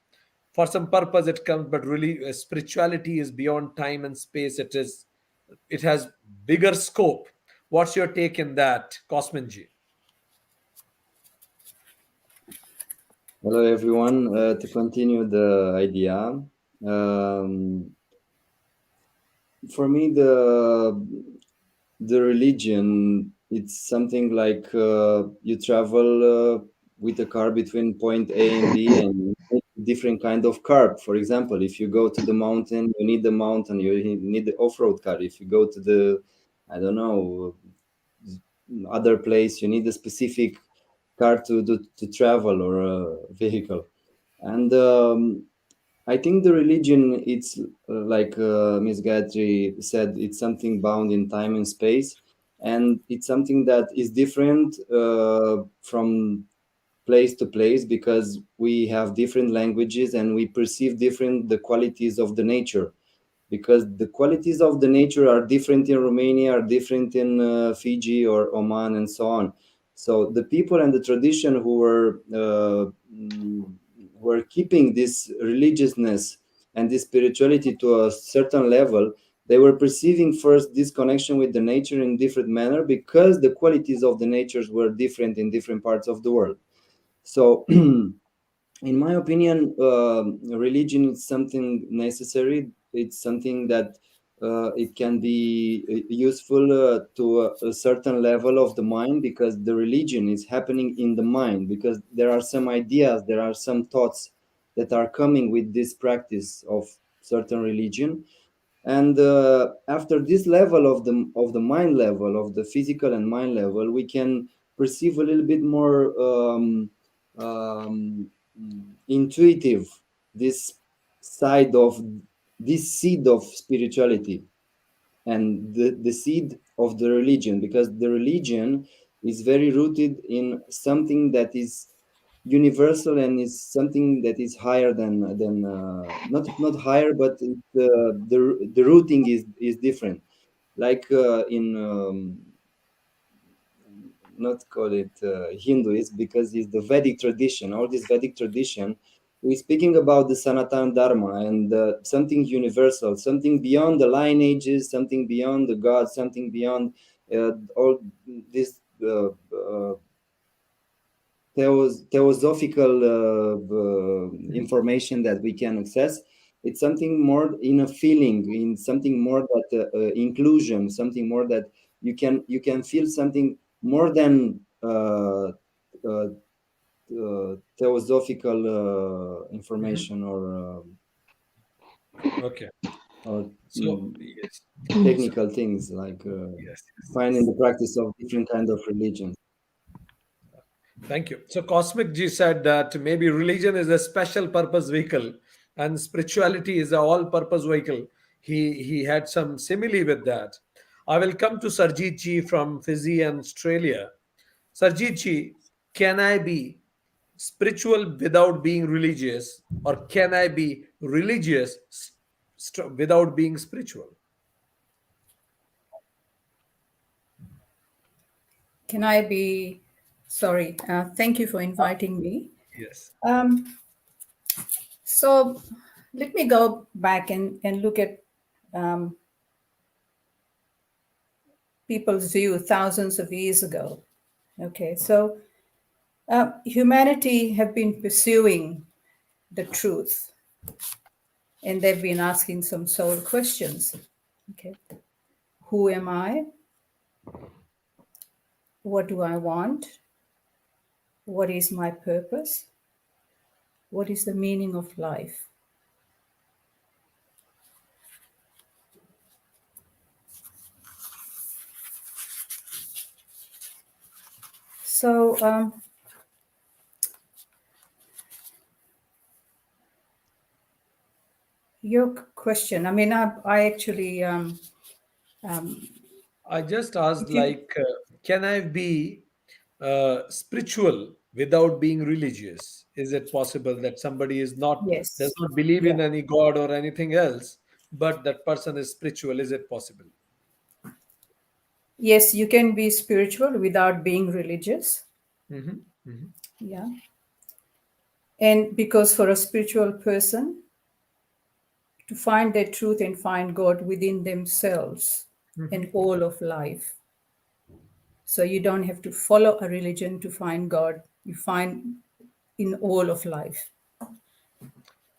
For some purpose it comes, but really spirituality is beyond time and space. It has bigger scope. What's your take in that, Cosmanji? Hello, everyone. To continue the idea, for me, the religion, it's something like you travel with a car between point A and B, and you need different kind of car. For example, if you go to the mountain, you need the mountain. You need the off-road car. If you go to the, I don't know, other place, you need a specific car to travel or a vehicle. And I think the religion, it's like Ms. Gayatri said, it's something bound in time and space, and it's something that is different from place to place, because we have different languages and we perceive different the qualities of the nature, because the qualities of the nature are different in Romania, are different in Fiji or Oman and so on. So the people and the tradition who were keeping this religiousness and this spirituality to a certain level, they were perceiving first this connection with the nature in different manner, because the qualities of the natures were different in different parts of the world. So in my opinion, religion is something necessary. It's something that it can be useful to a certain level of the mind, because the religion is happening in the mind, because there are some ideas, there are some thoughts that are coming with this practice of certain religion. And after this level of the mind level, of the physical and mind level, we can perceive a little bit more intuitive this side of this seed of spirituality and the seed of the religion, because the religion is very rooted in something that is universal and is something that is higher than not higher, but the rooting is different, like in not call it Hinduism, because it's the Vedic tradition. All this Vedic tradition, we're speaking about the Sanatana Dharma and something universal, something beyond the lineages, something beyond the gods, something beyond all this theosophical information that we can access. It's something more in a feeling, in something more that inclusion, something more that you can feel something more than theosophical information Okay. or So, yes. technical things like finding the practice of different kind of religions. Thank you. So Cosmic G said that maybe religion is a special purpose vehicle and spirituality is a all-purpose vehicle. He had some simile with that. I will come to Sarjeet Ji from Fiji and Australia. Sarjeet Ji, can I be spiritual without being religious, or can I be religious without being spiritual? Can I be, sorry, thank you for inviting me. Yes. So let me go back and look at people's view thousands of years ago. Okay, so humanity have been pursuing the truth, and they've been asking some soul questions. Okay, who am I? What do I want? What is my purpose? What is the meaning of life? So your question, I mean, I actually I just asked, like, can I be spiritual without being religious? Is it possible that somebody is not does yes, not believe yeah. in any god or anything else, but that person is spiritual? Is it possible? Yes, you can be spiritual without being religious. Mm-hmm. Mm-hmm. Yeah. And because for a spiritual person, to find their truth and find God within themselves and all of life. So you don't have to follow a religion to find God. You find in all of life.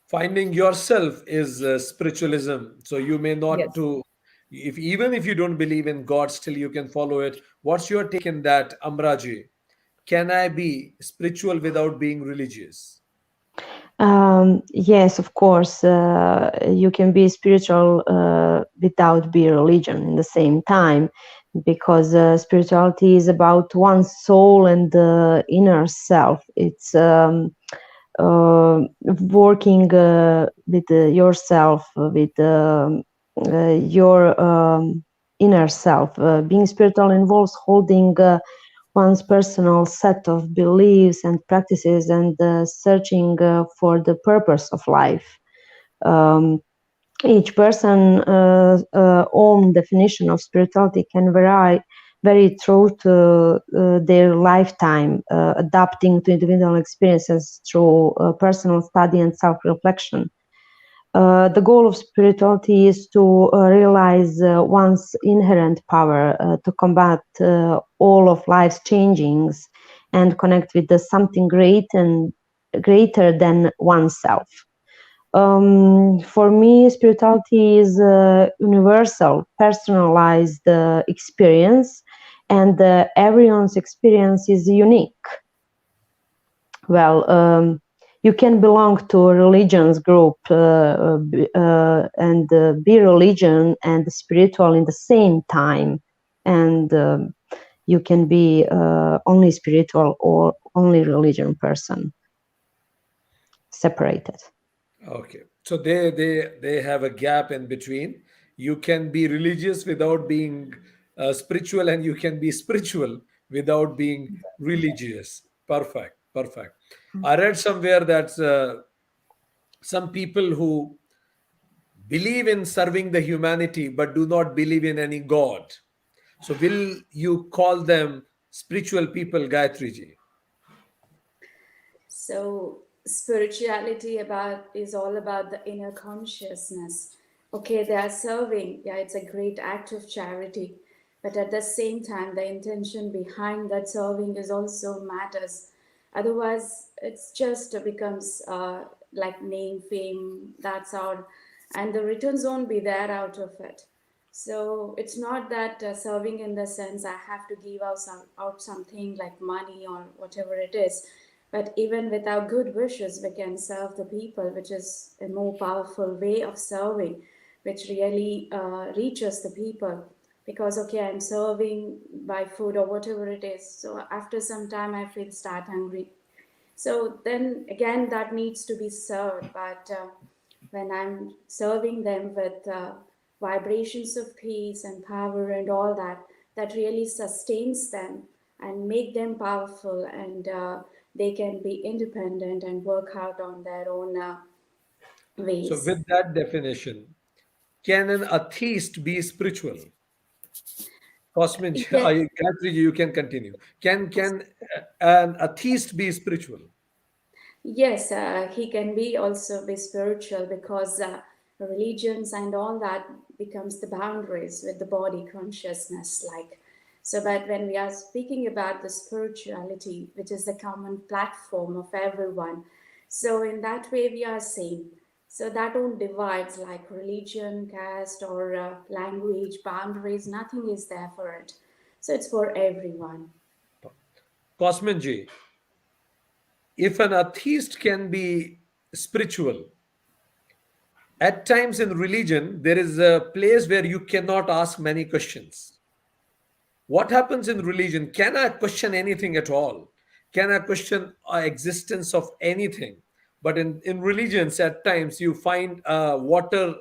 Finding yourself is spiritualism. So you may not Yes. to, if even if you don't believe in God, still you can follow it. What's your take in that, Amraji? Can I be spiritual without being religious? Yes, of course, you can be spiritual without be religion in the same time, because spirituality is about one's soul and the inner self. It's working with yourself, with your inner self. Being spiritual involves holding one's personal set of beliefs and practices and searching for the purpose of life. Each person's own definition of spirituality can vary throughout their lifetime, adapting to individual experiences through personal study and self-reflection. The goal of spirituality is to realize one's inherent power to combat all of life's changings and connect with the something great and greater than oneself. For me, spirituality is a universal, personalized experience, and everyone's experience is unique. Well, You can belong to a religions group and be religion and spiritual in the same time, and you can be only spiritual or only religion person, separated. Okay, so they have a gap in between. You can be religious without being spiritual, and you can be spiritual without being religious. Perfect, perfect. I read somewhere that some people who believe in serving the humanity but do not believe in any god. So will you call them spiritual people, Gayatri ji? So spirituality is all about the inner consciousness. Okay, they are serving. Yeah, it's a great act of charity. But at the same time, the intention behind that serving is also matters. Otherwise, it's just becomes like name, fame, that's all. And the returns won't be there out of it. So it's not that serving in the sense I have to give out something like money or whatever it is, but even without good wishes, we can serve the people, which is a more powerful way of serving, which really reaches the people. Because okay, I'm serving by food or whatever it is. So after some time, I feel start hungry. So then again, that needs to be served. But when I'm serving them with vibrations of peace and power and all that, that really sustains them and make them powerful, and they can be independent and work out on their own So ways. with that definition, can an atheist be spiritual? Cosmin, Yeah. Gayatri ji, you can continue. Can an atheist be spiritual? Yes, he can be also be spiritual because religions and all that becomes the boundaries with the body consciousness. Like so, but when we are speaking about the spirituality, which is the common platform of everyone, so in that way we are same. So that don't divides like religion, caste, or language boundaries. Nothing is there for it. So it's for everyone. Cosmin ji, if an atheist can be spiritual, at times in religion, there is a place where you cannot ask many questions. What happens in religion? Can I question anything at all? Can I question existence of anything? But in religions, at times you find water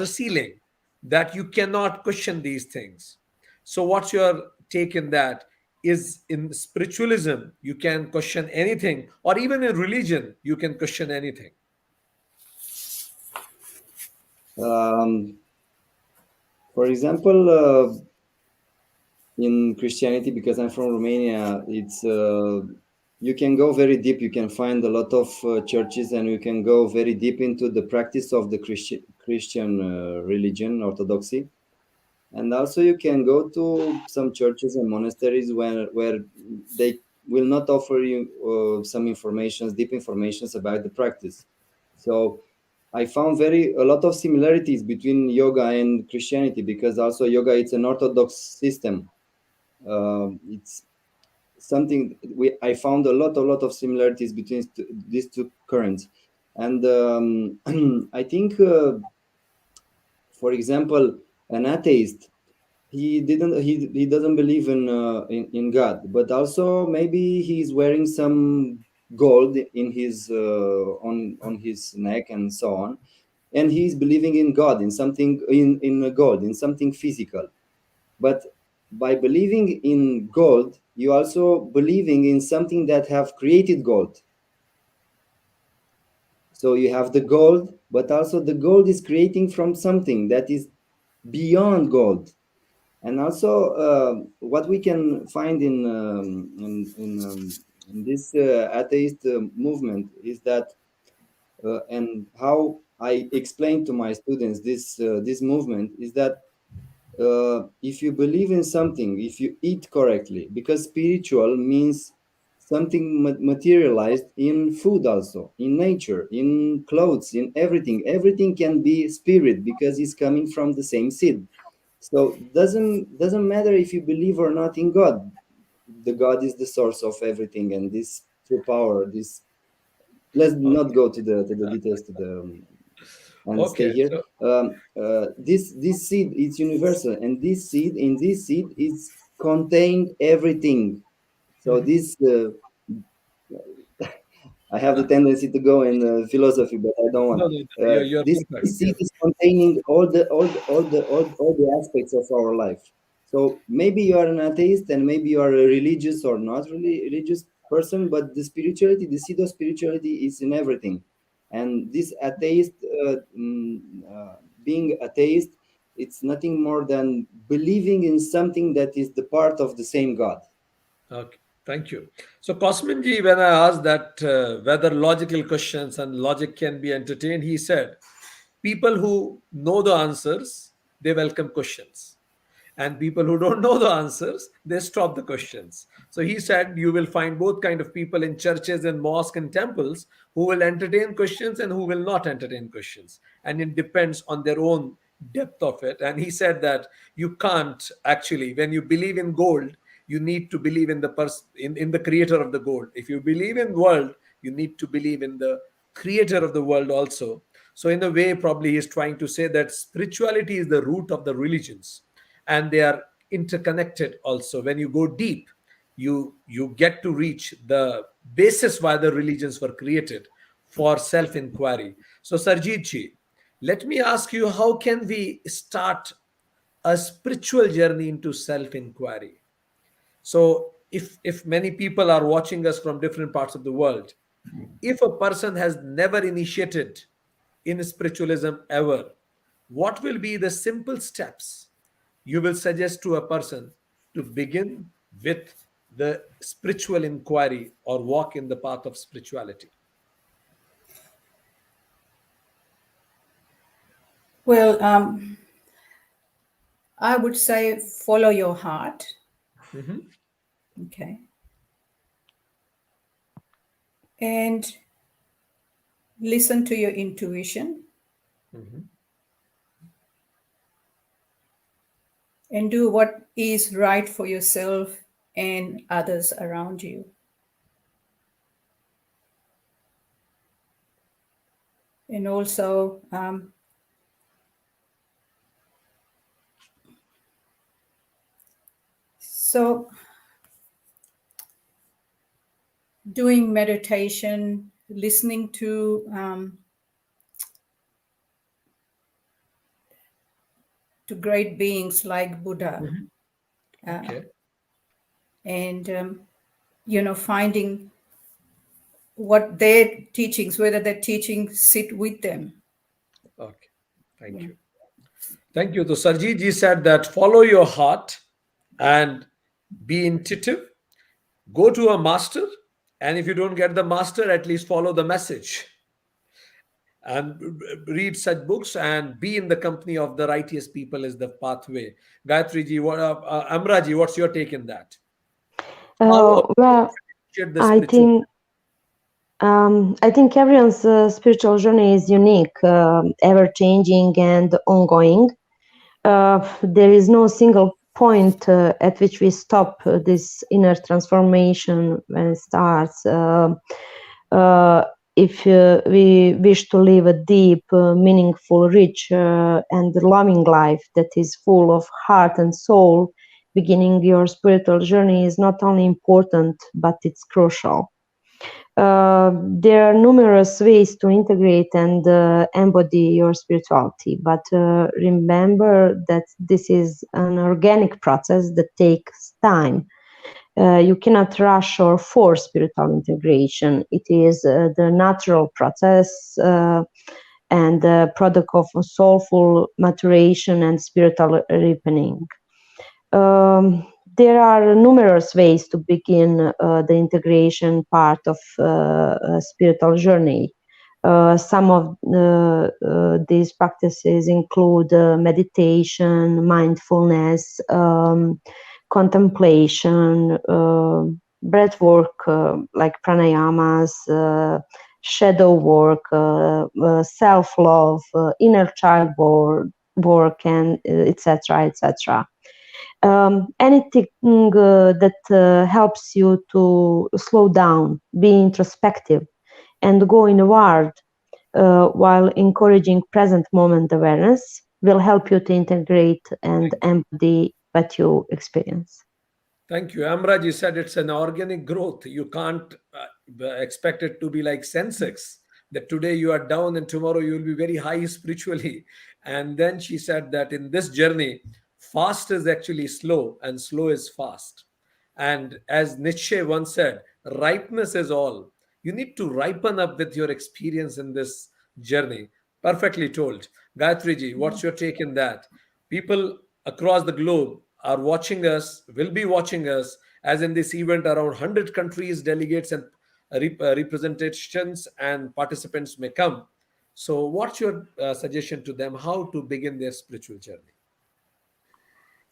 ceiling that you cannot question these things. So, what's your take in that? Is in spiritualism you can question anything, or even in religion you can question anything? For example, in Christianity, because I'm from Romania, it's you can go very deep. You can find a lot of churches, and you can go very deep into the practice of the Christian religion, Orthodoxy. And also, you can go to some churches and monasteries where they will not offer you some information, deep informations about the practice. So I found a lot of similarities between yoga and Christianity, because also yoga, it's an Orthodox system. It's something I found a lot of similarities between these two currents. And I think, for example, an atheist, he doesn't believe in God, but also maybe he's wearing some gold in his on his neck and so on, and he's believing in God, in something, in gold, in something physical. But by believing in gold, you also believing in something that have created gold. So you have the gold, but also the gold is creating from something that is beyond gold. And also, what we can find in this atheist movement is that, and how I explain to my students this movement is that, if you believe in something, if you eat correctly, because spiritual means something materialized in food, also in nature, in clothes, in everything. Everything can be spirit because it's coming from the same seed. So doesn't matter if you believe or not in God. The God is the source of everything, and this true power, this let's not go to the details and stay here. This seed is universal, and this seed is contained everything. So this I have the tendency to go in philosophy, but I don't want. You're This perfect. seed is containing all the aspects of our life. So maybe you are an atheist, and maybe you are a religious or not really religious person, but the spirituality, the seed of spirituality, is in everything. And this atheist, being atheist, it's nothing more than believing in something that is the part of the same God. Okay, thank you. So, Cosminji, when I asked that whether logical questions and logic can be entertained, he said, people who know the answers, they welcome questions. And people who don't know the answers, they stop the questions. So he said you will find both kind of people in churches and mosques and temples who will entertain questions and who will not entertain questions. And it depends on their own depth of it. And he said that you can't actually, when you believe in gold, you need to believe in the in the creator of the gold. If you believe in world, you need to believe in the creator of the world also. So in a way, probably he's trying to say that spirituality is the root of the religions, and they are interconnected also. When you go deep, you get to reach the basis why the religions were created, for self-inquiry. So Sarjeet ji, let me ask you, how can we start a spiritual journey into self-inquiry? So if many people are watching us from different parts of the world, if a person has never initiated in spiritualism ever, what will be the simple steps you will suggest to a person to begin with the spiritual inquiry or walk in the path of spirituality? Well, I would say follow your heart. Okay. And listen to your intuition. And do what is right for yourself and others around you. And also, so doing meditation, listening to great beings like Buddha, and finding what their teachings, whether their teachings sit with them. Okay, thank you. Thank you. So Sarjeet ji said that follow your heart and be intuitive. Go to a master, and if you don't get the master, at least follow the message. And read such books and be in the company of the righteous people is the pathway. Gayatri ji, Amra ji, what's your take in that? Well, I think everyone's spiritual journey is unique, ever-changing and ongoing. There is no single point at which we stop this inner transformation when it starts. If we wish to live a deep, meaningful, rich, and loving life that is full of heart and soul, beginning your spiritual journey is not only important, but it's crucial. There are numerous ways to integrate and embody your spirituality, but remember that this is an organic process that takes time. You cannot rush or force spiritual integration. It is the natural process and the product of soulful maturation and spiritual ripening. There are numerous ways to begin the integration part of a spiritual journey. Some of these practices include meditation, mindfulness, contemplation, breath work like pranayamas, shadow work, self-love, inner child work, and etc., etc. Anything that helps you to slow down, be introspective, and go inward while encouraging present moment awareness will help you to integrate and embody what you experience. Thank you. Amraj, said it's an organic growth. You can't expect it to be like Sensex, that today you are down and tomorrow you will be very high spiritually. And then she said that in this journey, fast is actually slow and slow is fast. And as Nietzsche once said, ripeness is all. You need to ripen up with your experience in this journey. Perfectly told. Gayatri ji, what's your take in that? People across the globe are watching us, will be watching us, as in this event, around 100 countries, delegates, and representations and participants may come. So, what's your suggestion to them how to begin their spiritual journey?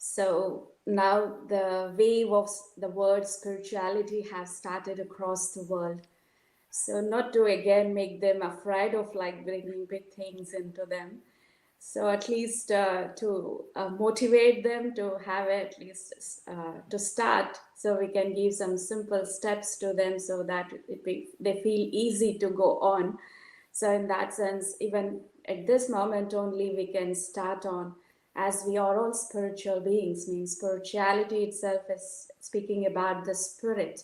So now the wave of the word spirituality has started across the world. So not to again make them afraid of like bringing big things into them. So at least to motivate them to have at least to start, so we can give some simple steps to them so that they feel easy to go on. So in that sense, even at this moment only we can start on, as we are all spiritual beings, means spirituality itself is speaking about the spirit,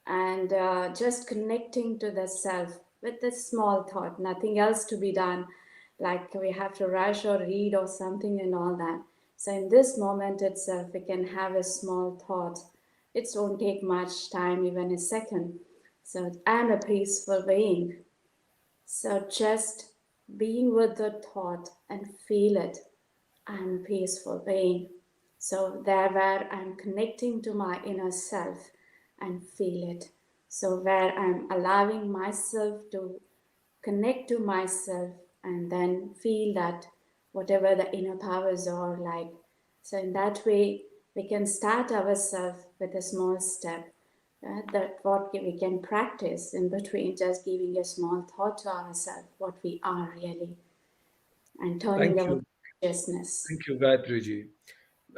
and just connecting to the self with this small thought, nothing else to be done, like we have to rush or read or something and all that. So in this moment itself, we can have a small thought. It won't take much time, even a second. So I'm a peaceful being. So just being with the thought and feel it. I'm a peaceful being. So there where I'm connecting to my inner self and feel it. So where I'm allowing myself to connect to myself and then feel that whatever the inner powers are like. So in that way, we can start ourselves with a small step. That what we can practice in between, just giving a small thought to ourselves, what we are really, and turning Thank our you. consciousness. Thank you, Gayatri ji.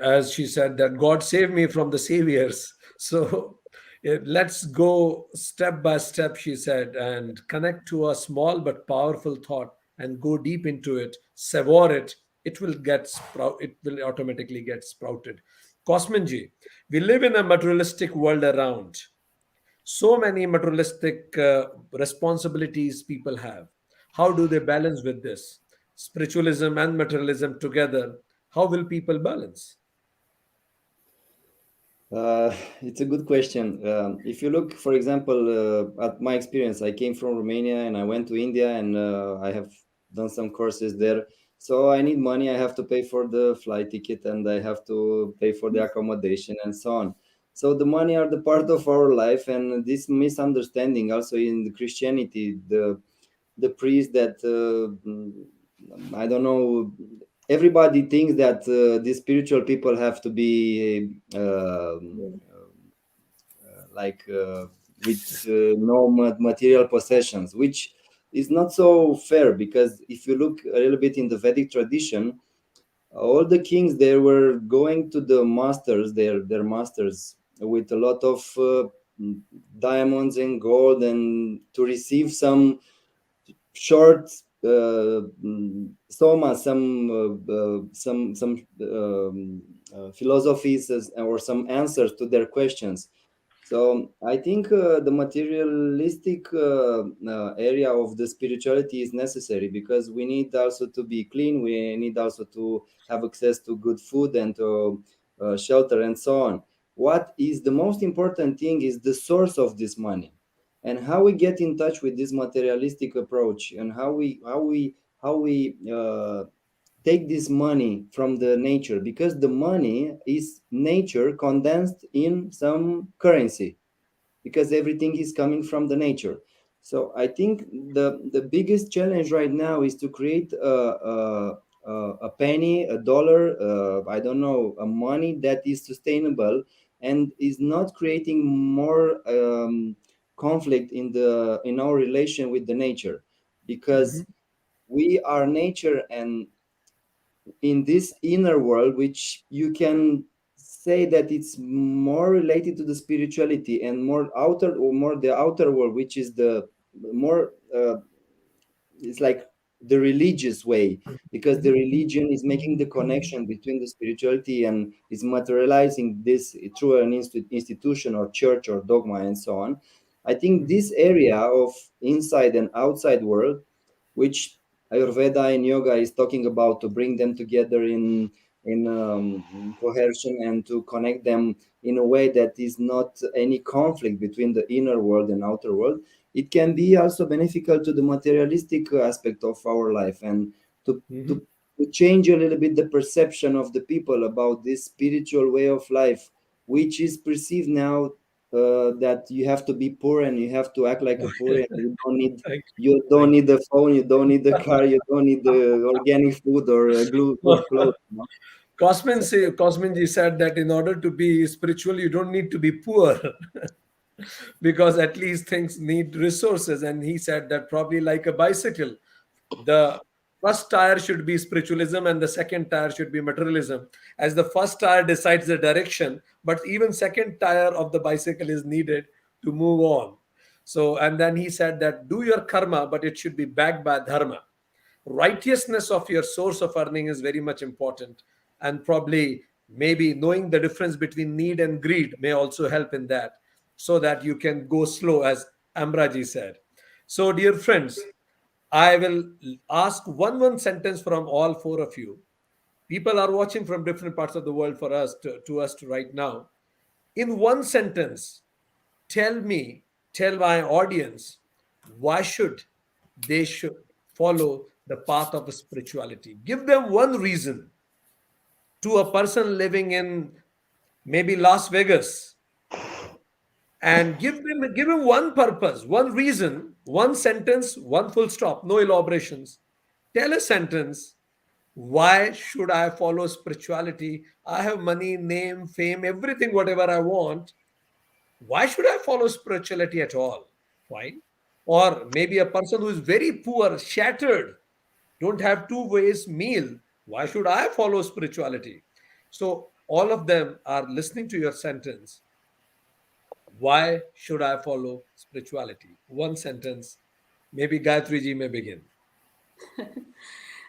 As she said, that God save me from the saviors. So let's go step by step, she said, and connect to a small but powerful thought and go deep into it, savor it. It will it will automatically get sprouted. Cosmin ji, we live in a materialistic world around. So many materialistic responsibilities people have. How do they balance with this? Spiritualism and materialism together. How will people balance? It's a good question. If you look, for example, at my experience, I came from Romania and I went to India, and I have done some courses there. So I need money. I have to pay for the flight ticket and I have to pay for the accommodation and so on. So the money are the part of our life, and this misunderstanding also in the Christianity, the priest that I don't know, everybody thinks that these spiritual people have to be like with no material possessions, which is not so fair, because if you look a little bit in the Vedic tradition, all the kings, they were going to the masters, their masters, with a lot of diamonds and gold, and to receive some short soma, some philosophies or some answers to their questions. So I think the materialistic area of the spirituality is necessary, because we need also to be clean. We need also to have access to good food and to shelter and so on. What is the most important thing is the source of this money, and how we get in touch with this materialistic approach, and how we take this money from the nature, because the money is nature condensed in some currency, because everything is coming from the nature. So I think the biggest challenge right now is to create a penny, a dollar, I don't know, a money that is sustainable and is not creating more conflict in our relation with the nature, because we are nature, and in this inner world, which you can say that it's more related to the spirituality, and more outer, or more the outer world, which is the more it's like the religious way, because the religion is making the connection between the spirituality and is materializing this through an institution or church or dogma and so on. I think this area of inside and outside world, which Ayurveda and yoga is talking about, to bring them together in cohesion and to connect them in a way that is not any conflict between the inner world and outer world, it can be also beneficial to the materialistic aspect of our life, and to, to, to change a little bit the perception of the people about this spiritual way of life, which is perceived now that you have to be poor and you have to act like a poor, and Thank you don't need the phone, you don't need the car, you don't need the organic food or good clothes. Cosminji said that in order to be spiritual, you don't need to be poor. Because at least things need resources. And he said that probably like a bicycle, the first tire should be spiritualism and the second tire should be materialism, as the first tire decides the direction, but even second tire of the bicycle is needed to move on. So, and then he said that do your karma, but it should be backed by dharma. Righteousness of your source of earning is very much important, and probably maybe knowing the difference between need and greed may also help in that, so that you can go slow, as Amraji said. So dear friends, I will ask one sentence from all four of you. People are watching from different parts of the world for us to us right now. In one sentence, tell me, tell my audience, why should follow the path of spirituality? Give them one reason. To a person living in maybe Las Vegas, and give him one purpose, one reason, one sentence, one full stop, no elaborations. Tell a sentence. Why should I follow spirituality? I have money, name, fame, everything, whatever I want. Why should I follow spirituality at all? Why? Or maybe a person who is very poor, shattered, don't have two ways meal. Why should I follow spirituality? So all of them are listening to your sentence. Why should I follow spirituality? One sentence. Maybe Gayatri ji may begin.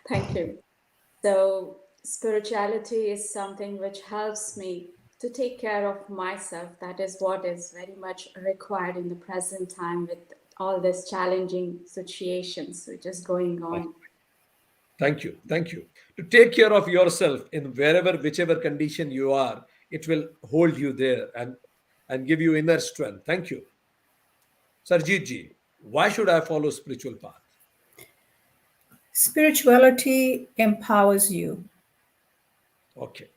Thank you. So, spirituality is something which helps me to take care of myself. That is what is very much required in the present time with all these challenging situations which is going on. Thank you. Thank you. To take care of yourself in whichever condition you are, it will hold you there and give you inner strength. Thank you. Sarjeet ji, why should I follow spiritual path? Spirituality empowers you. Okay.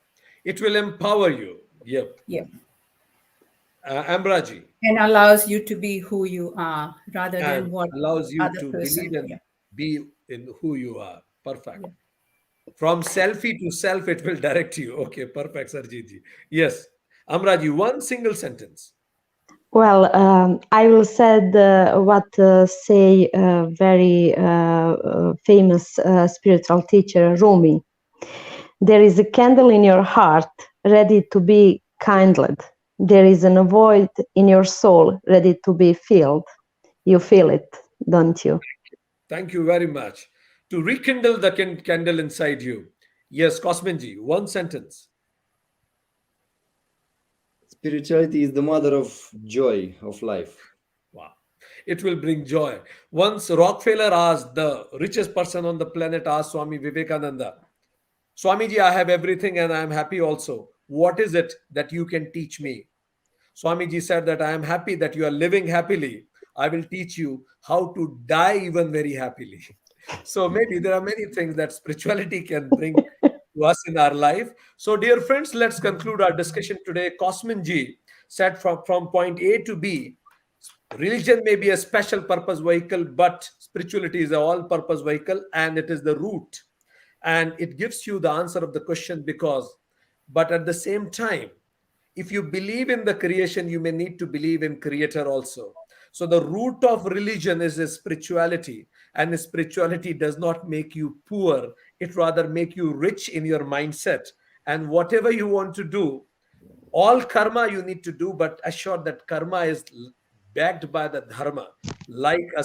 It will empower you. Yep. Yeah. Ambraji. And allows you to be who you are rather than what allows you other to person. believe and Yeah. be in who you are. Perfect. Yeah. From selfie to self, it will direct you. Okay, perfect, Sarjeet ji. Yes. Amraji, one single sentence. Well, I will said what say very famous spiritual teacher Rumi. There is a candle in your heart ready to be kindled. There is a void in your soul ready to be filled. You feel it, don't you? Thank you very much. To rekindle the candle inside you. Yes, Cosminji, one sentence. Spirituality is the mother of joy of life. Wow. It will bring joy. Once Rockefeller asked, the richest person on the planet asked Swami Vivekananda, Swamiji, I have everything and I am happy also. What is it that you can teach me? Swamiji said that I am happy that you are living happily. I will teach you how to die even very happily. So maybe there are many things that spirituality can bring to us in our life. So dear friends, let's conclude our discussion today. Cosminji said from point A to B, religion may be a special purpose vehicle, but spirituality is an all-purpose vehicle, and it is the root. And it gives you the answer of the question but at the same time, if you believe in the creation, you may need to believe in creator also. So the root of religion is a spirituality, and spirituality does not make you poor. It rather make you rich in your mindset. And whatever you want to do, all karma you need to do, but assure that karma is backed by the dharma. Like a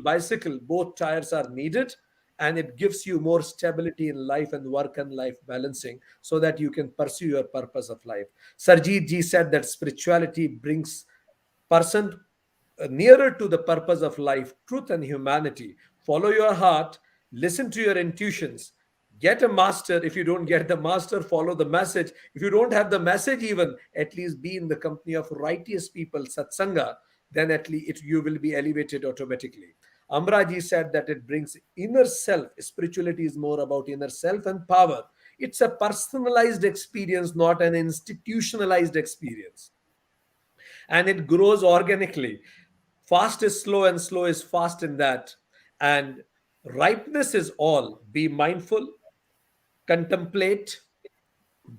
bicycle, both tires are needed, and it gives you more stability in life and work and life balancing so that you can pursue your purpose of life. Sarjeet ji said that spirituality brings person nearer to the purpose of life, truth and humanity. Follow your heart, listen to your intuitions, get a master. If you don't get the master, follow the message. If you don't have the message, even at least be in the company of righteous people, satsanga, then at least you will be elevated automatically. Amraji said that it brings inner self. Spirituality is more about inner self and power. It's a personalized experience, not an institutionalized experience, and it grows organically. Fast is slow, and slow is fast in that. And ripeness is all. Be mindful, contemplate,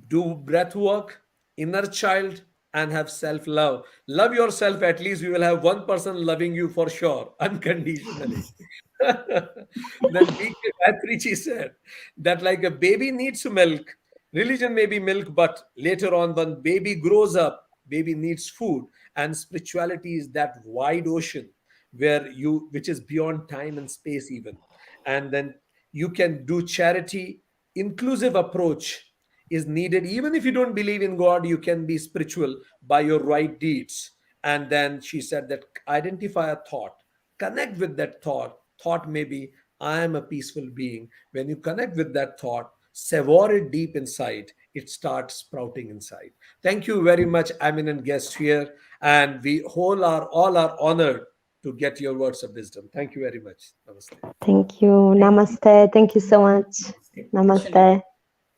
do breath work, inner child, and have self love. Love yourself, at least you will have one person loving you for sure, unconditionally. Then B.K. Gayatri said that, like a baby needs milk, religion may be milk, but later on, when baby grows up, baby needs food. And spirituality is that wide ocean which is beyond time and space, even. And then you can do charity, inclusive approach is needed. Even if you don't believe in God, you can be spiritual by your right deeds. And then she said that identify a thought, connect with that thought. Thought may be, I am a peaceful being. When you connect with that thought, savor it deep inside, it starts sprouting inside. Thank you very much, eminent guest here. And we all are honored to get your words of wisdom. Thank you very much. Namaste. Thank you. Namaste. Thank you so much. Namaste.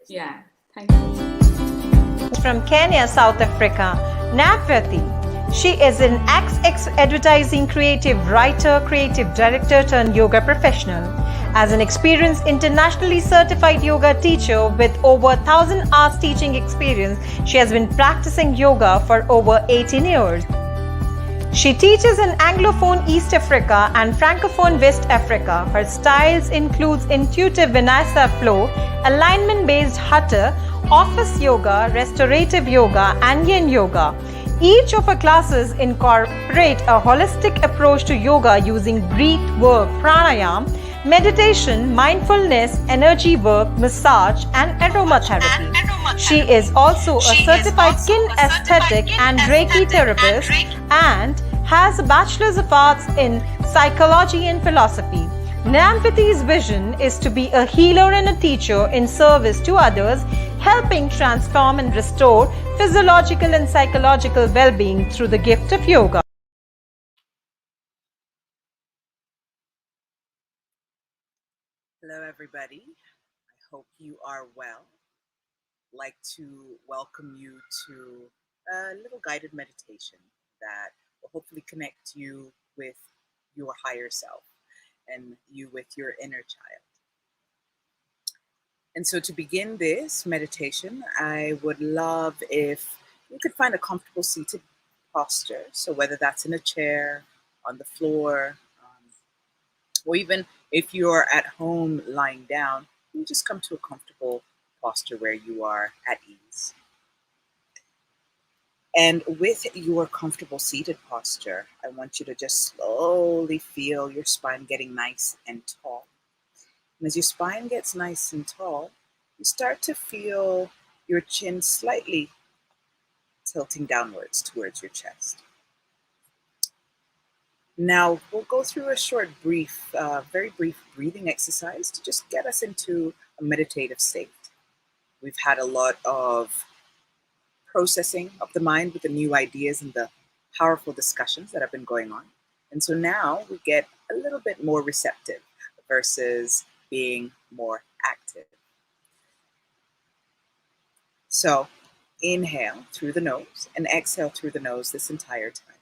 Yeah, thank you. From Kenya, South Africa, Navvati. She is an advertising creative writer, creative director turned yoga professional. As an experienced internationally certified yoga teacher with over 1,000 hours teaching experience, she has been practicing yoga for over 18 years. She teaches in Anglophone East Africa and Francophone West Africa. Her styles includes intuitive Vinyasa flow, alignment-based Hatha, office yoga, restorative yoga, and yin yoga. Each of her classes incorporate a holistic approach to yoga using breath work, pranayama, meditation, mindfulness, energy work, massage, and aromatherapy. She is also a certified kinesthetic and Reiki therapist and has a Bachelor's of Arts in Psychology and Philosophy. Navvati's vision is to be a healer and a teacher in service to others, helping transform and restore physiological and psychological well-being through the gift of yoga. Hello, everybody. I hope you are well. I'd like to welcome you to a little guided meditation that will hopefully connect you with your higher self and you with your inner child. And so to begin this meditation, I would love if you could find a comfortable seated posture. So whether that's in a chair, on the floor, or even if you're at home lying down, you just come to a comfortable posture where you are at ease. And with your comfortable seated posture, I want you to just slowly feel your spine getting nice and tall. And as your spine gets nice and tall, you start to feel your chin slightly tilting downwards towards your chest. Now, we'll go through a short, very brief breathing exercise to just get us into a meditative state. We've had a lot of processing of the mind with the new ideas and the powerful discussions that have been going on. And so now we get a little bit more receptive versus being more active. So inhale through the nose and exhale through the nose this entire time.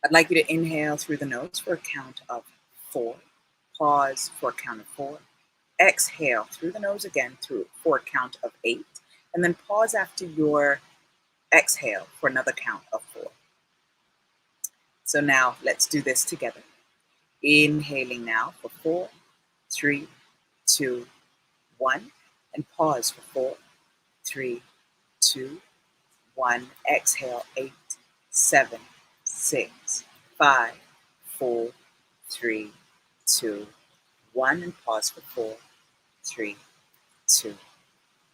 I'd like you to inhale through the nose for a count of 4. Pause for a count of 4. Exhale through the nose again for a count of 8. And then pause after your exhale for another count of 4. So now let's do this together. Inhaling now for 4, 3, 2, 1. And pause for 4, 3, 2, 1. Exhale 8, 7, 6, 5, 4, 3, 2, 1, and pause for 4, 3, 2,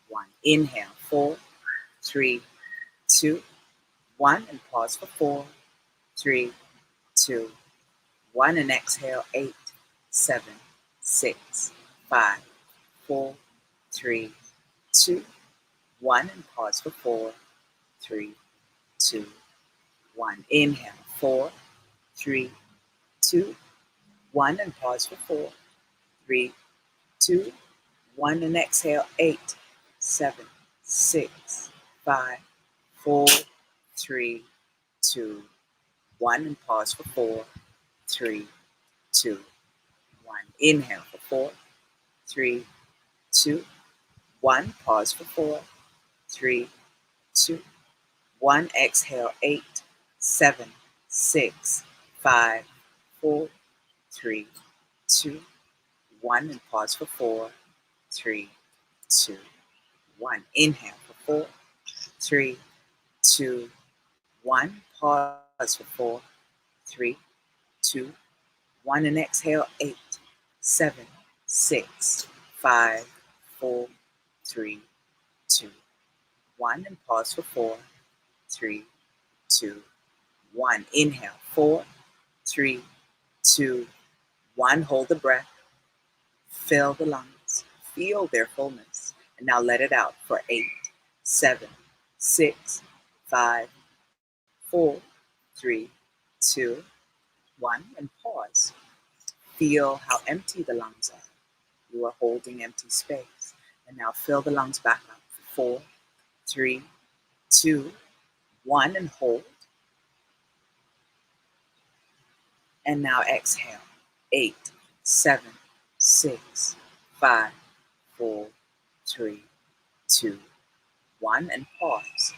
1. Inhale, 4, 3, 2, 1, and pause for 4, 3, 2, 1, and exhale, 8, 7, 6, 5, 4, 3, 2, 1, and pause for 4, 3, 2, 1. Inhale, 4, 3, 2, 1, and pause for 4, 3, 2, 1, and exhale, 8, 7, 6, 5, 4, 3, 2, 1, and pause for 4, 3, 2, 1. Inhale for 4, 3, 2, 1. Pause for 4, 3, 2, 1. Exhale, 8, 7, 6, 5, 4, 3, 2, 1. And pause for 4, 3, 2, 1. Inhale for 4, 3, 2, 1. Pause for 4, 3, 2, 1. And exhale, 8, 7, 6, 5, 4, 3, 2, 1. And pause for 4, 3, 2, 1. Inhale, 4, 3, 2, 1. Hold the breath. Fill the lungs. Feel their fullness. And now let it out for 8, 7, 6, 5, 4, 3, 2, 1. And pause. Feel how empty the lungs are. You are holding empty space. And now fill the lungs back up for 4, 3, 2, 1. And hold. And now exhale. 8, 7, 6, 5, 4, 3, 2, 1. And pause.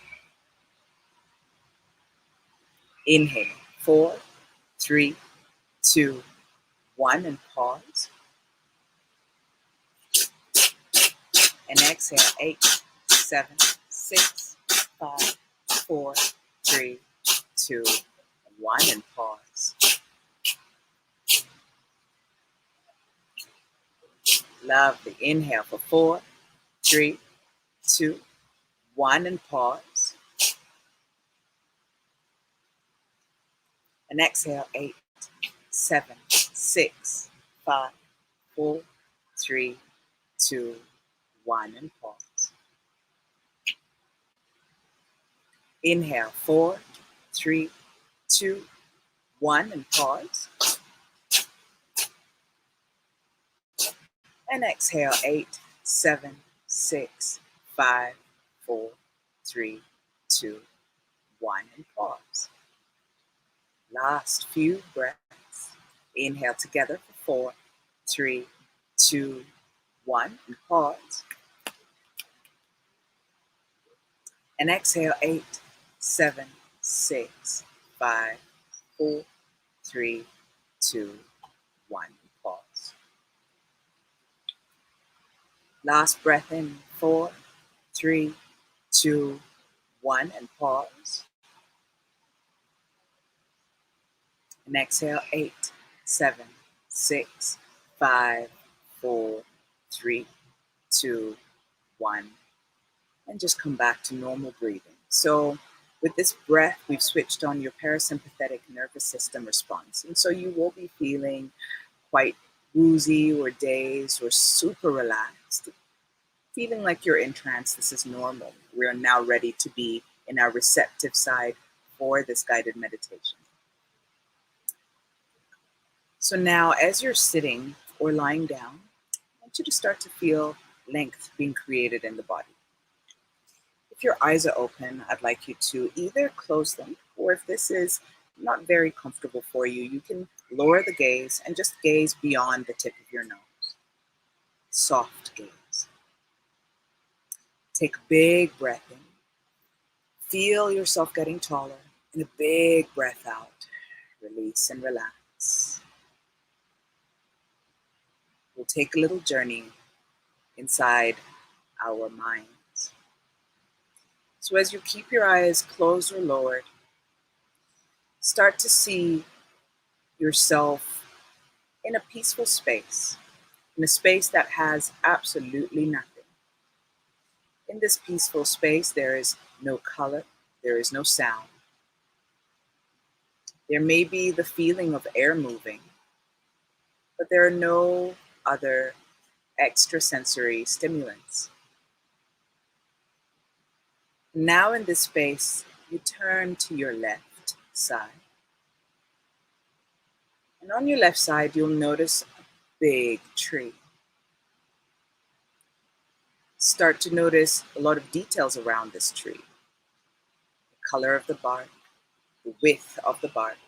Inhale. 4, 3, 2, 1. And pause. And exhale. 8, 7, 6, 5, 4, 3, 2, 1. And pause. Lovely. Inhale for 4, 3, 2, 1. And pause. And exhale. 8, 7, 6, 5, 4, 3, 2, 1. And pause. Inhale. 4, 3, 2, 1. And pause. And exhale. 8, 7, 6, 5, 4, 3, 2, 1. And pause. Last few breaths. Inhale together for 4, 3, 2, 1. And pause. And exhale. 8, 7, 6, 5, 4, 3, 2, 1. And pause. Last breath in. 4, 3, 2, 1. And pause. And exhale. 8, 7, 6, 5, 4, 3, 2, 1. And just come back to normal breathing. So with this breath, we've switched on your parasympathetic nervous system response. And so you will be feeling quite woozy or dazed or super relaxed, feeling like you're in trance. This is normal. We are now ready to be in our receptive side for this guided meditation. So now as you're sitting or lying down, I want you to start to feel length being created in the body. If your eyes are open, I'd like you to either close them, or if this is not very comfortable for you, you can lower the gaze and just gaze beyond the tip of your nose. Soft gaze. Take a big breath in. Feel yourself getting taller, and a big breath out. Release and relax. We'll take a little journey inside our minds. So as you keep your eyes closed or lowered, start to see yourself in a peaceful space, in a space that has absolutely nothing. In this peaceful space, there is no color, there is no sound. There may be the feeling of air moving, but there are no other extrasensory stimulants. Now in this space, you turn to your left side. And on your left side, you'll notice a big tree. Start to notice a lot of details around this tree. The color of the bark, the width of the bark,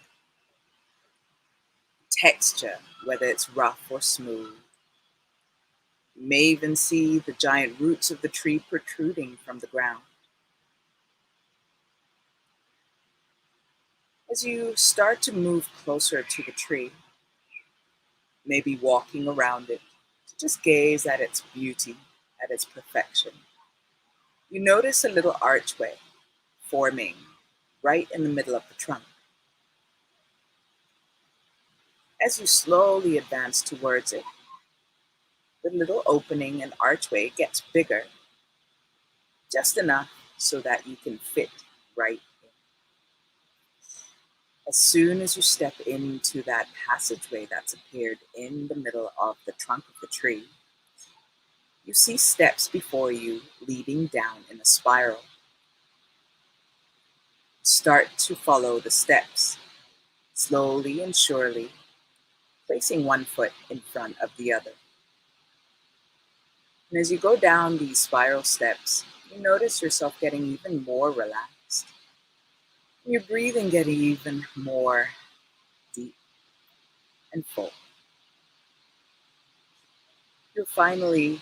texture, whether it's rough or smooth. You may even see the giant roots of the tree protruding from the ground. As you start to move closer to the tree, maybe walking around it, to just gaze at its beauty, at its perfection, you notice a little archway forming right in the middle of the trunk. As you slowly advance towards it, the little opening and archway gets bigger, just enough so that you can fit right in. As soon as you step into that passageway that's appeared in the middle of the trunk of the tree, you see steps before you leading down in a spiral. Start to follow the steps, slowly and surely, placing one foot in front of the other. And as you go down these spiral steps, you notice yourself getting even more relaxed. Your breathing getting even more deep and full. You're finally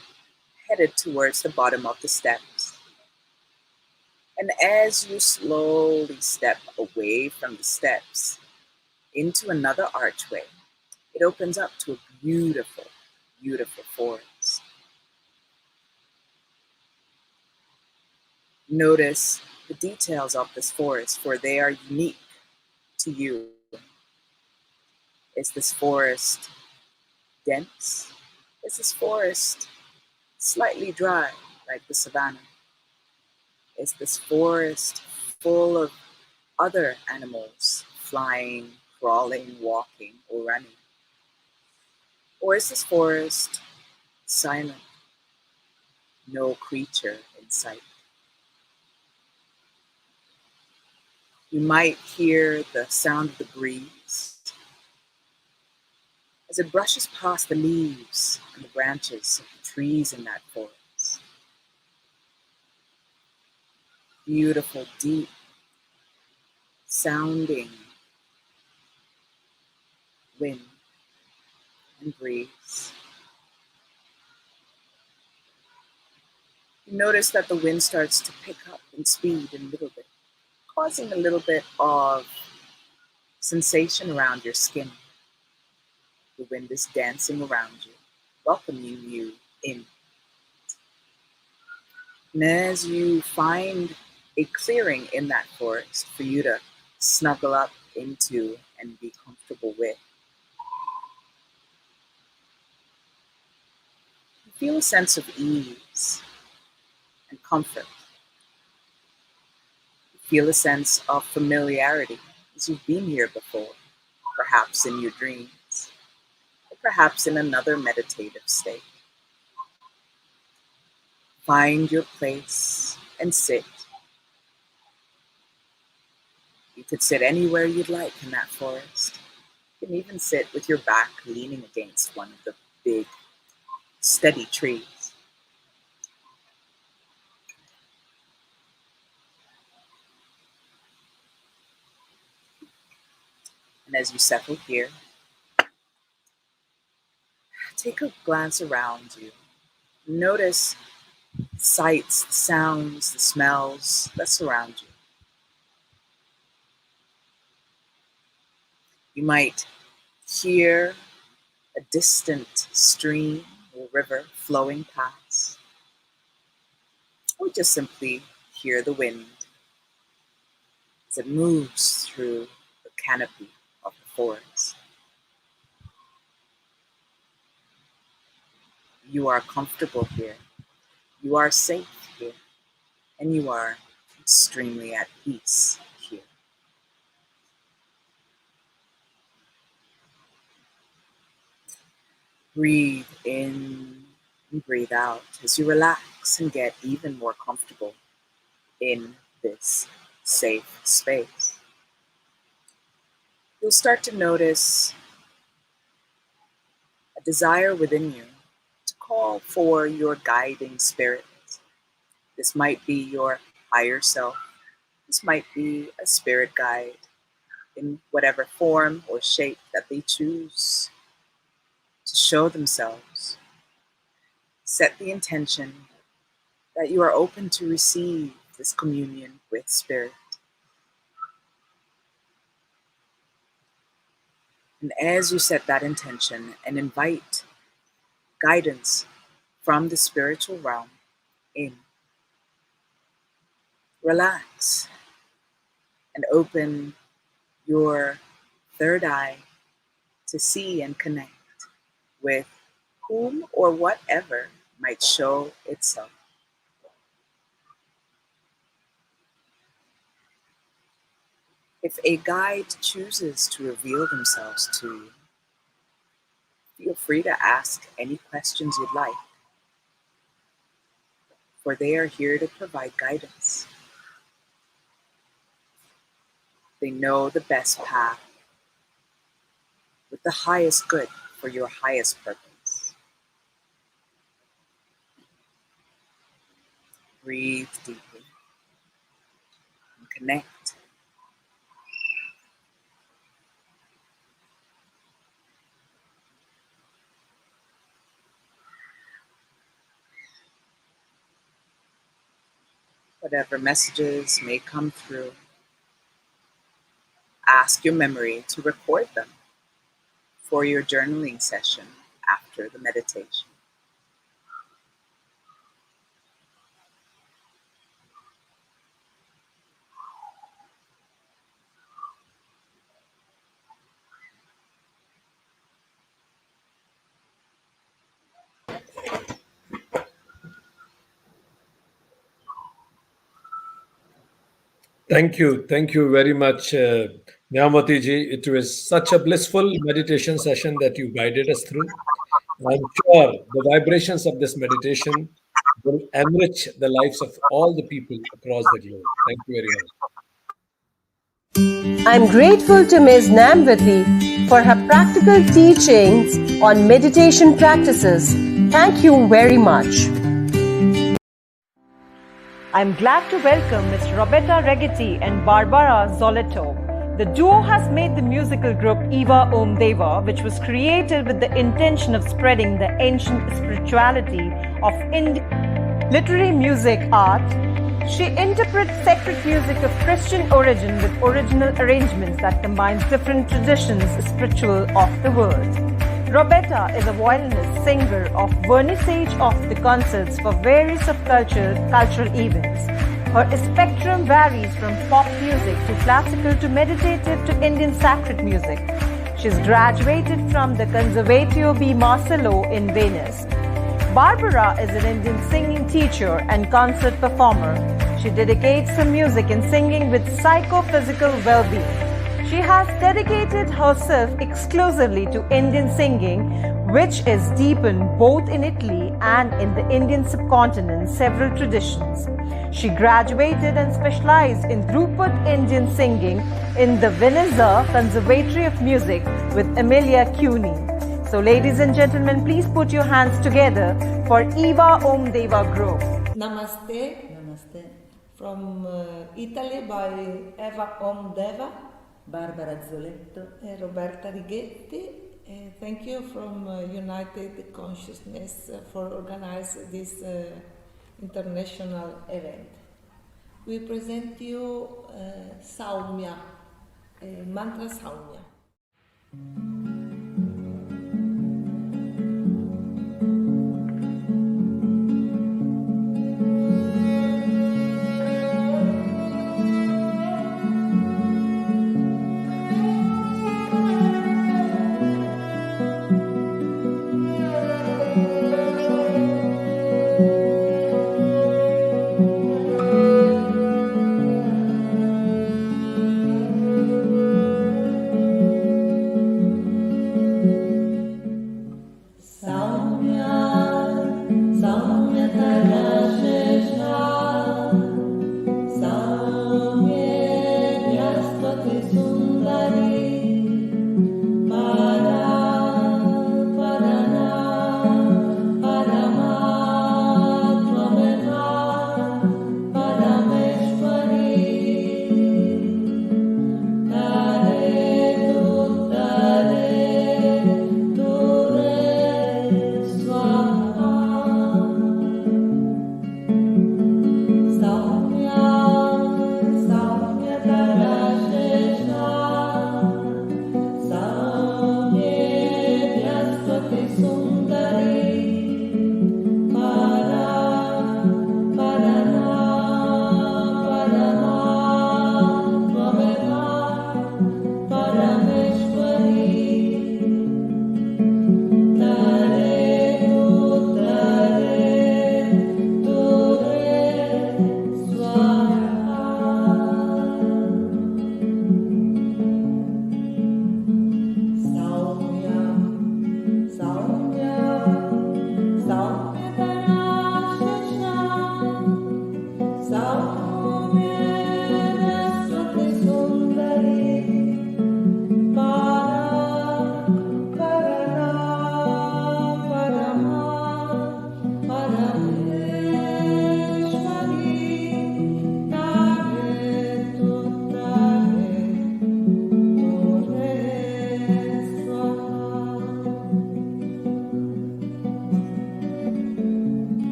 headed towards the bottom of the steps. And as you slowly step away from the steps into another archway, it opens up to a beautiful, beautiful forest. Notice the details of this forest, for they are unique to you. Is this forest dense? Is this forest slightly dry, like the savanna? Is this forest full of other animals, flying, crawling, walking, or running? Or is this forest silent, no creature in sight? You might hear the sound of the breeze as it brushes past the leaves and the branches of the trees in that forest. Beautiful, deep sounding wind and breeze. You notice that the wind starts to pick up in speed a little bit, causing a little bit of sensation around your skin. The wind is dancing around you, welcoming you in. And as you find a clearing in that forest for you to snuggle up into and be comfortable with, you feel a sense of ease and comfort. You feel a sense of familiarity as you've been here before, perhaps in your dreams, or perhaps in another meditative state. Find your place and sit. You could sit anywhere you'd like in that forest. You can even sit with your back leaning against one of the big, steady trees. And as you settle here, take a glance around you. Notice the sights, the sounds, the smells that surround you. You might hear a distant stream or river flowing past, or just simply hear the wind as it moves through the canopy of the forest. You are comfortable here, you are safe here, and you are extremely at peace here. Breathe in and breathe out as you relax and get even more comfortable in this safe space. You'll start to notice a desire within you to call for your guiding spirit. This might be your higher self. This might be a spirit guide in whatever form or shape that they choose to show themselves. Set the intention that you are open to receive this communion with spirit. And as you set that intention and invite guidance from the spiritual realm in, relax and open your third eye to see and connect with whom or whatever might show itself. If a guide chooses to reveal themselves to you, feel free to ask any questions you'd like, for they are here to provide guidance. They know the best path with the highest good for your highest purpose. Breathe deeply and connect. Whatever messages may come through, ask your memory to record them for your journaling session after the meditation. Thank you. Thank you very much, Nyamati ji. It was such a blissful meditation session that you guided us through. I'm sure the vibrations of this meditation will enrich the lives of all the people across the globe. Thank you very much. I'm grateful to Ms. Namvati for her practical teachings on meditation practices. Thank you very much. I'm glad to welcome Ms. Roberta Regetti and Barbara Zoletto. The duo has made the musical group Eva Om Deva, which was created with the intention of spreading the ancient spirituality of Indian literary music art. She interprets sacred music of Christian origin with original arrangements that combines different traditions spiritual of the world. Roberta is a violinist, singer of vernissage of the concerts for various cultural events. Her spectrum varies from pop music to classical to meditative to Indian sacred music. She's graduated from the Conservatorio B. Marcello in Venice. Barbara is an Indian singing teacher and concert performer. She dedicates her music and singing with psychophysical well-being. She has dedicated herself exclusively to Indian singing, which is deepened both in Italy and in the Indian subcontinent several traditions. She graduated and specialized in Dhrupad Indian singing in the Venice Conservatory of Music with Emilia Cuny. So ladies and gentlemen, please put your hands together for Eva Om Deva Group. Namaste. Namaste. From Italy by Eva Om Deva, Barbara Zoletto, and Roberta Righetti. Thank you from United Consciousness for organizing this international event. We present you Saumya, mantra Saumya.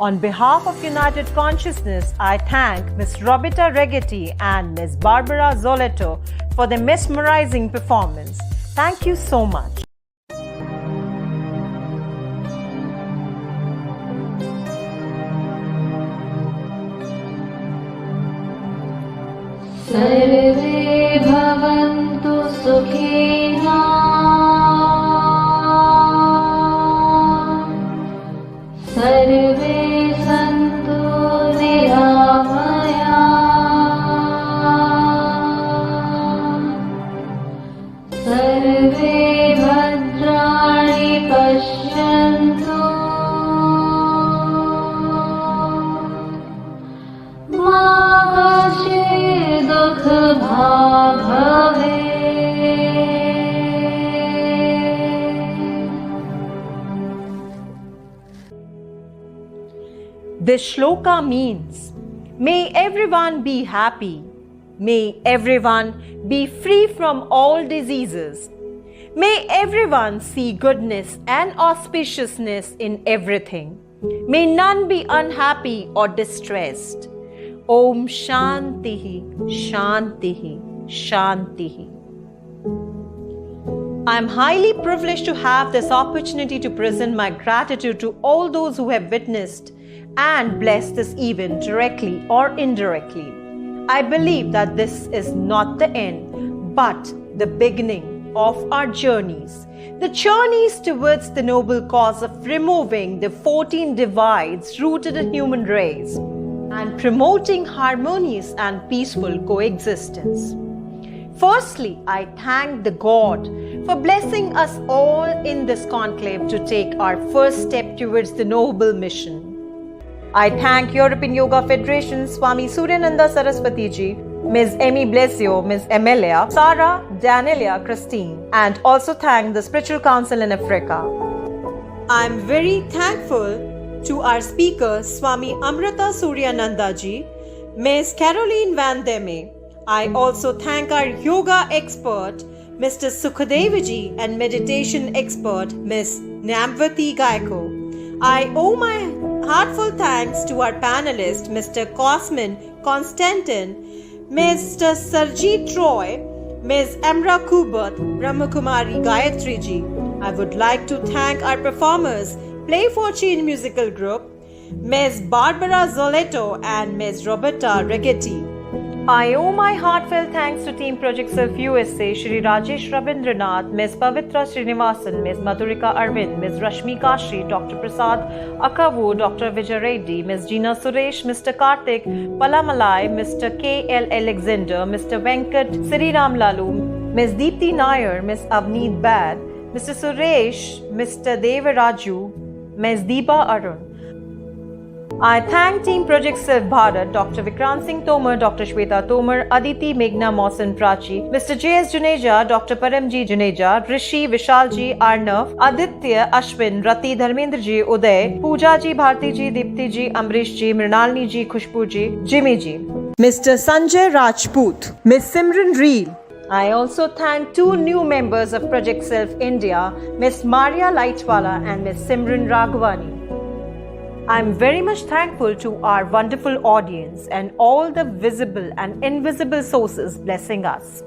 On behalf of United Consciousness, I thank Ms. Roberta Regetti and Ms. Barbara Zoletto for their mesmerizing performance. Thank you so much. सर्वे भवन्तु सुखिनः सर्वे सन्तु निरामयाः सर्वे भद्राणि पश्यन्तु मा कश्चित् दुःखभाग् भवेत्। This shloka means, may everyone be happy, may everyone be free from all diseases, may everyone see goodness and auspiciousness in everything, may none be unhappy or distressed. Om Shantihi, Shantihi, Shantihi. I am highly privileged to have this opportunity to present my gratitude to all those who have witnessed and blessed this event directly or indirectly. I believe that this is not the end, but the beginning of our journeys. The journeys towards the noble cause of removing the 14 divides rooted in human race and promoting harmonious and peaceful coexistence. Firstly, I thank the God for blessing us all in this conclave to take our first step towards the noble mission. I thank European Yoga Federation, Swami Suryananda Saraswati Ji, Ms. Amy Blesio, Ms. Emilia, Sarah, Danielia, Christine, and also thank the Spiritual Council in Africa. I am very thankful to our speaker, Swami Amrita Suryananda Ji, Ms. Caroline Van Deme. I also thank our yoga expert, Mr. Sukhadev Ji, and meditation expert, Ms. Nyamvati Gaiko. I owe my heartfelt thanks to our panelists, Mr. Cosmin Konstantin, Mr. Sarjeet Roy, Ms. Amra Kubert, Brahmakumari Gayatri Ji. I would like to thank our performers, Play for Change Musical Group, Ms. Barbara Zoletto and Ms. Roberta Regetti. I owe my heartfelt thanks to Team Project Self USA, Shri Rajesh Rabindranath, Ms. Pavitra Srinivasan, Ms. Madhurika Arvind, Ms. Rashmi Kashri, Dr. Prasad Akavu, Dr. Vijay Reddy, Ms. Gina Suresh, Mr. Karthik Palamalai, Mr. K.L. Alexander, Mr. Venkat Sriram Lalu, Ms. Deepthi Nair, Ms. Avneet Bad, Mr. Suresh, Mr. Devaraju, Ms. Deepa Arun. I thank Team Project Self Bharat, Dr. Vikrant Singh Tomar, Dr. Shweta Tomar, Aditi Meghna Mausan Prachi, Mr. J.S. Juneja, Dr. Paramji Juneja, Rishi Vishalji Arnav, Aditya Ashwin, Rati Dharmendra Ji, Uday, Pooja Ji, Bharti Ji, Dipti Ji, Amrish Ji, Mrinalini Ji, Khushbu Ji, Jimmy Ji, Mr. Sanjay Rajput, Ms. Simran Reel. I also thank two new members of Project Self India, Ms. Maria Lightwala and Ms. Simran Raghavani. I am very much thankful to our wonderful audience and all the visible and invisible sources blessing us.